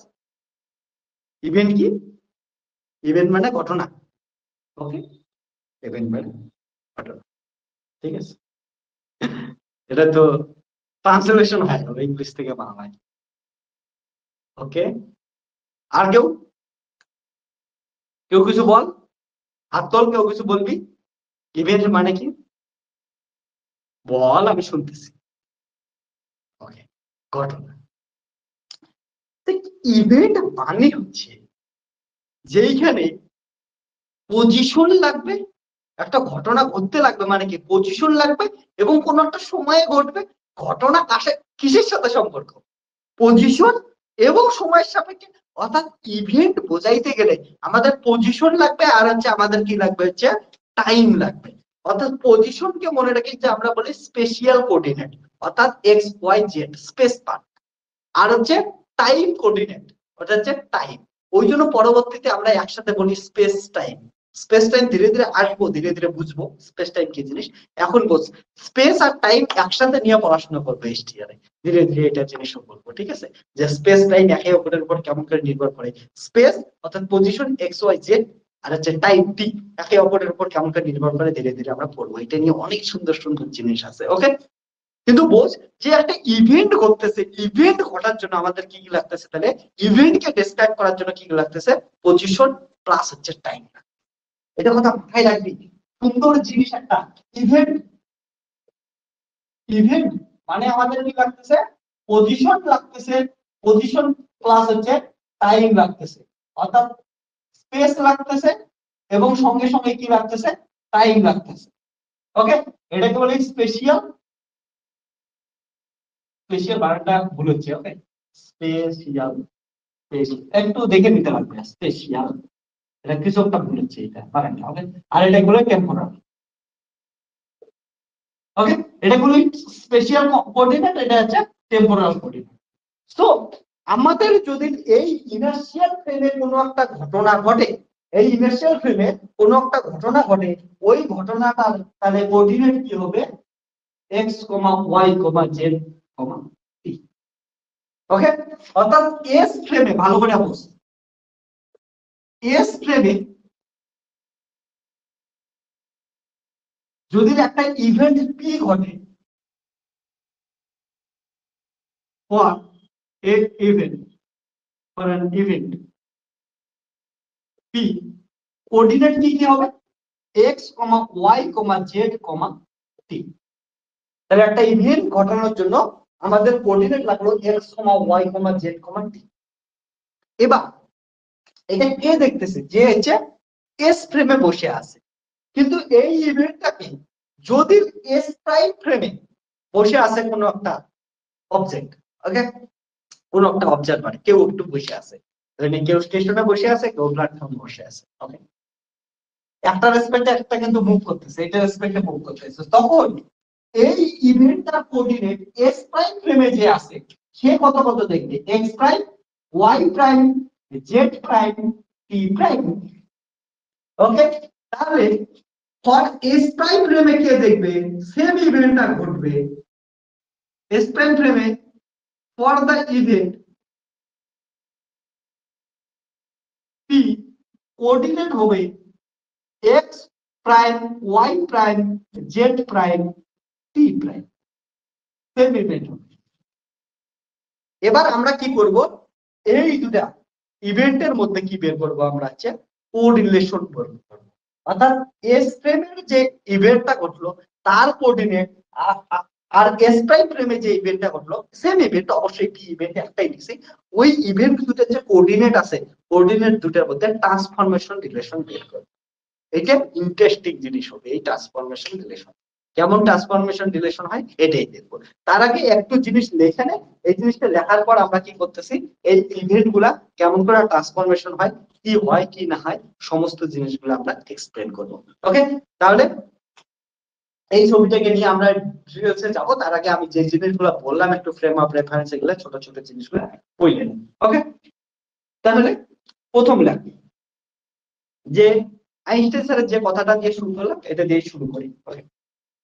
ইভেন্ট কি? ইভেন্ট মানে ঘটনা। ওকে, ইভেন্ট মানে ঘটনা, ঠিক আছে। এটা তো ট্রান্সলেশন হয় ইংলিশ থেকে বাংলায়। ওকে, আর কেউ? কেউ কিছু বল, হাত তোল, কেউ কিছু বলবি। ইভেন্ট মানে কি বল, আমি শুনতেছি। ওকে, ঘটনা। ইভেন্ট মানে হচ্ছে যেইখানে পজিশন লাগবে, একটা ঘটনা ঘটতে লাগবে, মানে কি পজিশন লাগবে এবং কোন একটা সময়ে ঘটবে। ঘটনা আসে কিসের সাথে সম্পর্ক? পজিশন এবং সময়ের সাপেক্ষে। অর্থাৎ ইভেন্ট বোঝাইতে গেলে আমাদের পজিশন লাগবে, আর হচ্ছে আমাদের কি লাগবে হচ্ছে টাইম লাগবে। অর্থাৎ পজিশনকে মনে রাখি যে আমরা বলি স্পেশিয়াল কোঅর্ডিনেট, অর্থাৎ X Y Z space part, আর হচ্ছে টাইম কোঅর্ডিনেট, ওটা হচ্ছে টাইম। ওই জন্য পরবর্তীতে আমরা একসাথে বলি স্পেস টাইম। স্পেস টাইম ধীরে ধীরে আসবো, ধীরে ধীরে বুঝবো স্পেস টাইম কি জিনিস। এখন বুঝ, স্পেস আর টাইম একসাথে নিয়ে পড়াশোনা করবো এসটিআরে, ধীরে ধীরে এটা জিনিসও বলবো, ঠিক আছে? যে স্পেস টাইম একে অপরের উপর কেমন করে নির্ভর করে। স্পেস অর্থাৎ পজিশন এক্স ওয়াই জেড, আর হচ্ছে টাইম টি, একে অপরের উপর কেমন করে নির্ভর করে, ধীরে ধীরে আমরা পড়বো। এটা নিয়ে অনেক সুন্দর সুন্দর জিনিস আছে, ওকে? কিন্তু বোঝ যে একটা ইভেন্ট ঘটতেছে, ইভেন্ট ঘটার জন্য আমাদের কি কি লাগতেছে, তাহলে ইভেন্টকে ডেসক্রাইব করার জন্য কি কি লাগতেছে? পজিশন প্লাস হচ্ছে টাইম। এটা কথা মাথায় রাখবি, সুন্দর জিনিস একটা। ইভেন্ট, ইভেন্ট মানে আমাদের কি লাগতেছে? পজিশন লাগতেছে, পজিশন প্লাস হচ্ছে টাইম লাগতেছে, অর্থাৎ স্পেস লাগতেছে এবং সঙ্গে সঙ্গে কি লাগতেছে? টাইম লাগতেছে। ওকে, এটাকে বলে স্পেশিয়াল, স্পেশিয়াল বানানটা ভুল হচ্ছে। ওকে, স্পেশিয়াল, একটু দেখে নিতে লাগবে। স্পেশিয়াল, এটা কিছু একটা ভুল হচ্ছে, এটা বানানটা। ওকে, আর এটা গুলো টেম্পোরাল। ওকে, এটা গুলো স্পেশিয়াল কোঅর্ডিনেট, এটা হচ্ছে টেম্পোরাল কোঅর্ডিনেট। সো আমাদের যদি এই ইনার্শিয়াল ফ্রেমে কোনো একটা ঘটনা ঘটে, এই ইনার্শিয়াল ফ্রেমে কোনো একটা ঘটনা ঘটে, ওই ঘটনাটার তাহলে কোঅর্ডিনেট কি হবে? X comma Y comma Z কমা টি। ওকে, অর্থাৎ এস ফ্রেমে, ভালো করে বুঝ, এস ফ্রেমে যদি একটা ইভেন্ট পি ঘটে, for a event, for an event P, coordinate কি কি হবে? X comma Y comma Z কমা টি। তাহলে একটা ইভেন্ট ঘটানোর জন্য আমাদের কোঅর্ডিনেট লাগলো x comma Y comma Z কমা টি। এবার এটা কে দেখতেছে? যে হচ্ছে এস ফ্রেমে বসে আছে। কিন্তু এই ইভেন্টটাকে যদি এস প্রাইম ফ্রেমে বসে আছে কোনো একটা অবজেক্ট, ওকে, কোন একটা অবজারভার, কেউ একটু বসে আছে, কেউ স্টেশনে বসে আছে, কেউ প্ল্যাটফর্মে বসে আছে। ওকে, একটা রেসপেক্টে একটা কিন্তু মুভ করতেছে, এটা রেসপেক্টে মুভ করতেছে, তখন এই ইভেন্টটার কোঅর্ডিনেট এস প্রাইম ফ্রেমে যে আছে সে কত কত দেখবে? X prime, Y prime, Z prime, T prime. Okay, তাহলে ফর এস প্রাইম ফ্রেমে কে দেখবে? সেম ইভেন্টটা ঘটবে এস প্রাইম ফ্রেমে for the event P, coordinate হবে X prime, Y prime, Z prime, T prime, same event হবে। এবার আমরা কি করব? এই দুটা ইভেন্টের মধ্যে কি বের করব? আমরা হচ্ছে কোরিলেশন বের করব। অর্থাৎ এস ফ্রেমের যে ইভেন্টটা ঘটলো তার কোঅর্ডিনেট আর এস প্রাইম ফ্রেমে যে ইভেন্টটা ঘটলো, সেম ইভেন্ট, অবশ্যই পি ইভেন্ট একটাই নিছি, ওই ইভেন্ট দুটার যে কোঅর্ডিনেট আছে, কোঅর্ডিনেট দুটার মধ্যে ট্রান্সফরমেশন রিলেশন বের করব। এটা ইন্টারেস্টিং জিনিস হবে, এই ট্রান্সফরমেশন রিলেশন। কেমন ট্রান্সফরমেশন রিলেশন হয় এটাই দেখবো। তার আগে একটু জিনিস লেখে নে, এই জিনিসটা লেখার পর আমরা কি করতেছি, এই ইভেন্ট গুলা কেমন করে ট্রান্সফরমেশন হয়, কি হয় কি না হয়, সমস্ত জিনিসগুলো আমরা এক্সপ্লেন করবো। ওকে, তাহলে এই ছবিটাকে নিয়ে আমরা ডিটেইলসে যাব। তার আগে আমি যে জিনিসগুলো বললাম একটু ফ্রেম অফ রেফারেন্স, এগুলো ছোট ছোট জিনিসগুলো বলে নিন। ওকে, তাহলে প্রথম লেখ যে আইনস্টাইন স্যারের যে কথাটা দিয়ে শুরু করলাম, এটা দিয়ে শুরু করি। ওকে,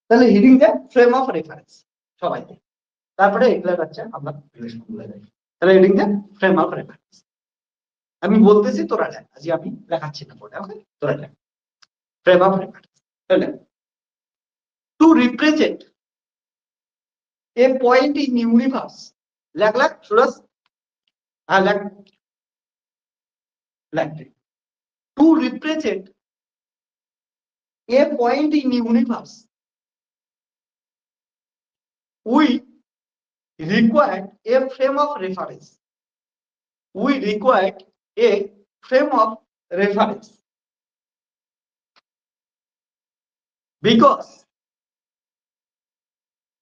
তাহলে হিডিং যে ফ্রেম অফ রেফারেন্স সবাই, তারপরে এগুলা হচ্ছে আমরা রিলেশন বলে যাই। তাহলে হিডিং যে ফ্রেম অফ রেফারেন্স, আমি বলতেছি তোরা লেখ, আজ আমি লেখাচ্ছি না পড়ে। ওকে, তোরা লেখ ফ্রেম অফ রেফারেন্স। তাহলে two represent a point in universe, লেখ লেখ সুরজ, হ্যাঁ লেখ লেখ। to represent a point in universe, we require a frame of reference. We require a frame of reference because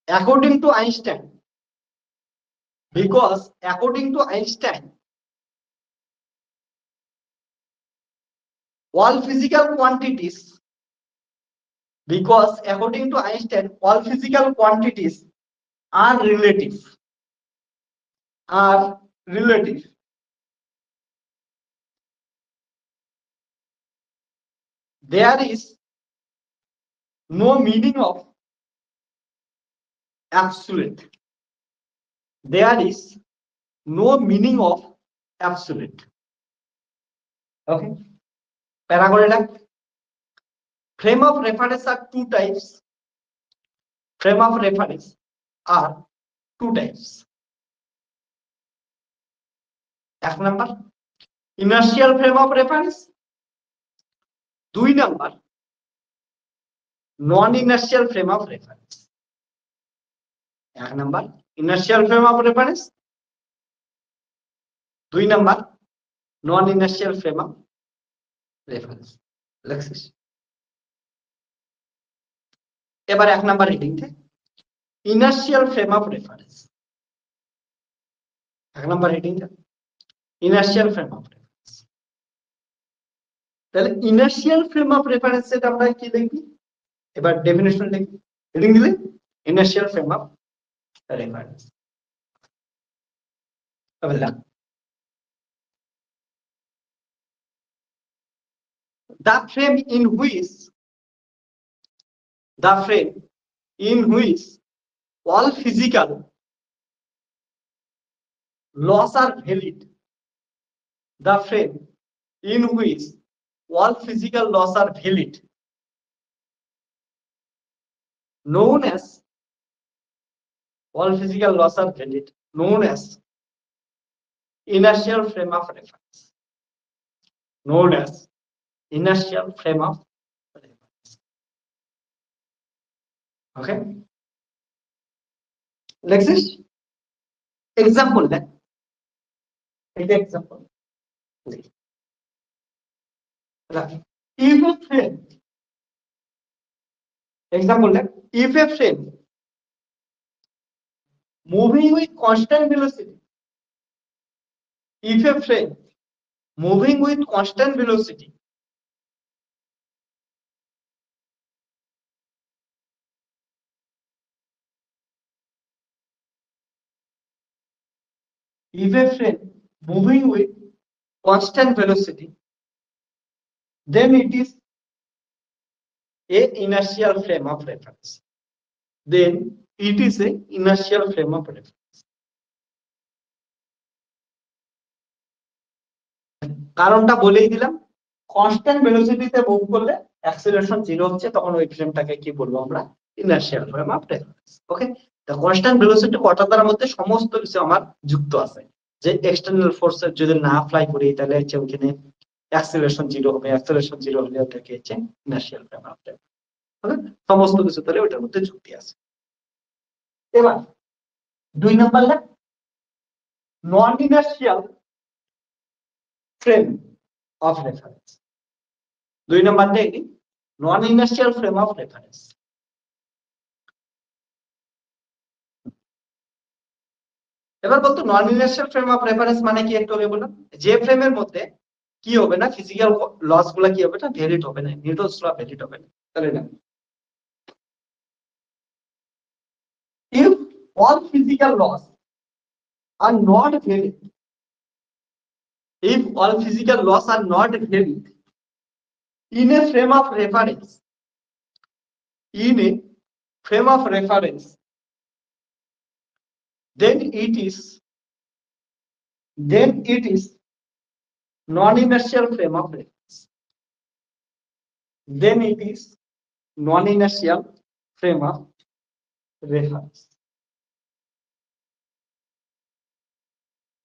according to Einstein, all physical quantities are relative. There is no meaning of absolute. There is no meaning of absolute. Okay. Paragraph. Frame of reference are two types. Frame of reference are two types. এক number inertial frame of reference, দুই number non inertial frame of reference. এক number inertial frame of reference, দুই number non inertial frame of reference. লেখছিস এবার এক নাম্বার হেডিং তে inertial frame of reference. এক নাম্বার হেডিং তে inertial frame of reference. তাহলে inertial frame of reference এর আমরা কি লিখবি এবার ডেফিনিশন লিখবি হেডিং দিলে inertial frame of reference. The frame in which all physical laws are valid. The frame in which all physical laws are valid, known as inertial frame of reference. Known as inertial frame of reference. Okay. Next is example. Example. If a frame, example, if a frame moving with constant velocity, if a frame moving with constant velocity then it is a inertial frame of reference. কারণটা বলেই দিলাম, কনস্ট্যান্ট ভেলোসিটিতে মুভ করলে অ্যাক্সিলারেশন 0 হচ্ছে, তখন ওই ফ্রেমটাকে কি বলবো আমরা ইনার্শিয়াল ফ্রেম অফ রেফারেন্স। ওকে, তো কনস্ট্যান্ট ভেলোসিটি কটার মধ্যে সমস্ত কিছু আমার যুক্ত আছে, যে এক্সটার্নাল ফোর্সের যদি না অ্যাপ্লাই করি তাহলে হচ্ছে ওখানে অ্যাক্সিলারেশন 0 হবে, অ্যাক্সিলারেশন 0 হলে ওটাকে হচ্ছে ইনার্শিয়াল ফ্রেম অফ রেফারেন্স। ওকে, সমস্ত কিছু তাহলে ওটার মধ্যে যুক্তি আছে। এবার 2 নাম্বার লেখ নন inertial frame of reference. 2 number দেখি non inertial frame of reference. এবার বলতো নন ইনার্শিয়াল ফ্রেম অফ রেফারেন্স মানে কি একটু আগে বললাম, যে ফ্রেমের মধ্যে কি হবে না, ফিজিক্যাল লস গুলা কি হবে না, ভ্যালিড হবে না, নিউটনস ল ভ্যালিড হবে না। তাহলে না, if all physical laws are not valid, if all physical laws are not valid in a frame of reference, then it is non-inertial frame of reference. Then it is non-inertial frame of reference.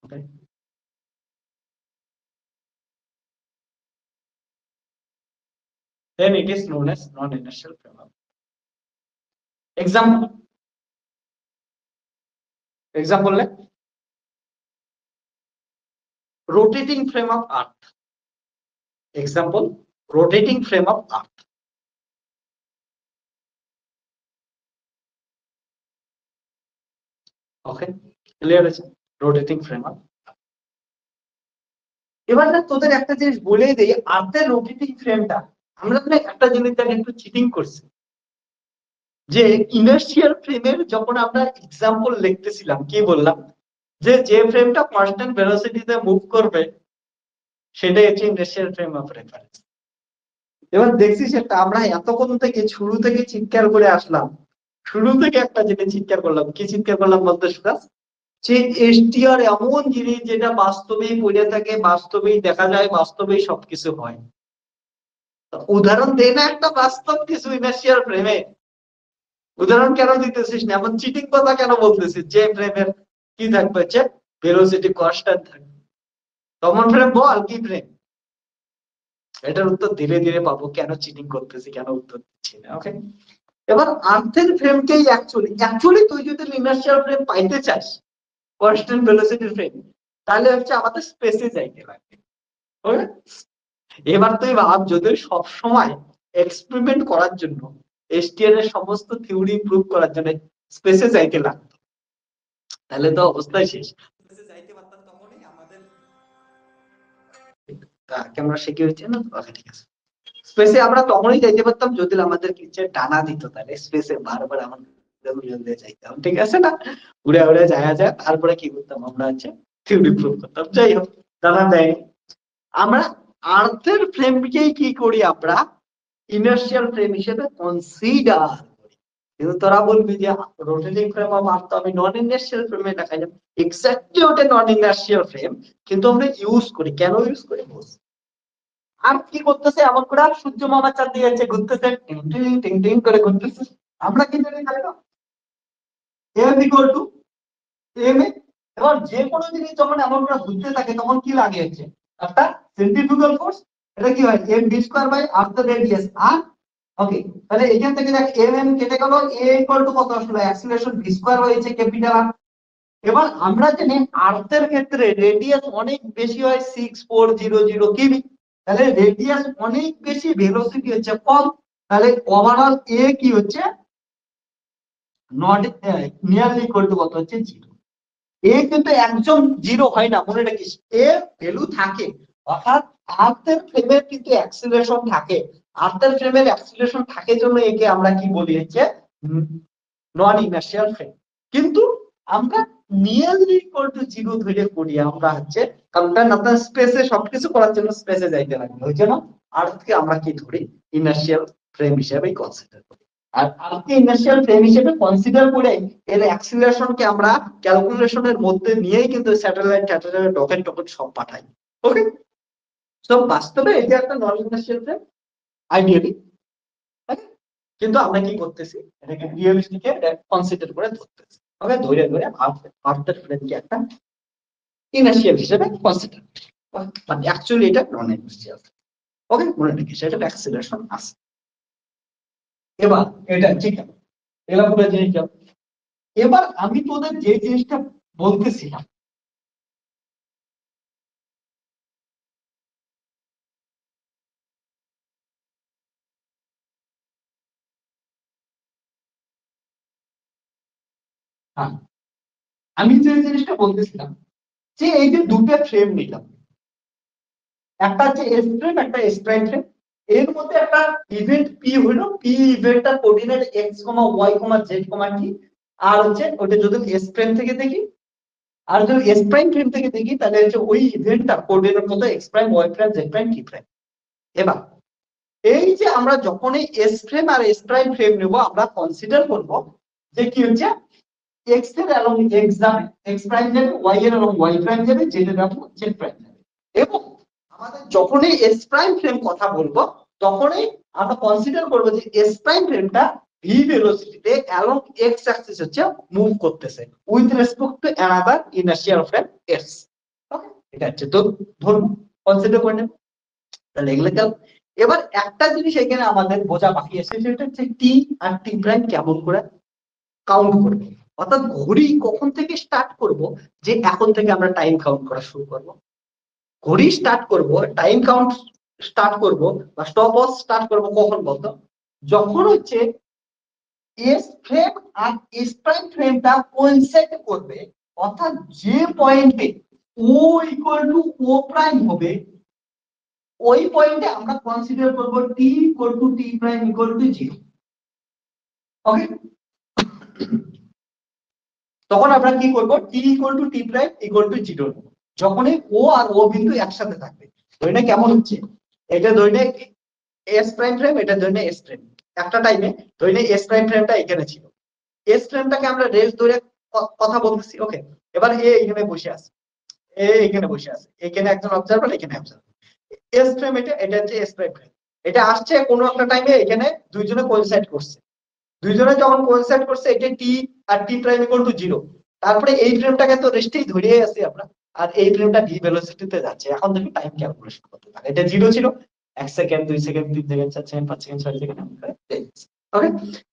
Okay. then it is known as non-inertial frame of. Example like rotating frame of earth. Example, rotating frame of earth. Okay, clear আছে? Rotating frame of earth. এবার না তোদের একটা জিনিস বলে দেই, আর্থের রোটেটিং ফ্রেমটা আমরা তো একটা জিনিস দেখ একটু চিটিং করছি, যে ইনার্শিয়াল ফ্রেমের যখন আমরা এক্সাম্পল লিখতেছিলাম কি বললাম, যে যে ফ্রেমটা কনস্ট্যান্ট ভেলোসিটিতে মুভ করবে সেটাই হচ্ছে ইনার্শিয়াল ফ্রেম অফ রেফারেন্স। এবার দেখছি সেটা আমরা এতক্ষণ থেকে শুরু থেকে চিৎকার করে আসলাম, শুরু থেকে একটা জিনিস চিৎকার করলাম, কি চিৎকার করলাম বলতে সুকাস, যে এসটিআর এমন জিনিস যেটা বাস্তবেই পড়ে থাকে, বাস্তবেই দেখা যায়, বাস্তবেই সবকিছু হয়। উদাহরণ দে না একটা বাস্তব কিছু ইনার্শিয়াল ফ্রেমে, উদাহরণ কেন দিতেছিস না, এমন চিটিং কথা কেন বলতেছিস? যে ফ্রেমের কি থাকবে, হচ্ছে ভেলোসিটি কনস্ট্যান্ট থাকবে, তখন ফ্রেম বল কি ফ্রেম? এটার উত্তর ধীরে ধীরে পাবো, কেন চিটিং করতেছি, কেন উত্তর দিচ্ছি না। ওকে, এবার আর্থের ফ্রেমকেই অ্যাকচুয়ালি তুই যদি ইনার্শিয়াল ফ্রেম পাইতে চাস, কনস্ট্যান্ট ভেলোসিটির ফ্রেম, তাহলে হচ্ছে আমাদের স্পেসে যাইতে লাগবে। ওকে, এবার তুই ভাব যদি সব সময় এক্সপেরিমেন্ট করার জন্য এসটিআর এর সমস্ত থিওরি প্রুভ করার জন্য স্পেসে যাইতে লাগতো, তাহলে তো অবস্থায় শেষ। স্পেসে যাইতে পারতাম তখনই আমাদের ক্যামেরা শেখে হচ্ছে না। ওকে, ঠিক আছে, স্পেসে আমরা তখনই যাইতে পারতাম যদি আমাদের কিছু টানা দিত, তাহলে স্পেসে বারবার আমাদের যাইতাম, ঠিক আছে না? উড়ে উড়ে যায় যায়, তারপরে কি করতাম আমরা, হচ্ছে থিওরি প্রুভ করতাম। যাই হোক, টানা দেয়নি। আমরা আর্থের ফ্রেমকেই কি করি, আমরা ইনার্শিয়াল ফ্রেম হিসেবে কনসিডার করি। কিন্তু তোরা বলবি যে রোটেটিং ফ্রেম অফ আর্থ আমি নন ইনার্শিয়াল ফ্রেমে দেখাই যাব, এক্স্যাক্টলি ওটা নন ইনার্শিয়াল ফ্রেম, কিন্তু আমরা ইউজ করি। কেন ইউজ করি বুঝ। আর কি করতেছে, এমন করে সূর্য মামার চাঁদ দিয়ে যাচ্ছে, ঘুরতেছে, টিং টিং টিং টিং করে ঘুরতেছে। আমরা কি জানি তাই না, M equal to M A. এবার যে কোনো জিনিস যখন এমন করে ঘুরতে থাকে তখন কি লাগে, হচ্ছে একটা সেন্ট্রিফিউগাল ফোর্স। এটা কি হয়, M V square by R the radius R. Okay, তাহলে এখান থেকে দেখ এম এম কেটে গেল, এ ইকুয়াল টু কত আসলে অ্যাক্সিলারেশন ভি স্কয়ার হয়েছে ক্যাপিটাল আর। এবার আমরা জানি আর্থের ক্ষেত্রে রেডিয়াস অনেক বেশি হয় 6400 কিমি, তাহলে রেডিয়াস অনেক বেশি, ভেলোসিটি হচ্ছে কম, তাহলে ওভারঅল এ কি হচ্ছে নট নিয়ারলি ইকুয়াল টু কত হচ্ছে 0। এ কিন্তু একদম 0 হয় না, মনে রাখিস, এ ভ্যালু থাকে। অর্থাৎ আর্থের ফ্রেমের কিন্তু অ্যাক্সিলারেশন থাকে, আর্থের ফ্রেমের অ্যাক্সিলারেশন থাকে জন্য একে আমরা কি বলি, হচ্ছে নন ইনার্শিয়াল ফ্রেম। কিন্তু আমরা নিয়ারলি ইকুয়াল টু 0 ধরে করি আমরা, হচ্ছে কারণ আপনার স্পেসে সবকিছু করার জন্য স্পেসে যাইতে লাগবে, ওই জন্য আর্থকে আমরা কি ধরি, ইনার্শিয়াল ফ্রেম হিসেবেই কনসিডার করি। আর আর্থকে ইনার্শিয়াল ফ্রেম হিসেবে কনসিডার করে এর অ্যাক্সিলারেশনকে আমরা ক্যালকুলেশনের মধ্যে নিয়েই কিন্তু স্যাটেলাইট রকেট টকেট সব পাঠাই। ওকে, তো বাস্তবে এটা একটা নন ইনার্শিয়াল ফ্রেম আইডিয়ালি, কিন্তু আমরা কি করতেছি, এটাকে রিয়েলিস্টিকে কনসিডার করে ধরতেছি। ওকে, ধরে ধরে আর্থের ফ্রেমকে একটা ইনার্শিয়াল হিসেবে কনসিডার করি, বাট অ্যাকচুয়ালি এটা নন ইনার্শিয়াল। ওকে, মনে রাখিস এটা অ্যাক্সিলারেশন আছে। এবার এটা ঠিক আছে, এগুলা পুরো জিনিসটা। এবার আমি তোদের যে জিনিসটা বলতেছিলাম, হ্যাঁ, আমি যে জিনিসটা বলতেছিলাম, যে এই যে দুটো ফ্রেম নিলাম, একটা হচ্ছে এস ফ্রেম, একটা এস প্রাইম ফ্রেম, এর মধ্যে একটা ইভেন্ট পি হলো, পি ইভেন্টটা coordinate x comma Y comma Z কমা টি, আর হচ্ছে ওটা যদি এস প্রাইম থেকে দেখি, আর যদি এস প্রাইম ফ্রেম থেকে দেখি, তাহলে হচ্ছে ওই ইভেন্টটা কোঅর্ডিনেট মতো X prime Y prime Z prime T prime. এবার এই যে আমরা যখনই এস ফ্রেম আর এস প্রাইম ফ্রেম নেব, আমরা কনসিডার করব যে কি হচ্ছে, এক্স এর অ্যালং এক্স যাবে, এক্স প্রাইম যাবে, ওয়াই এর অ্যালং ওয়াই প্রাইম যাবে, জেড এর অ্যালং জেড প্রাইম যাবে। এবং আমাদের যখনই এস প্রাইম ফ্রেম কথা বলবো, তখনই আমরা কনসিডার করবো যে এস প্রাইম ফ্রেমটা ভি ভেলোসিটিতে অ্যালং এক্স অ্যাক্সিস হচ্ছে মুভ করতেছে with respect to another inertial frame S. Okay, এটা হচ্ছে তো ধরুন কনসিডার করে নেব। তাহলে এগুলো এবার একটা জিনিস এখানে আমাদের বোঝা বাকি আছে, সেটা হচ্ছে টি আর টি প্রাইম কেমন করে কাউন্ট করবো, অর্থাৎ ঘড়ি কখন থেকে স্টার্ট করব, যে এখন থেকে আমরা টাইম কাউন্ট করা শুরু করব। ঘড়ি স্টার্ট করব, টাইম কাউন্ট স্টার্ট করব বা স্টপ ওয়াচ স্টার্ট করব কখন বলতো, যখন হচ্ছে এস ফ্রেম আর এস প্রাইম ফ্রেমটা কোইনসাইড করবে, অর্থাৎ যে পয়েন্টে O equal to O prime হবে, ওই পয়েন্টে আমরা কনসিডার করব T equal to T prime equal to 0। Okay, তখন আমরা কি করব, T equal to T prime equal to 0 যখনই ও আর ও বিন্দু একসাথে থাকবে। ধরে কেমন হচ্ছে, এটা ধরে এস প্রাইম ফ্রেম, এটা ধরে এস প্রাইম, একটা টাইমে ধরে এস প্রাইম ফ্রেমটা এখানে ছিল, এস ফ্রেমটাকে আমরা রেস ধরে কথা বলতেছি। ওকে, এবার এ এখানে বসে আছে, এ এখানে বসে আছে, এখানে একজন অবজারভার, এখানে অবজারভার। এস ফ্রেম, এটা হচ্ছে এস প্রাইম ফ্রেম, এটা আসছে কোনো একটা টাইমে, এখানে দুইজনে কোইনসাইড করছে, দুইজনে যখন কোইনসাইড করছে, এটা টি আর টি প্রাইম ইকুয়াল টু 0। তারপরে এই ফ্রেমটাকে তো রেস্টেই ধরিয়ে আছি আমরা, আর এই ফ্রেমটা ভি ভেলোসিটিতে যাচ্ছে। এখন দেখি টাইম ক্যালকুলেশন করতে পারে, এটা 0 ছিল, 1 second 2 second 3 second 4 second 5 second 6 second. Okay,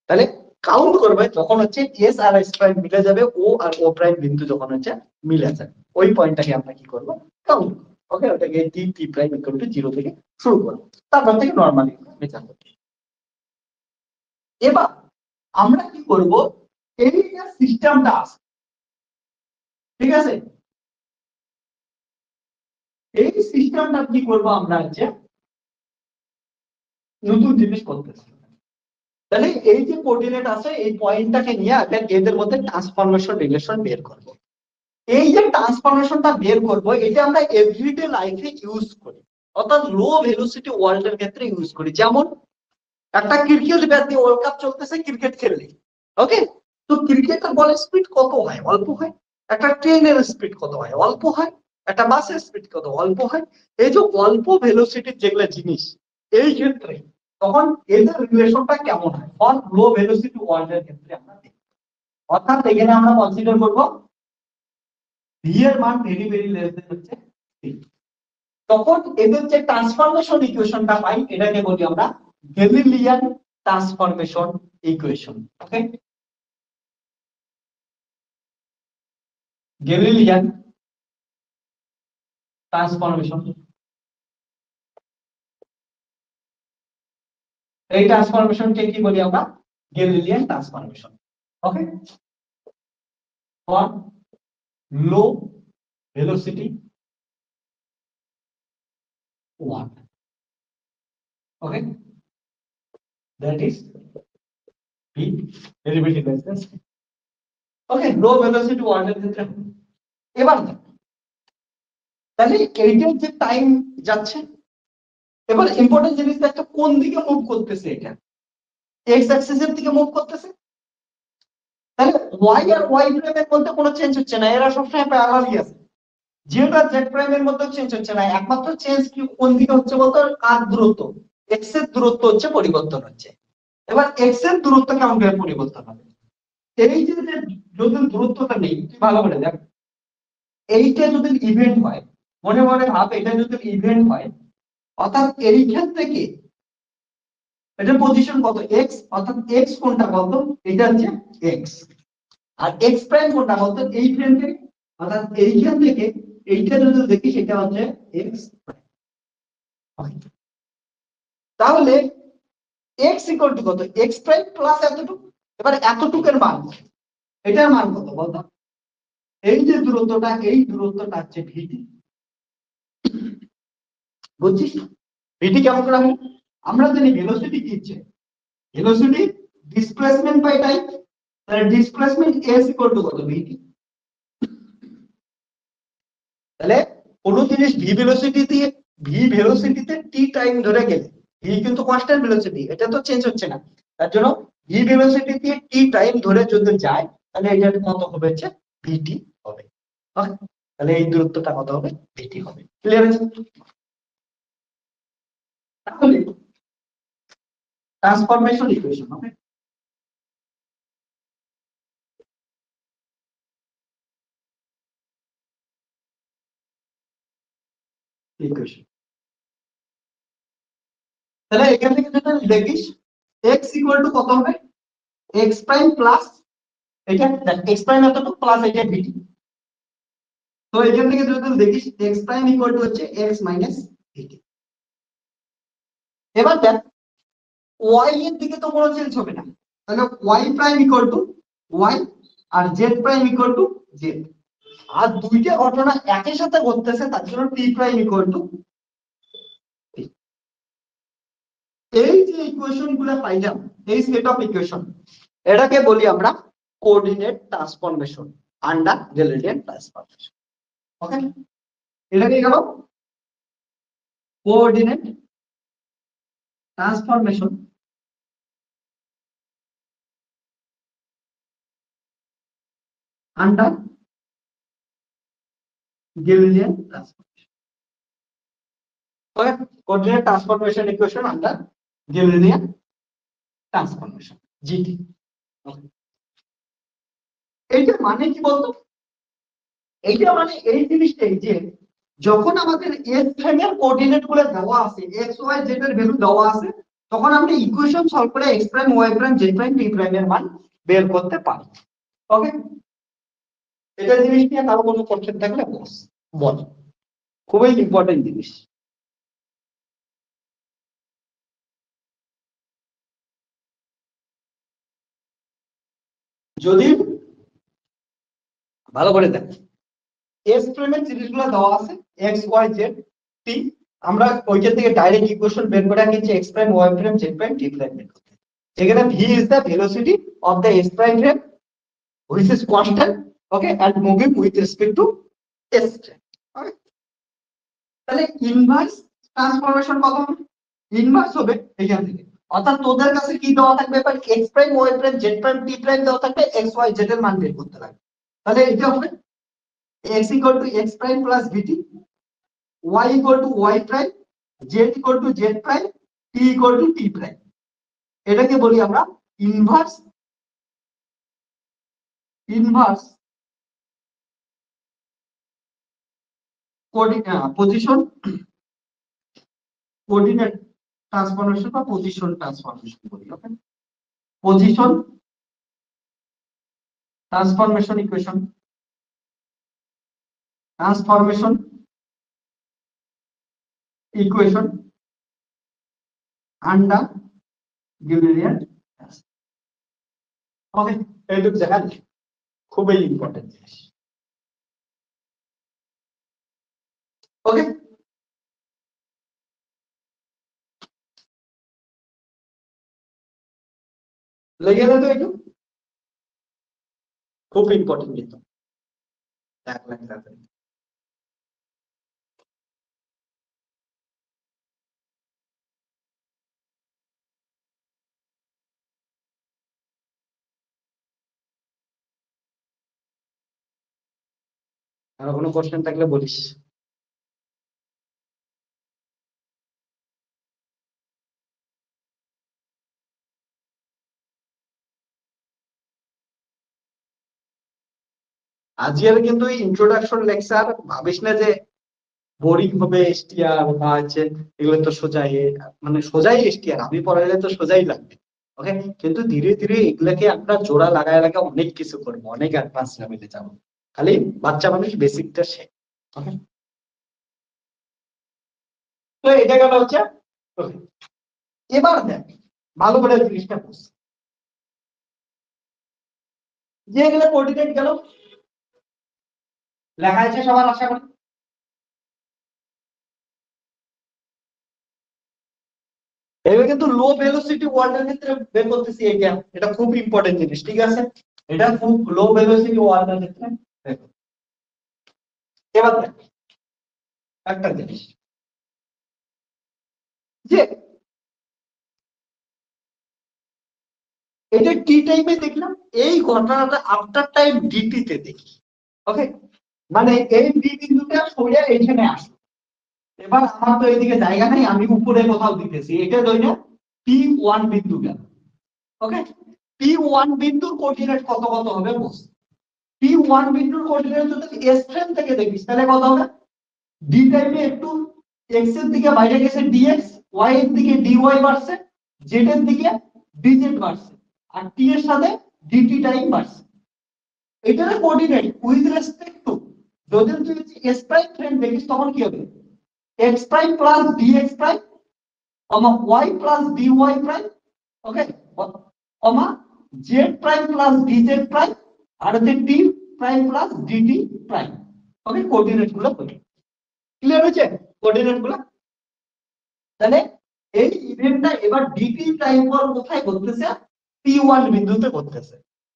তাহলে কাউন্ট করবে যখন হচ্ছে এস আর এস প্রাইম মিলে যাবে, ও আর ও প্রাইম বিন্দু যখন হচ্ছে মিলে যাবে, ওই পয়েন্টটাকে আমরা কি করব, কাউন্ট। ওকে, ওটাকে টি টি প্রাইম ইকুয়াল টু 0 থেকে শুরু করব, তারপর থেকে নরমালি বিচার করব। এবার আমরা কি করব, এই যে সিস্টেমটা আছে, ঠিক আছে, এই সিস্টেমটা কি করব আমরা হচ্ছে নতুন জিনিস করতেছি। তাহলে এই যে কোঅর্ডিনেট আছে, এই পয়েন্টটাকে নিয়ে এদের মধ্যে ট্রান্সফরমেশন রিলেশন বের করব। এই যে ট্রান্সফরমেশনটা বের করব, এটা আমরা এভরিডে লাইফে ইউজ করি, অর্থাৎ লো ভেলোসিটি ওয়ার্ল্ডের ক্ষেত্রে ইউজ করি। যেমন একটা ক্রিকেট ব্যাট দিয়ে ওয়ার্ল্ড কাপ চলতেছে, ক্রিকেট খেললে, ওকে, তো ক্রিকেটের বলের স্পিড কত হয়, অল্প হয়। একটা ট্রেনের স্পিড কত হয়, অল্প হয়। একটা বাসের স্পিড কত, অল্প হয়। এই যে অল্প ভেলোসিটির যেগুলো জিনিস, এই ক্ষেত্রে তখন এদের রিলেশনটা কেমন হয় ফর লো ভেলোসিটি ওয়ার্ল্ডের ক্ষেত্রে আমরা দেখি। অর্থাৎ এখানে আমরা কনসিডার করব ভি এর মান ভেরি ভেরি লেস দেন হচ্ছে 3, তখন এদের যে ট্রান্সফরমেশন ইকুয়েশনটা পাই, এটাকে বলি আমরা Galilean transformation equation. Okay, Galilean transformation, এই ট্রান্সফরমেশনকে কি বলি আমরা, Galilean transformation. Okay, for low velocity world. Okay, that is v very very less than 3. Okay, low velocity ওয়ার্ডের ক্ষেত্রে। এবার তাহলে এইটার যে টাইম যাচ্ছে, এবার ইম্পর্টেন্ট জিনিস একটা, কোন দিকে মুভ করতেছে, এটা এক্স অ্যাক্সিসের দিকে মুভ করতেছে। তাহলে ওয়াই আর ওয়াই প্রাইমের মধ্যে কোনো চেঞ্জ হচ্ছে না, এরা সবসময় প্যারালালই আছে। জেড আর জেড প্রাইমের মধ্যে চেঞ্জ হচ্ছে না, একমাত্র চেঞ্জ কি কোন দিকে হচ্ছে বলতো, কার দূরত্ব, এক্স এর দূরত্ব হচ্ছে পরিবর্তন হচ্ছে। এবার এক্স এর দূরত্ব কেমন করে পরিবর্তন হবে, এই যে যদি দূরত্বটা নেই, তুই ভালো করে দেখ, এইটা যদি ইভেন্ট হয়, মনে মনে ভাব এটা যদি ইভেন্ট হয়, অর্থাৎ এইখান থেকে এটার পজিশন কত, এক্স, অর্থাৎ এক্স কোনটা বলতো, এটা হচ্ছে এক্স, আর এক্স প্রাইম কোনটা বলতো, এই ফ্রেম থেকে, অর্থাৎ এইখান থেকে এইটা যদি দেখি, সেটা হচ্ছে এক্স। তাহলে এক্স ইকুয়াল টু কত, এক্স প্রাইম প্লাস এতটুকু। এবার এতটুকুর মান, এটার মান কত বলতো, এই যে দূরত্বটা, এই দূরত্বটা হচ্ছে ভিটি। বুঝছিস ভিটি কেমন করে হবে, আমরা জানি ভেলোসিটি কি হচ্ছে, ভেলোসিটি ডিসপ্লেসমেন্ট বাই টাইম, তাহলে ডিসপ্লেসমেন্ট এস ইকুয়াল টু কত, ভিটি। তাহলে কোন জিনিস ভি ভেলোসিটি দিয়ে, ভি ভেলোসিটিতে টি টাইম ধরে গেলে, ভি কিন্তু কনস্ট্যান্ট ভেলোসিটি, এটা তো চেঞ্জ হচ্ছে না, তার জন্য ভি ভেলোসিটি দিয়ে টি টাইম ধরে যদি যায়, তাহলে এটার কত হবে, হচ্ছে ভিটি হবে। ওকে, তাহলে এই দূরত্বটা কত হবে, ভিটি হবে। ক্লিয়ার আছে? তাহলে ট্রান্সফরমেশন ইকুয়েশন। ওকে, ইকুয়েশন তাহলে এখান থেকে যদি দেখিস x ইকুয়াল টু কত হবে x প্রাইম প্লাস এটা x প্রাইম এতটুকু প্লাস এটা vt। তো এখান থেকে যদি দেখিস x প্রাইম ইকুয়াল টু হচ্ছে x মাইনাস vt। এবার দেখ y এর দিকে তো কোনো চেঞ্জ হবে না, তাহলে y prime equal to y আর z prime equal to z। আর দুইটা ঘটনা একই সাথে ঘটতেছে, তার জন্য t prime equal to t। এই যে ইকুয়েশন গুলো পাইলাম, এই সেট অফ ইকুয়েশন, এটাকে বলি আমরা coordinate transformation under Galilean transformation. Okay, এটা কি গেল coordinate transformation under Galilean transformation. Okay, coordinate transformation equation under Galilean transformation GT. Okay, এইটা মানে কি বলতো? এইটা মানে এই জিনিসটাই যে যখন আমাদের এস ফ্রেমের কোঅর্ডিনেট গুলো দেওয়া আছে, এক্স ওয়াই জেড এর ভ্যালু দেওয়া আছে, তখন আমরা ইকুয়েশন সলভ করে X prime Y prime Z prime T prime এর মান বের করতে পারি। ওকে, এটা জিনিস নিয়ে কারো কোনো কোশ্চেন থাকলে বল, খুবই ইম্পর্টেন্ট জিনিস। যদি ভালো করে দেখ এস ফ্রেমের জিনিসগুলো দেওয়া আছে এক্স ওয়াই জেড টি, আমরা ওইখান থেকে ডাইরেক্ট ইকুয়েশন বের করে নিচ্ছি X prime Y prime Z prime T prime বের করতে। যেখানে V is the velocity of the S prime frame which is constant, okay, and moving with respect to s frame. Okay, তাহলে ইনভার্স ট্রান্সফরমেশন কত হবে? ইনভার্স হবে এখান থেকে, অর্থাৎ তোদের কাছে কি দেওয়া থাকবে? এবার X prime Y prime Z prime T prime দেওয়া থাকবে, এক্স ওয়াই জেড এর মান বের করতে লাগবে। তাহলে এটা হবে x equal to x prime plus vt, y equal to y prime, z equal to z prime, t equal to t prime। এটাকে বলি আমরা ইনভার্স পজিশন কোঅর্ডিনেট ট্রান্সফরমেশন বা পজিশন ট্রান্সফরমেশন বলি। Okay, position transformation equation, transformation equation under Galilean. Okay, এইটুকু জায়গা খুবই ইম্পর্টেন্ট জিনিস। ওকে, লেগে গেল তো? একটু খুব ইম্পর্টেন্ট কিন্তু আর কোনো কোশ্চেন থাকলে বলিস। আজকের কিন্তু ইন্ট্রোডাকশন লেকচার, ভাবিস না যে বোরিং হবে এসটিআর বা হচ্ছে এগুলো তো সোজাই, মানে সোজাই এসটিআর আমি পড়াইলে তো সোজাই লাগবে। ওকে, কিন্তু ধীরে ধীরে এগুলাকে আমরা জোড়া লাগায় অনেক কিছু করবো, অনেক অ্যাডভান্স লেভেলে যাবো। খালি বাচ্চা মানুষ বেসিকটা শেখ। ওকে, তো এটা গেল হচ্ছে। এবার দেখ ভালো করে জিনিসটা বুঝ, যে এগুলো কোঅর্ডিনেট গেল লেখা আছে সবার আশা করি। এবার কিন্তু লো ভেলোসিটি ওয়ার্ল্ডের ক্ষেত্রে বের করতেছি, এটা খুব ইম্পর্টেন্ট জিনিস। ঠিক আছে, এটা খুব লো ভেলোসিটি ওয়ার্ল্ডের ক্ষেত্রে দেখো। এবার দেখ একটা জিনিস, যে এটা টি টাইমে দেখলাম, এই ঘটনাটা আফটার টাইম ডিটি তে দেখি। ওকে, মানে এই বি বিন্দুটা সরে এইখানে আসে। এবার আমার তো এইদিকে জায়গা নেই, আমি উপরে কোথাও দিতেছি, এটা ধরে পি ওয়ান বিন্দু গেল। ওকে, পি ওয়ান বিন্দুর কোঅর্ডিনেট কত কত হবে বুঝ। পি ওয়ান বিন্দুর কোঅর্ডিনেট যদি এস ফ্রেম থেকে দেখিস তাহলে কত হবে? ডি টাইমে একটু এক্স এর দিকে বাইরে গেছে ডিএক্স, y এর দিকে dy বাড়ছে, z এর দিকে dz বাড়ছে, আর t এর সাথে dt টাইম বাড়ছে। এটার কোঅর্ডিনেট উইথ রেসপেক্ট টু, যদি তুই s প্রাইম ফ্রেন্ড দেখিস তখন কি হবে, x prime plus dx prime y plus dy prime, okay, z prime plus dz prime, আর হচ্ছে t prime plus dt prime. Okay, coordinate গুলো বলি, ক্লিয়ার হয়েছে কোঅর্ডিনেট গুলো? তাহলে এই ইভেন্টটা এবার dt প্রাইম পর কোথায় ঘটতেছে, p1 বিন্দুতে ঘটতেছে।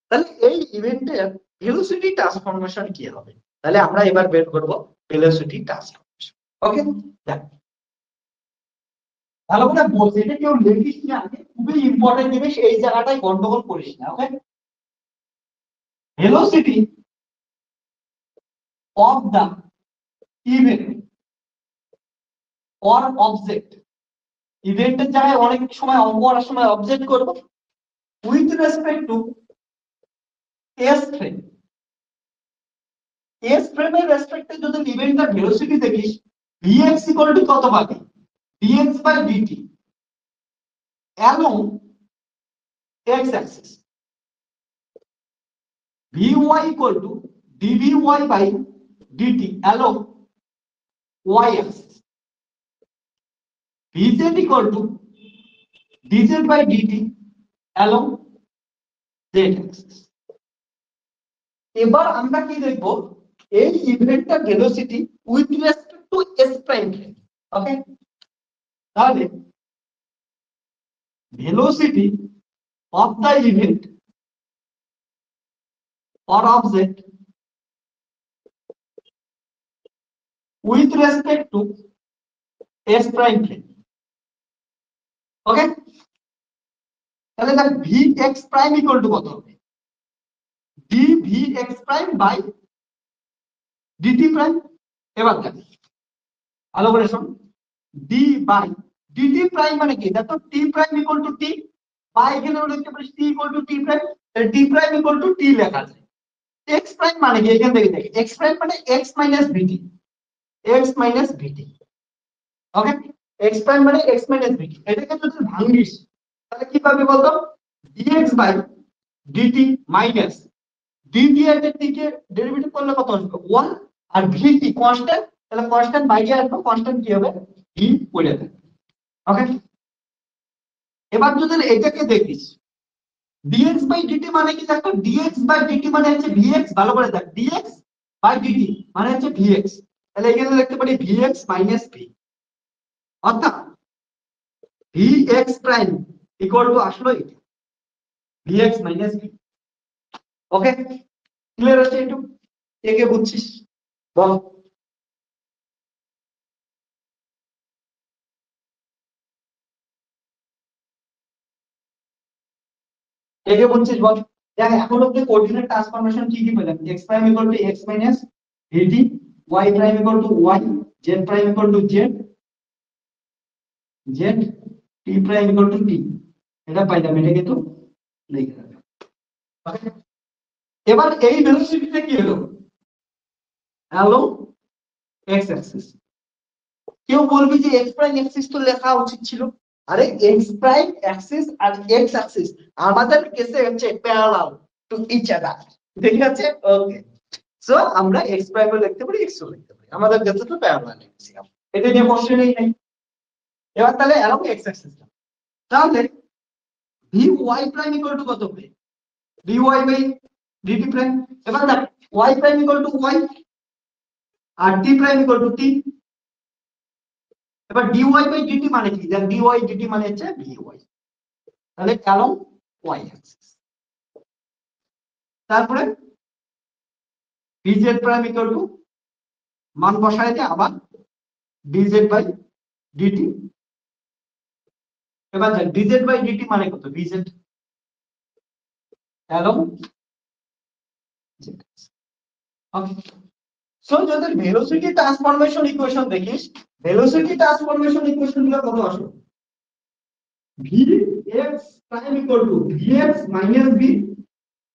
তাহলে এই ইভেন্টের ভেলোসিটি ট্রান্সফরমেশন কি হবে, তাহলে আমরা এবার বের করব ভেলোসিটি ট্রান্সফরমেশন। ওকে, দেখ ভালো করে বলছি, এটা কেউ লিখিস না, খুবই ইম্পর্টেন্ট জিনিস, এই জায়গাটাই গন্ডগোল করিস না। Okay, velocity of the event or object, ইভেন্টের জায়গায় অনেক সময় অঙ্ক করার সময় অবজেক্ট করব, with respect to S frame. S ফ্রেমের রেসপেক্টে যদি ইভেন্টটার ভেলোসিটি দেখিস, vx ইকুয়াল টু কত পাবি, dx by dt along x axis, vy equal to dvy by dt along y axis, vz equal to dz by dt along z axis। এবার আমরা কি দেখব, এই ইভেন্টটার velocity with respect to s prime. Okay, তাহলে velocity of the event or object with respect to s prime plane। ওকে, তাহলে দেখ vx prime equal to কত হবে, dvx prime by dt prime। এবার দেখ ভালো করে শোন, d by dt prime মানে কি, দেখো t prime equal to t, বা এখানে আমরা লিখতে পারি t equal to t prime, তাহলে t prime equal to t লেখা যায়। x prime মানে কি, এখান থেকে দেখ x prime মানে x minus vt, x minus vt। ওকে, x prime মানে x minus vt, এটাকে যদি ভাঙিস তাহলে কি পাবি বলতো, dx by dt minus dt এর দিকে ডেরিভেটিভ করলে কত আসবে 1, আর vt কনস্ট্যান্ট, তাহলে কনস্ট্যান্ট বাইরে আসবে, কনস্ট্যান্ট কি হবে v পড়ে যাবে। ওকে, এবার যদি এটাকে দেখিস dx by dt মানে কি, দেখো dx by dt মানে হচ্ছে vx, ভালো করে দেখ dx by dt মানে হচ্ছে vx, তাহলে এখানে লিখতে পারি vx minus v, অর্থাৎ vx প্রাইম ইকুয়াল টু আসলে vx minus v। ওকে, ক্লিয়ার আছে একটু, কে বুঝছিস বল? কে বুঝছিস বল? দেখ এখন অব্দি কোঅর্ডিনেট ট্রান্সফরমেশন কি কি পেলাম, x prime equal two x minus vt, y prime equal to y, z prime equal to z, z t prime equal to t, এটা পাইলাম, এটা কিন্তু লিখে রাখলাম। ওকে, এবার এই ভেলোসিটিটা কি হলো, হ্যালো x অ্যাক্সিস। কেউ বলবি যে x প্রাইম অ্যাক্সিস তো লেখা উচিত ছিল, আরে x প্রাইম অ্যাক্সিস আর x অ্যাক্সিস আমাদের কেসে হচ্ছে প্যারালাল টু ইচ আদার, ঠিক আছে? ওকে, সো আমরা x প্রাইম ও লিখতে পারি, x ও লিখতে পারি, আমাদের কাছে তো প্যারালাল লিখছিলাম, এটা নিয়ে কোশ্চেনই নেই। এবার তাহলে অ্যালং x অ্যাক্সিস, তাহলে vy প্রাইম ইকুয়াল টু কত হবে, dy বাই dt প্রাইম। এবার দেখ y prime equal to y আর t prime equal to t। এবার dy বাই dt মানে কি, দেখ dy dt মানে হচ্ছে vy, তাহলে অ্যালং y অ্যাক্সিস। তারপরে dz প্রাইম ইকুয়াল টু মান বসায় দিয়ে আবার dz বাই dt। এবার দেখ dz বাই dt মানে কত, dz along z। Okay, so যদি ভেলোসিটি ট্রান্সফরমেশন ইকুয়েশন দেখিস, ভেলোসিটি ট্রান্সফরমেশন ইকুয়েশন গুলো কত আসবে, vx prime equal to vx minus v,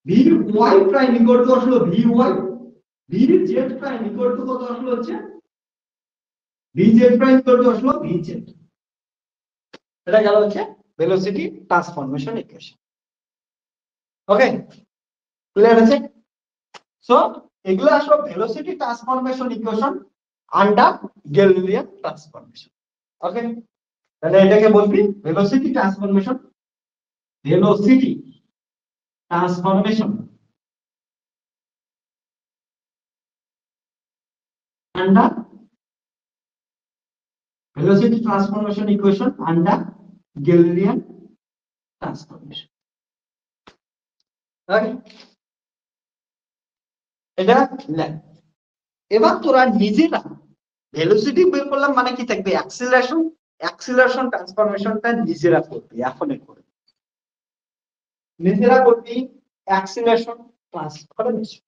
vy prime equal to আসলে vy, vz prime equal to কত আসলে হচ্ছে vz প্রাইম ইকুয়াল টু আসলে vz। এটা গেল হচ্ছে velocity transformation equation. Okay, clear আছে? সো এগুলো আসলে velocity transformation equation under Galilean transformation. Okay, তাহলে এটাকে বলবি velocity transformation, velocity transformation under velocity transformation equation under Galilean transformation. Okay, এটা লেখ। এবার তোরা নিজেরা ভেলোসিটি বের করলাম মানে কি থাকবে, অ্যাক্সিলারেশন, অ্যাক্সিলারেশন ট্রান্সফরমেশনটা নিজেরা করবি, এখনই করবি, নিজেরা করবি অ্যাক্সিলারেশন ট্রান্সফরমেশন।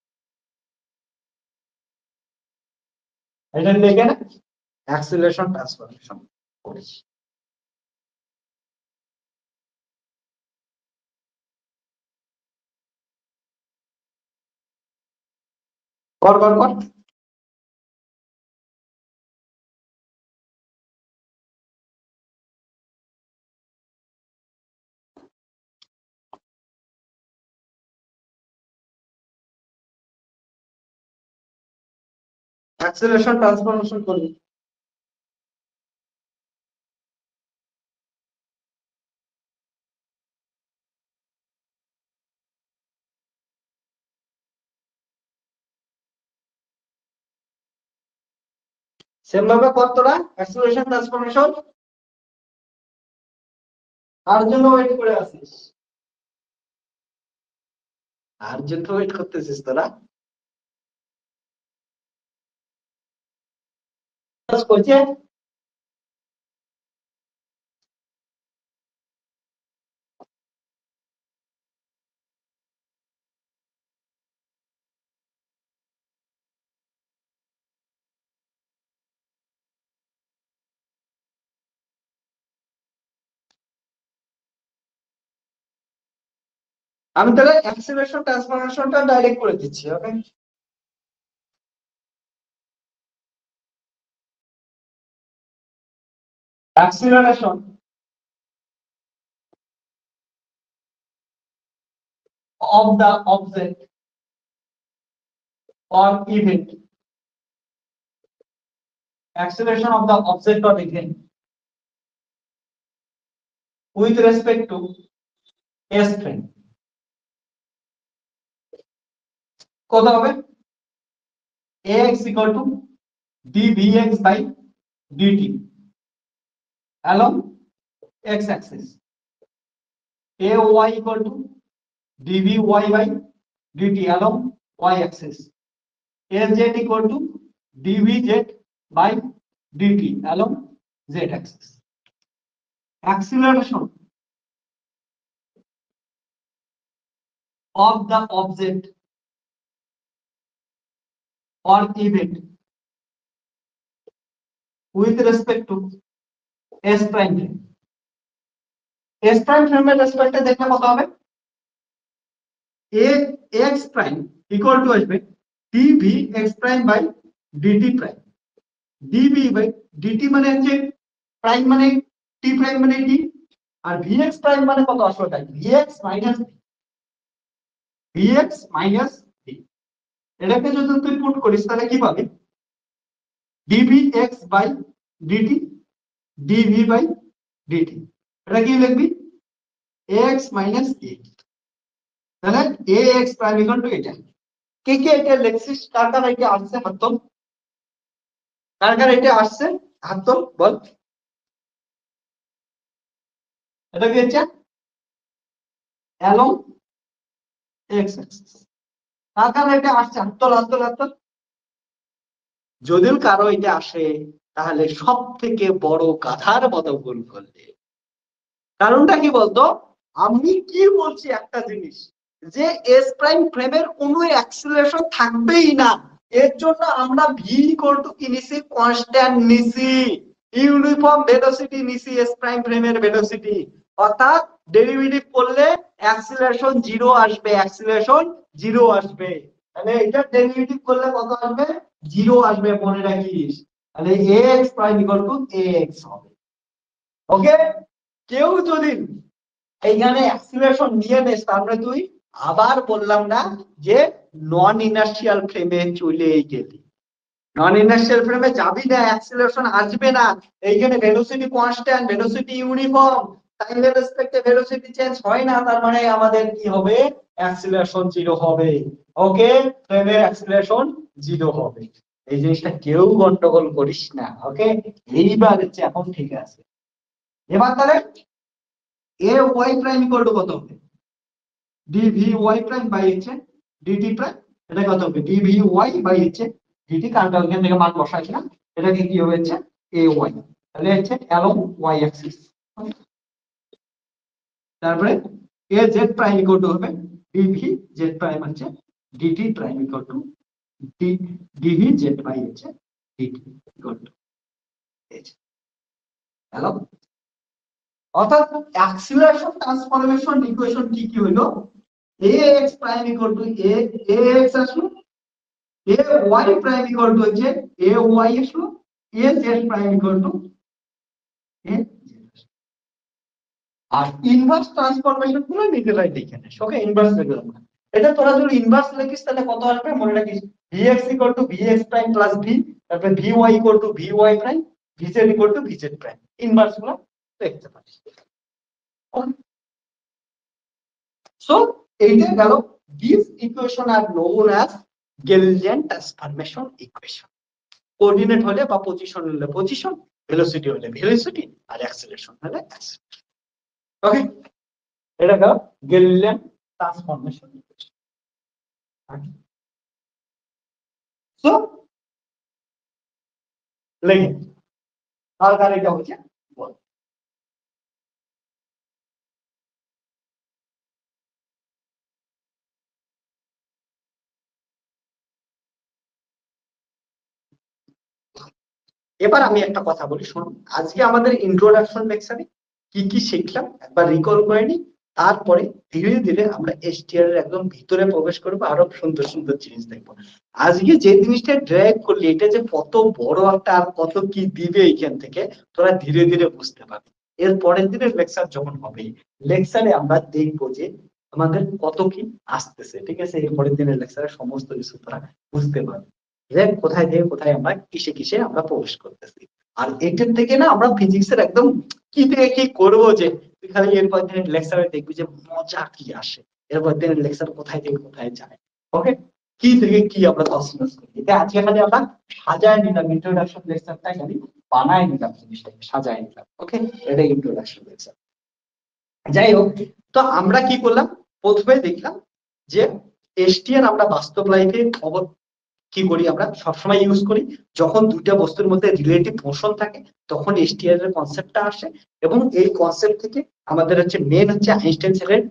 এটা দেখে না অ্যাক্সিলারেশন ট্রান্সফরমেশন করেছি। কর কর কর। অ্যাক্সিলারেশন ট্রান্সফরমেশন করবি। সেম ভাবে কর তোরা অ্যাক্সিলারেশন ট্রান্সফরমেশন। আর জন্য ওয়েট করে আছিস, আর জন্য ওয়েট করতেছিস তোরা। করছে আমি তাহলে অ্যাক্সিলারেশন ট্রান্সফরমেশনটা ডাইরেক্ট করে দিচ্ছি। ওকে, acceleration of the object or event, acceleration of the object or event with respect to s frame কত হবে, ax equal to dvx by dt along x axis, ay equal to dvy by dt along y axis, az equal to dvz by dt along z axis. Acceleration of the object or event with respect to s prime frame. s prime frame এর রেসপেক্টে দেখলে কত হবে, ax prime equal to আসবে dv x prime by dt prime, dv by dt মানে হচ্ছে প্রাইম মানে t prime মানে t, আর vx prime মানে কত আসবে তাই vx minus d, vx minus d। এটাকে যদি তুই পুট করিস তাহলে কি পাবি, dvx by dt dv by dt, এটা কি লিখবি ax minus a, তাহলে ax prime equal to এটা। কে কে এটা লিখছিস, কার কার এটা আসছে হাত তোল, কার কার এটা আসছে হাত তোল বল। এটা কি হচ্ছে along x axis, কার কার এটা আসছে হাত তোল হাত তোল হাত তোল। যদিও কারো এটা আসে তাহলে সব থেকে বড় গাধার মতো ভুল করলে। কারণটা কি বলতো, আমি কি বলছি একটা জিনিস, যে এস প্রাইম ফ্রেমের কোনো অ্যাক্সিলারেশন থাকবেই না, এর জন্য আমরা ভি ইকুয়াল টু কি নিছি, কনস্ট্যান্ট নিছি, ইউনিফর্ম ভেলোসিটি নিছি এস প্রাইম ফ্রেমের ভেলোসিটি, অর্থাৎ ডেরিভেটিভ করলে অ্যাক্সিলারেশন জিরো আসবে, অ্যাক্সিলারেশন জিরো আসবে। তাহলে এটা ডেরিভেটিভ করলে কত আসবে, জিরো আসবে, মনে রাখিস। তাহলে ax prime equal to ax হবে। ওকে, কেউ যদি এইখানে অ্যাক্সিলারেশন নিয়ে নেস তাহলে তুই আবার বললাম না যে নন ইনার্শিয়াল ফ্রেমে চলে গেলি, নন ইনার্শিয়াল ফ্রেমে যাবি না, অ্যাক্সিলারেশন আসবে না। এইখানে ভেলোসিটি কনস্ট্যান্ট, ভেলোসিটি ইউনিফর্ম, টাইমের রেসপেক্টে ভেলোসিটি চেঞ্জ হয় না, তার মানে আমাদের কি হবে, অ্যাক্সিলারেশন জিরো হবে। ওকে, ফ্রেমের অ্যাক্সিলারেশন জিরো হবে। এই জিনিসটা কেউ গন্ডগোল করিস না। ওকে, এইবার হচ্ছে এখন ঠিক আছে। এবার তাহলে A Y prime equal to কত হবে, ডিভি ওয়াই প্রাইম বাই হচ্ছে ডিটি প্রাইম, এটা কত হবে ডিভি ওয়াই বাই হচ্ছে ডিটি, কারণ ওখান থেকে মান বসাইছিলাম, এটাকে কি হবে হচ্ছে এ ওয়াই, তাহলে হচ্ছে অ্যালং ওয়াই অ্যাক্সিস। তারপরে A Z prime equal to হবে ডিভি জেড প্রাইম হচ্ছে d t prime equal to d v Z by হচ্ছে ডিটি ইকুয়াল টু হ্যালো। অর্থাৎ অ্যাক্সিলারেশন ট্রান্সফরমেশন ইকুয়েশন কি কি হলো, ax prime equal to ax আসলো, ay প্রাইম ইকুয়াল টু হচ্ছে ay আসলো, az prime equal to az। আর ইনভার্স ট্রান্সফরমেশন গুলো নিজেরাই দেখে নেস। ওকে, ইনভার্স লিখলাম না, এটা তোরা যদি ইনভার্স লিখিস তাহলে কত আসবে মনে রাখিস, vx equal to vx prime plus v, তারপরে vy equal to vy prime, vz equal to vz prime, inverse গুলো দেখতে পারিস। So এইটা গেল, these equation are known as Galilean transformation equation. Coordinate হলে বা পজিশন হলে পজিশন, ভেলোসিটি হলে ভেলোসিটি, আর অ্যাক্সিলারেশন হলে অ্যাক্সিলারেশন। ওকে, এটা গেল Galilean transformation equation. So লেগে আর এটা হচ্ছে বল। এবার আমি একটা কথা বলি, শোনো, আজকে আমাদের ইন্ট্রোডাকশন লেকচারে কি কি শিখলাম একবার রিকল করে নি, তারপরে ধীরে ধীরে আমরা এসটিআর এর একদম ভিতরে প্রবেশ করবো, আরো সুন্দর সুন্দর জিনিস দেখবো। আজকে যে জিনিসটা ড্রাইভ করলি, এটা যে কত বড় একটা আর কত কি দিবে এইখান থেকে তোরা ধীরে ধীরে বুঝতে পারবি। এর পরের দিনের লেকচার যখন হবে, লেকচারে আমরা দেখবো যে আমাদের কত কি আসতেছে, ঠিক আছে, এর পরের দিনের লেকচারে সমস্ত কিছু তোরা বুঝতে পারবি যে কোথায় থেকে কোথায় আমরা কিসে কিসে আমরা প্রবেশ করতেছি। আর এটার থেকে না আমরা ফিজিক্সের একদম কি থেকে কি করবো, যে তুই খালি এরপর দিনের লেকচারে দেখবি যে মজা কি আসে, এরপর দিনের লেকচার কোথায় থেকে কোথায় যায়। ওকে, কি থেকে কি আমরা তসনস করি, এটা আজকে খালি আমরা সাজায় নিলাম, ইন্ট্রোডাকশন লেকচারটা খালি বানায় নিলাম, জিনিসটাকে সাজায় নিলাম। ওকে, এটা ইন্ট্রোডাকশন লেকচার। যাই হোক, তো আমরা কি করলাম, প্রথমে দেখলাম যে এসটিআর আমরা বাস্তব লাইফে কি করি, আমরা সবসময় ইউজ করি যখন দুইটা বস্তুর মধ্যে রিলেটিভ মোশন থাকে, তখন এসটিআর এর কনসেপ্টটা আসে। এবং এই কনসেপ্ট থেকে আমাদের হচ্ছে মেন হচ্ছে আইনস্টাইন স্যারের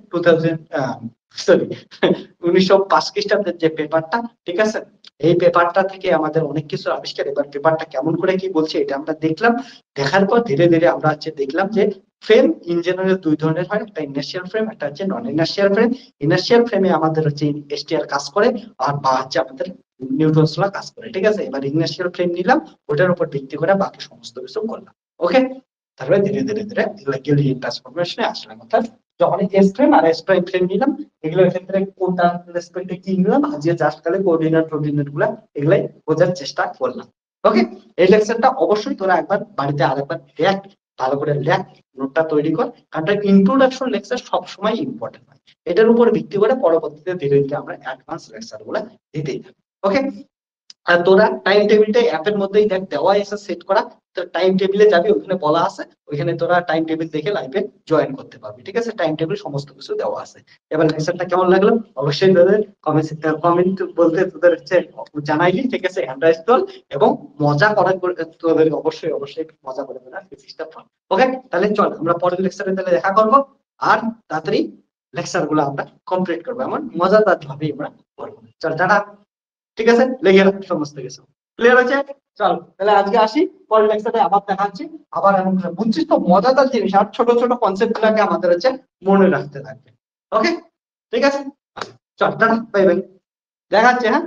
1905 খ্রিস্টাব্দের যে পেপারটা, ঠিক আছে, এই পেপারটা থেকে আমাদের অনেক কিছু আবিষ্কার। এবার পেপারটা কেমন করে কি বলছে এটা আমরা দেখলাম, দেখার পর ধীরে ধীরে আমরা হচ্ছে দেখলাম যে ফ্রেম ইন জেনারেল দুই ধরনের হয়, একটা ইনার্শিয়াল ফ্রেম, একটা হচ্ছে নন ইনার্শিয়াল ফ্রেম। ইনার্শিয়াল ফ্রেমে আমাদের হচ্ছে এসটিআর কাজ করে, আর বা হচ্ছে আমাদের নিউটনসলা কাজ করে, ঠিক আছে। এবার ইনার্শিয়াল ফ্রেম নিলাম, ওটার উপর ভিত্তি করে বাকি সমস্ত কিছু করলাম। ওকে, তারপরে ধীরে ধীরে ধীরে গ্যালিলিয়ান ট্রান্সফরমেশনে আসলাম, অর্থাৎ যখন এস ফ্রেম আর এস প্রাইম ফ্রেম নিলাম, এগুলোর ক্ষেত্রে কোনটা রেসপেক্টে কি নিলাম, আজকে জাস্ট খালি কোঅর্ডিনেট কোঅর্ডিনেট গুলা এগুলাই বোঝার চেষ্টা করলাম। ওকে, এই লেকচারটা অবশ্যই তোরা একবার বাড়িতে আরেকবার দেখ, ভালো করে লেখ, নোটটা তৈরি কর, কারণ ইন্ট্রোডাকশন লেকচার সবসময় ইম্পর্টেন্ট হয়। এটার উপর ভিত্তি করে পরবর্তীতে ধীরে ধীরে আমরা অ্যাডভান্স লেকচার গুলা দিতেই থাকি। ওকে, আর তোরা টাইম টেবিলটা অ্যাপের মধ্যেই দেখ দেওয়া আছে সেট করা, তো টাইম টেবিলে যাবি, ওখানে বলা আছে, ওইখানে তোরা টাইম টেবিল দেখে লাইভে জয়েন করতে পারবি, ঠিক আছে। টাইম টেবিল সমস্ত কিছু দেওয়া আছে। এবার লেকচারটা কেমন লাগলো অবশ্যই তোদের কমেন্ট বলতে তোদের হচ্ছে জানাইলি, ঠিক আছে, হ্যান্ড রাইজ তোল, এবং মজা করার তোদের অবশ্যই অবশ্যই মজা করে দেবে ফিজিক্সটা। ওকে, তাহলে চল আমরা পরের লেকচারে তাহলে দেখা করবো, আর তাড়াতাড়ি লেকচার গুলো আমরা কমপ্লিট করবো, এমন মজাদার ভাবে আমরা করবো। চল টাটা, ঠিক আছে, লেগে গেল সমস্ত কিছু ক্লিয়ার হয়েছে। চল তাহলে আজকে আসি, পরের লেকচারে আবার দেখাচ্ছি। আবার এমন বুঝছিস তো মজাদার জিনিস, আর ছোট ছোট কনসেপ্ট গুলাকে আমাদের হচ্ছে মনে রাখতে থাকবে। ওকে, ঠিক আছে, চল টাটা, বাই বাই, দেখাচ্ছে, হ্যাঁ।